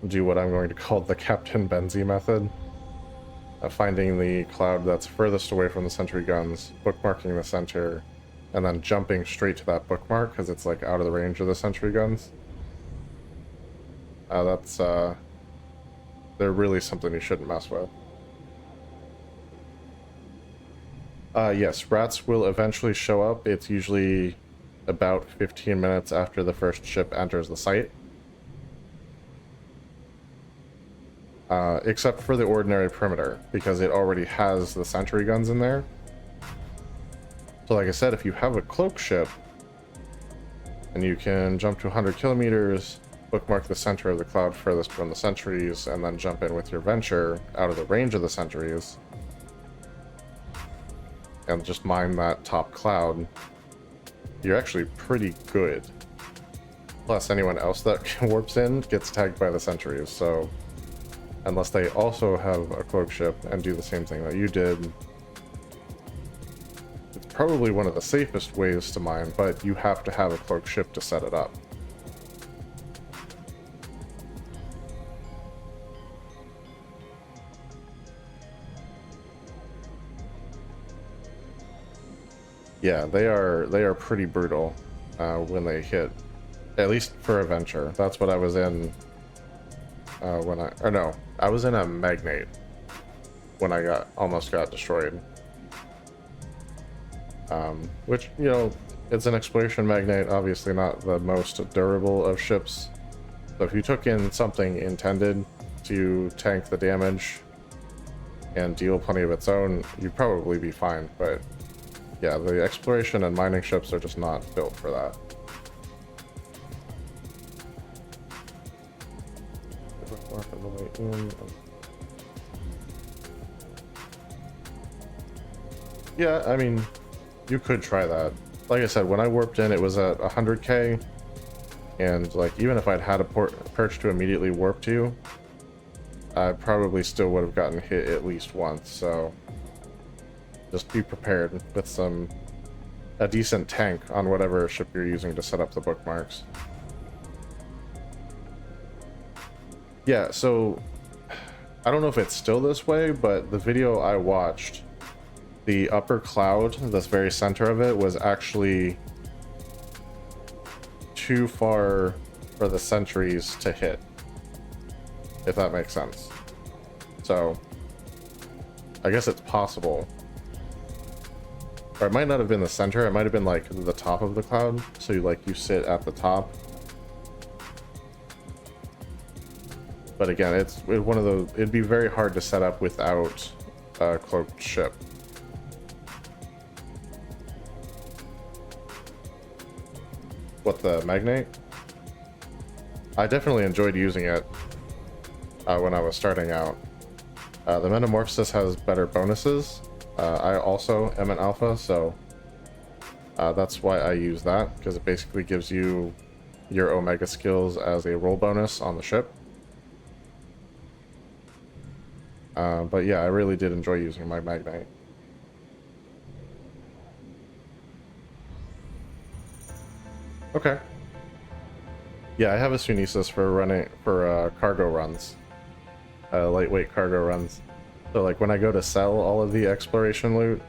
do what I'm going to call the Captain Benzie method. Finding the cloud that's furthest away from the sentry guns, bookmarking the center, and then jumping straight to that bookmark because it's like out of the range of the sentry guns. They're really something you shouldn't mess with. Yes, rats will eventually show up. It's usually about 15 minutes after the first ship enters the site. Except for the ordinary perimeter, because it already has the sentry guns in there. So like I said, if you have a cloak ship, and you can jump to 100 kilometers, bookmark the center of the cloud furthest from the sentries, and then jump in with your venture out of the range of the sentries, and just mine that top cloud, you're actually pretty good. Plus, anyone else that warps in gets tagged by the sentries, so unless they also have a cloak ship and do the same thing that you did, it's probably one of the safest ways to mine, but you have to have a cloak ship to set it up. Yeah, they are pretty brutal when they hit, at least for a venture. That's what I was in I was in a magnate when I almost got destroyed. Which, you know, it's an exploration magnate, obviously not the most durable of ships. So if you took in something intended to tank the damage and deal plenty of its own, you'd probably be fine. But yeah, the exploration and mining ships are just not built for that. Yeah, I mean, you could try that. Like I said, when I warped in, it was at 100k, and like even if I'd had a perch to immediately warp to, I probably still would have gotten hit at least once. So just be prepared with a decent tank on whatever ship you're using to set up the bookmarks. Yeah, so I don't know if it's still this way, but the video I watched, the upper cloud, the very center of it, was actually too far for the sentries to hit, if that makes sense. So I guess it's possible. Or it might not have been the center, it might have been like the top of the cloud, so you sit at the top. But again, it's one of those, it'd be very hard to set up without a cloaked ship. What, the magnate? I definitely enjoyed using it when I was starting out. The metamorphosis has better bonuses. I also am an alpha, so that's why I use that, because it basically gives you your omega skills as a roll bonus on the ship. But yeah, I really did enjoy using my magnate. Okay. Yeah, I have a Sunesis for cargo runs, lightweight cargo runs. So like when I go to sell all of the exploration loot,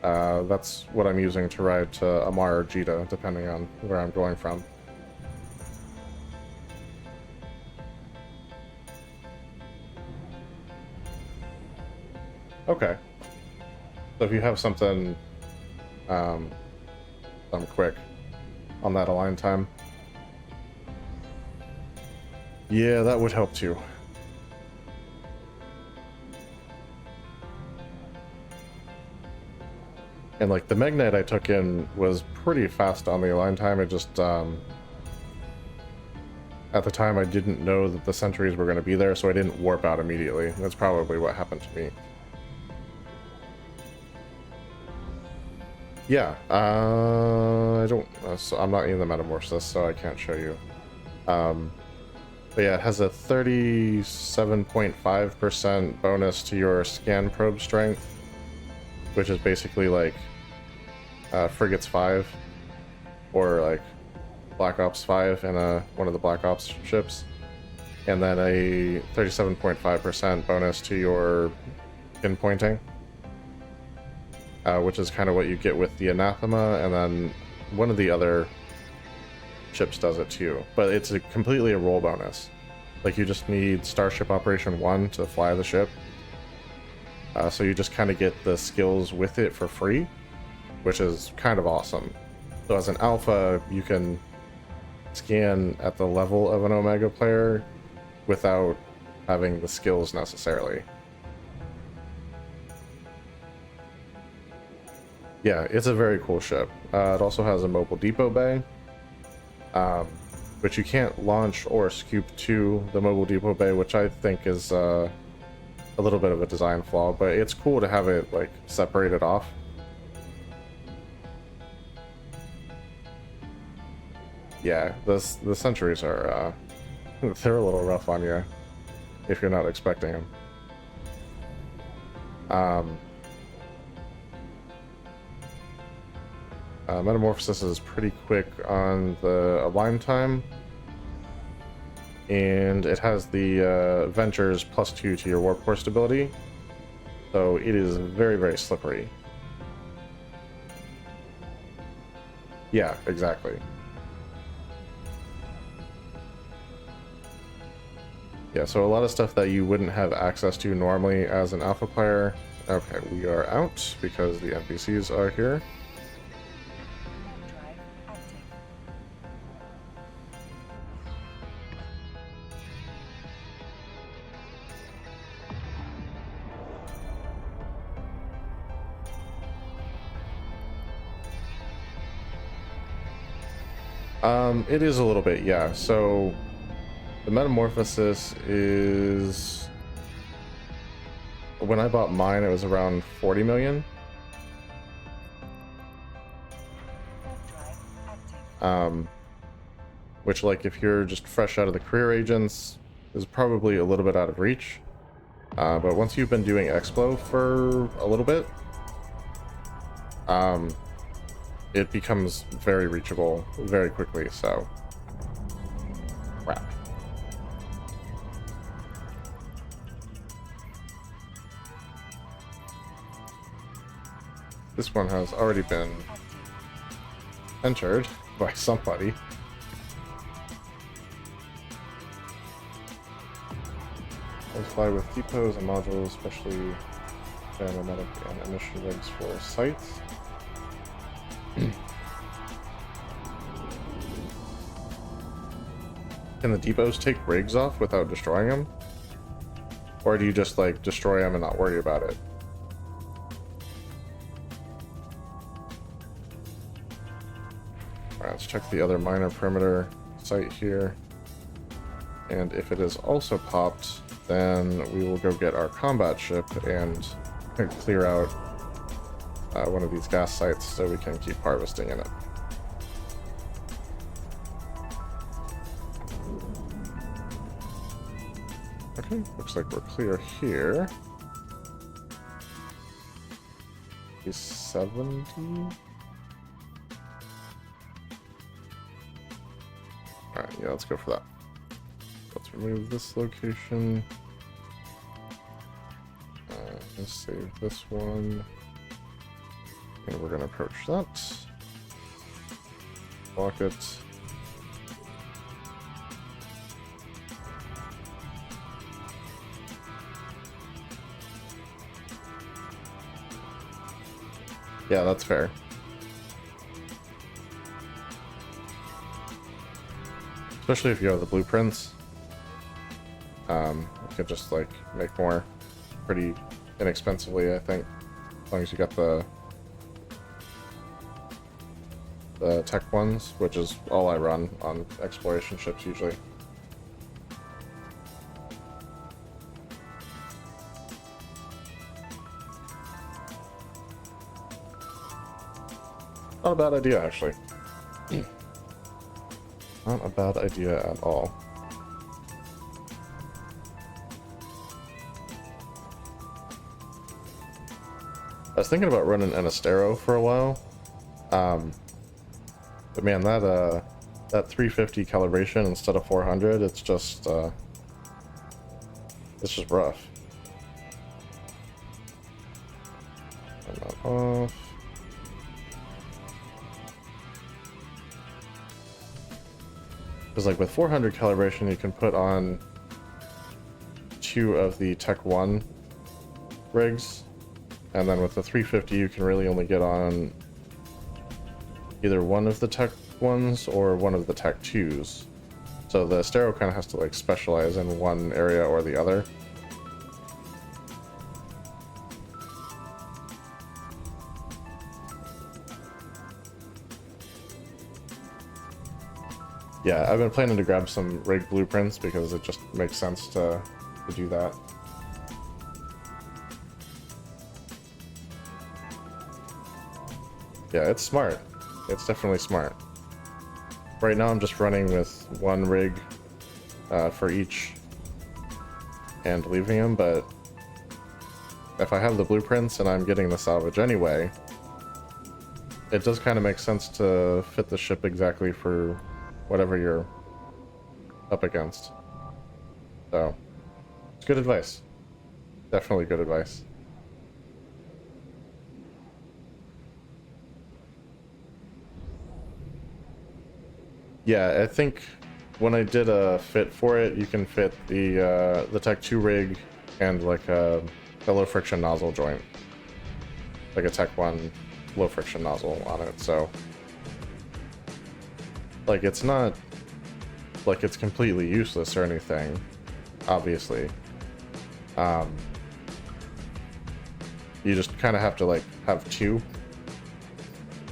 that's what I'm using to ride to Amar or Jita, depending on where I'm going from. Okay. So if you have something quick on that align time. Yeah, that would help too. And like the Magnite I took in was pretty fast on the align time. It just at the time I didn't know that the sentries were going to be there, so I didn't warp out immediately. That's probably what happened to me. Yeah, I don't. So I'm not in the Metamorphosis, so I can't show you. But yeah, it has a 37.5% bonus to your scan probe strength, which is basically like Frigates 5 or like Black Ops 5 in one of the Black Ops ships, and then a 37.5% bonus to your pinpointing, which is kind of what you get with the Anathema, and then one of the other ships does it too, but it's completely a roll bonus. Like you just need Starship Operation 1 to fly the ship, so you just kind of get the skills with it for free, which is kind of awesome. So as an alpha, you can scan at the level of an Omega player without having the skills necessarily. Yeah, it's a very cool ship. It also has a mobile depot bay, but you can't launch or scoop to the mobile depot bay, which I think is a little bit of a design flaw, but it's cool to have it like separated off. Yeah, the sentries are they're a little rough on you if you're not expecting them. Metamorphosis is pretty quick on the align time, and it has the Ventures +2 to your warp core stability, so it is very, very slippery. Yeah, exactly. Yeah, so a lot of stuff that you wouldn't have access to normally as an alpha player. Okay, we are out because the NPCs are here. It is a little bit, yeah. So the Metamorphosis is, when I bought mine, it was around 40 million. Which, like, if you're just fresh out of the career agents, is probably a little bit out of reach. But once you've been doing Expo for a little bit, it becomes very reachable very quickly, so. Crap. This one has already been entered by somebody. I fly with depots and modules, especially dynamic and emission rigs for sites. Can the depots take rigs off without destroying them? Or do you just like destroy them and not worry about it? Alright, let's check the other minor perimeter site here. And if it is also popped, then we will go get our combat ship and clear out one of these gas sites so we can keep harvesting in it. Okay, looks like we're clear here. 70. Alright, yeah, let's go for that. Let's remove this location. Let's save this one. And we're going to approach that. Block it. Yeah, that's fair. Especially if you have the blueprints. You could just like make more pretty inexpensively, I think. As long as you got the tech ones, which is all I run on exploration ships usually. Not a bad idea, actually. Not a bad idea at all. I was thinking about running Anastero for a while. But man, that 350 calibration instead of 400, it's just rough. Turn that off. Because like with 400 calibration, you can put on 2 of the Tech 1 rigs, and then with the 350, you can really only get on either one of the Tech 1s or one of the Tech 2s. So the Stero kind of has to like specialize in one area or the other. Yeah, I've been planning to grab some rig blueprints because it just makes sense to do that. Yeah, it's smart. It's definitely smart. Right now I'm just running with one rig for each and leaving them, but if I have the blueprints and I'm getting the salvage anyway, it does kind of make sense to fit the ship exactly for whatever you're up against. So, it's good advice. Definitely good advice. Yeah, I think when I did a fit for it, you can fit the Tech 2 rig and like a low friction nozzle joint. Like a Tech 1 low friction nozzle on it, so like it's not like it's completely useless or anything, obviously. You just kind of have to like have 2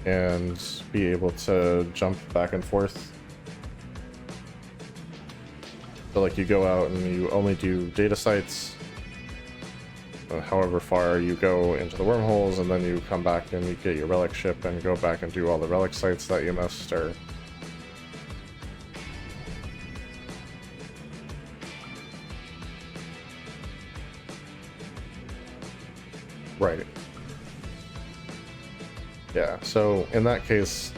and be able to jump back and forth. So like you go out and you only do data sites, however far you go into the wormholes, and then you come back and you get your relic ship and go back and do all the relic sites that you missed, or right. Yeah, so in that case,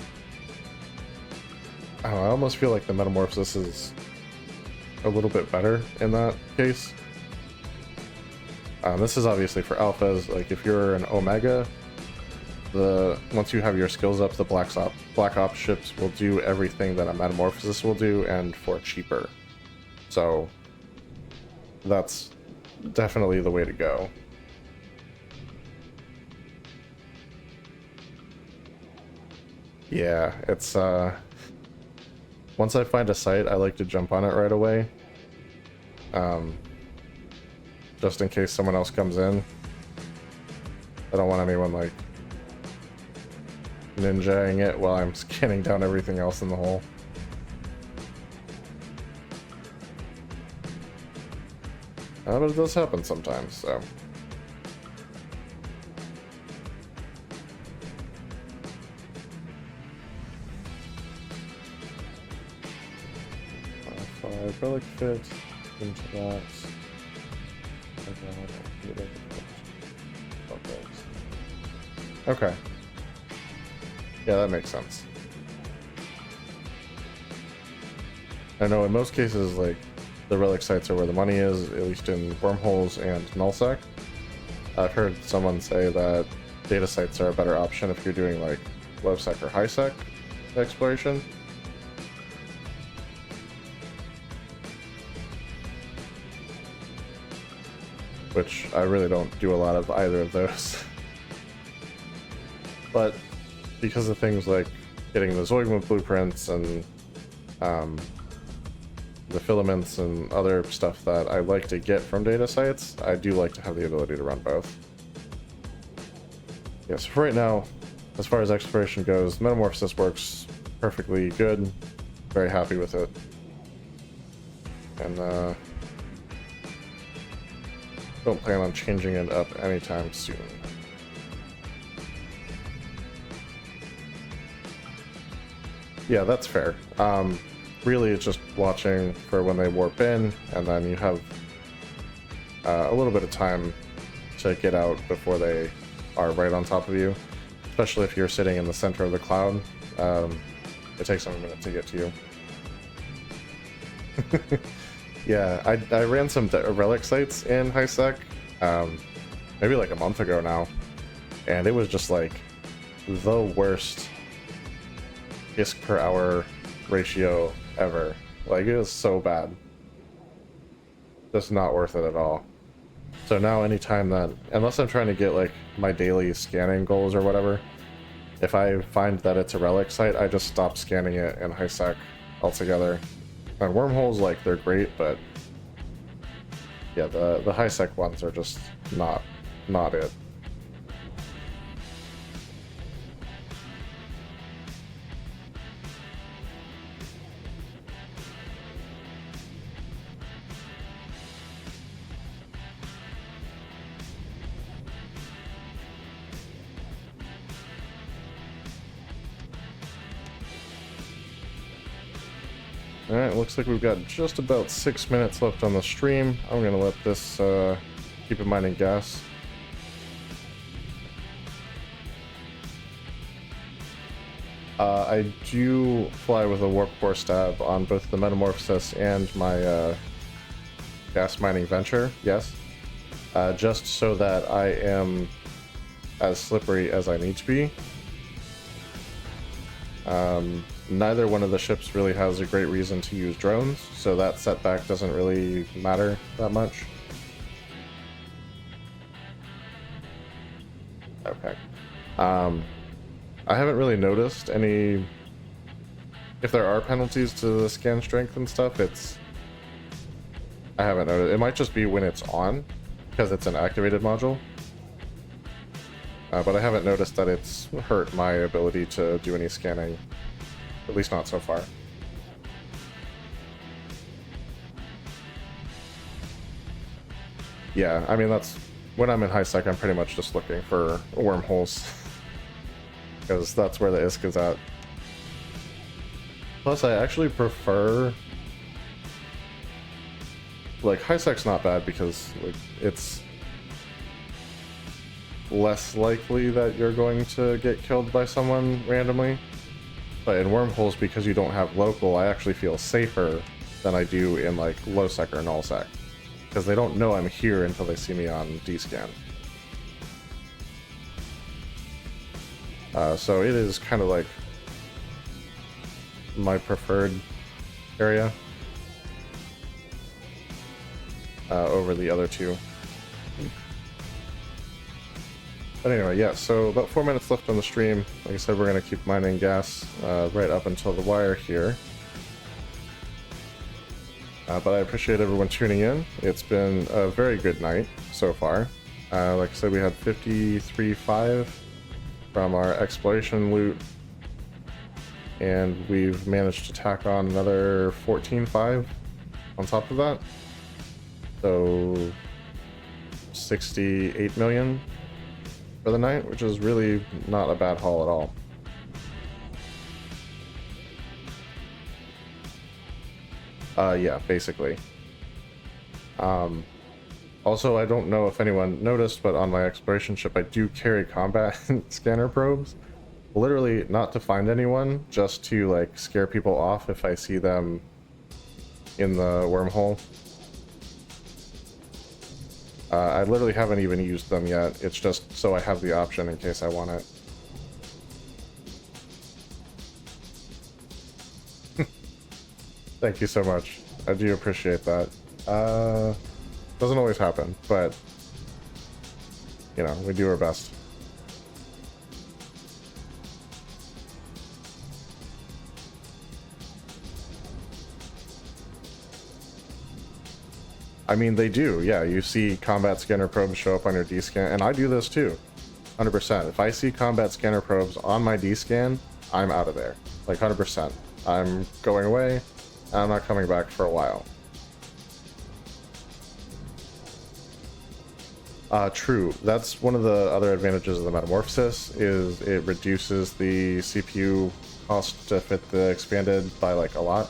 I don't know, I almost feel like the metamorphosis is a little bit better in that case. This is obviously for alphas. Like if you're an Omega, once you have your skills up, the Black Ops ships will do everything that a metamorphosis will do, and for cheaper. So that's definitely the way to go. Yeah, it's once I find a site, I like to jump on it right away. Just in case someone else comes in. I don't want anyone like ninjaing it while I'm scanning down everything else in the hole. But it does happen sometimes, so. Relic fit into that. Okay. Yeah, that makes sense. I know in most cases, like, the relic sites are where the money is, at least in wormholes and nullsec. I've heard someone say that data sites are a better option if you're doing, like, low sec or high sec exploration. Which I really don't do a lot of either of those. But because of things like getting the Zoigma blueprints and the filaments and other stuff that I like to get from data sites, I do like to have the ability to run both. Yeah, so for right now, as far as exploration goes, Metamorphosis works perfectly good. Very happy with it. And don't plan on changing it up anytime soon. Yeah, that's fair. Really, it's just watching for when they warp in, and then you have a little bit of time to get out before they are right on top of you. Especially if you're sitting in the center of the cloud. It takes them a minute to get to you. Yeah, I ran some relic sites in HiSec, maybe like a month ago now, and it was just like the worst ISK per hour ratio ever. Like, it was so bad. Just not worth it at all. So now anytime that, unless I'm trying to get like my daily scanning goals or whatever, if I find that it's a relic site, I just stop scanning it in HiSec altogether. And wormholes, like, they're great, but yeah, the HiSec ones are just not it. Alright, looks like we've got just about 6 minutes left on the stream. I'm gonna let this keep it mining gas. I do fly with a warp core stab on both the Metamorphosis and my gas mining venture, yes. Just so that I am as slippery as I need to be. Neither one of the ships really has a great reason to use drones, so that setback doesn't really matter that much. Okay. I haven't really noticed any... If there are penalties to the scan strength and stuff, I haven't noticed. It might just be when it's on, because it's an activated module. But I haven't noticed that it's hurt my ability to do any scanning. At least not so far. Yeah, I mean, that's... When I'm in HiSec, I'm pretty much just looking for wormholes. Because that's where the ISK is at. Plus, I actually prefer... Like, HiSec's not bad because, like, it's less likely that you're going to get killed by someone randomly. But in wormholes, because you don't have local, I actually feel safer than I do in like low sec or null sec, because they don't know I'm here until they see me on D-scan. So it is kind of like my preferred area over the other two. But anyway, yeah, so about 4 minutes left on the stream. Like I said, we're going to keep mining gas right up until the wire here. But I appreciate everyone tuning in. It's been a very good night so far. Like I said, we had 53.5 from our exploration loot. And we've managed to tack on another 14.5 on top of that. So 68 million for the night, which is really not a bad haul at all. Yeah, basically. Also, I don't know if anyone noticed, but on my exploration ship, I do carry combat scanner probes. Literally not to find anyone, just to like scare people off if I see them in the wormhole. I literally haven't even used them yet. It's just so I have the option in case I want it. Thank you so much. I do appreciate that. Doesn't always happen, but you know, we do our best. I mean, they do, yeah. You see combat scanner probes show up on your D-scan, and I do this too, 100%. If I see combat scanner probes on my D-scan, I'm out of there, like 100%. I'm going away, and I'm not coming back for a while. True. That's one of the other advantages of the Metamorphosis, is it reduces the CPU cost to fit the expanded by like a lot.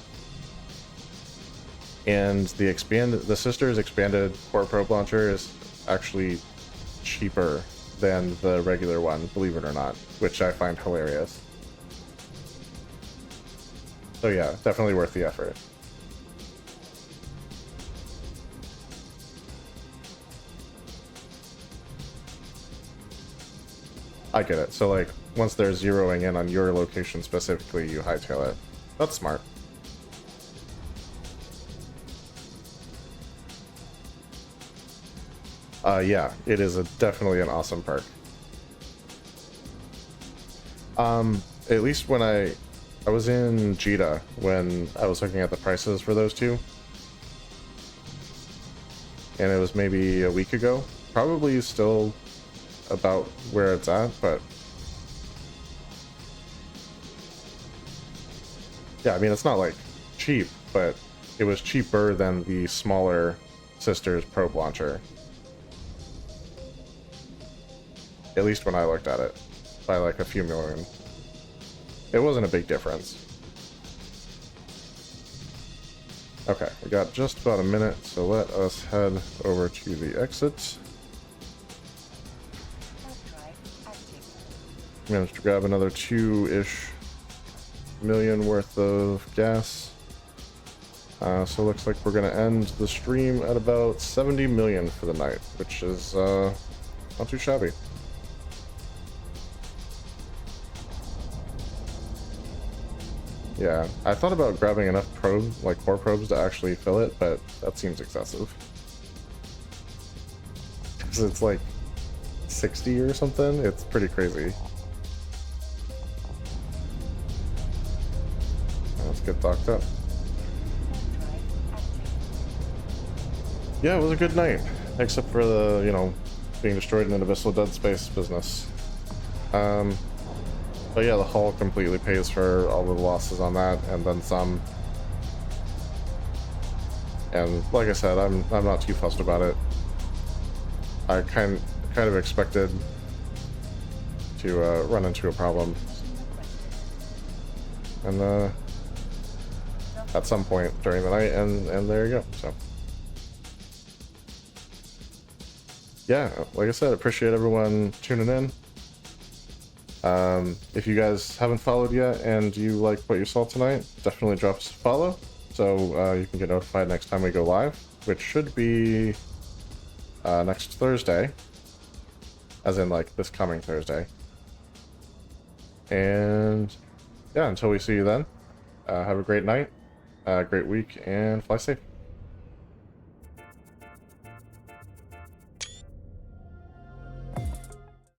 And the Sisters expanded core probe launcher is actually cheaper than the regular one, believe it or not, which I find hilarious. So yeah, definitely worth the effort. I get it. So like, once they're zeroing in on your location specifically, you hightail it. That's smart. Yeah, it is definitely an awesome perk. At least when I was in Jita when I was looking at the prices for those two, and it was maybe a week ago. Probably still about where it's at, but yeah, I mean, it's not like cheap, but it was cheaper than the smaller Sisters probe launcher. At least when I looked at it, by like a few million. It wasn't a big difference. Okay, we got just about a minute, so let us head over to the exit. Managed to grab another 2-ish million worth of gas. So looks like we're gonna end the stream at about 70 million for the night, which is not too shabby. Yeah, I thought about grabbing enough core probes to actually fill it, but that seems excessive. Because it's like 60 or something, it's pretty crazy. Let's get docked up. Yeah, it was a good night, except for the, you know, being destroyed in an Abyssal Deadspace business. But yeah, the hull completely pays for all the losses on that, and then some. And like I said, I'm not too fussed about it. I kind of expected to run into a problem, and at some point during the night, and there you go. So yeah, like I said, appreciate everyone tuning in. If you guys haven't followed yet and you like what you saw tonight, definitely drop us a follow so you can get notified next time we go live, which should be next Thursday, as in like this coming Thursday. And yeah, until we see you then, have a great night, great week, and fly safe.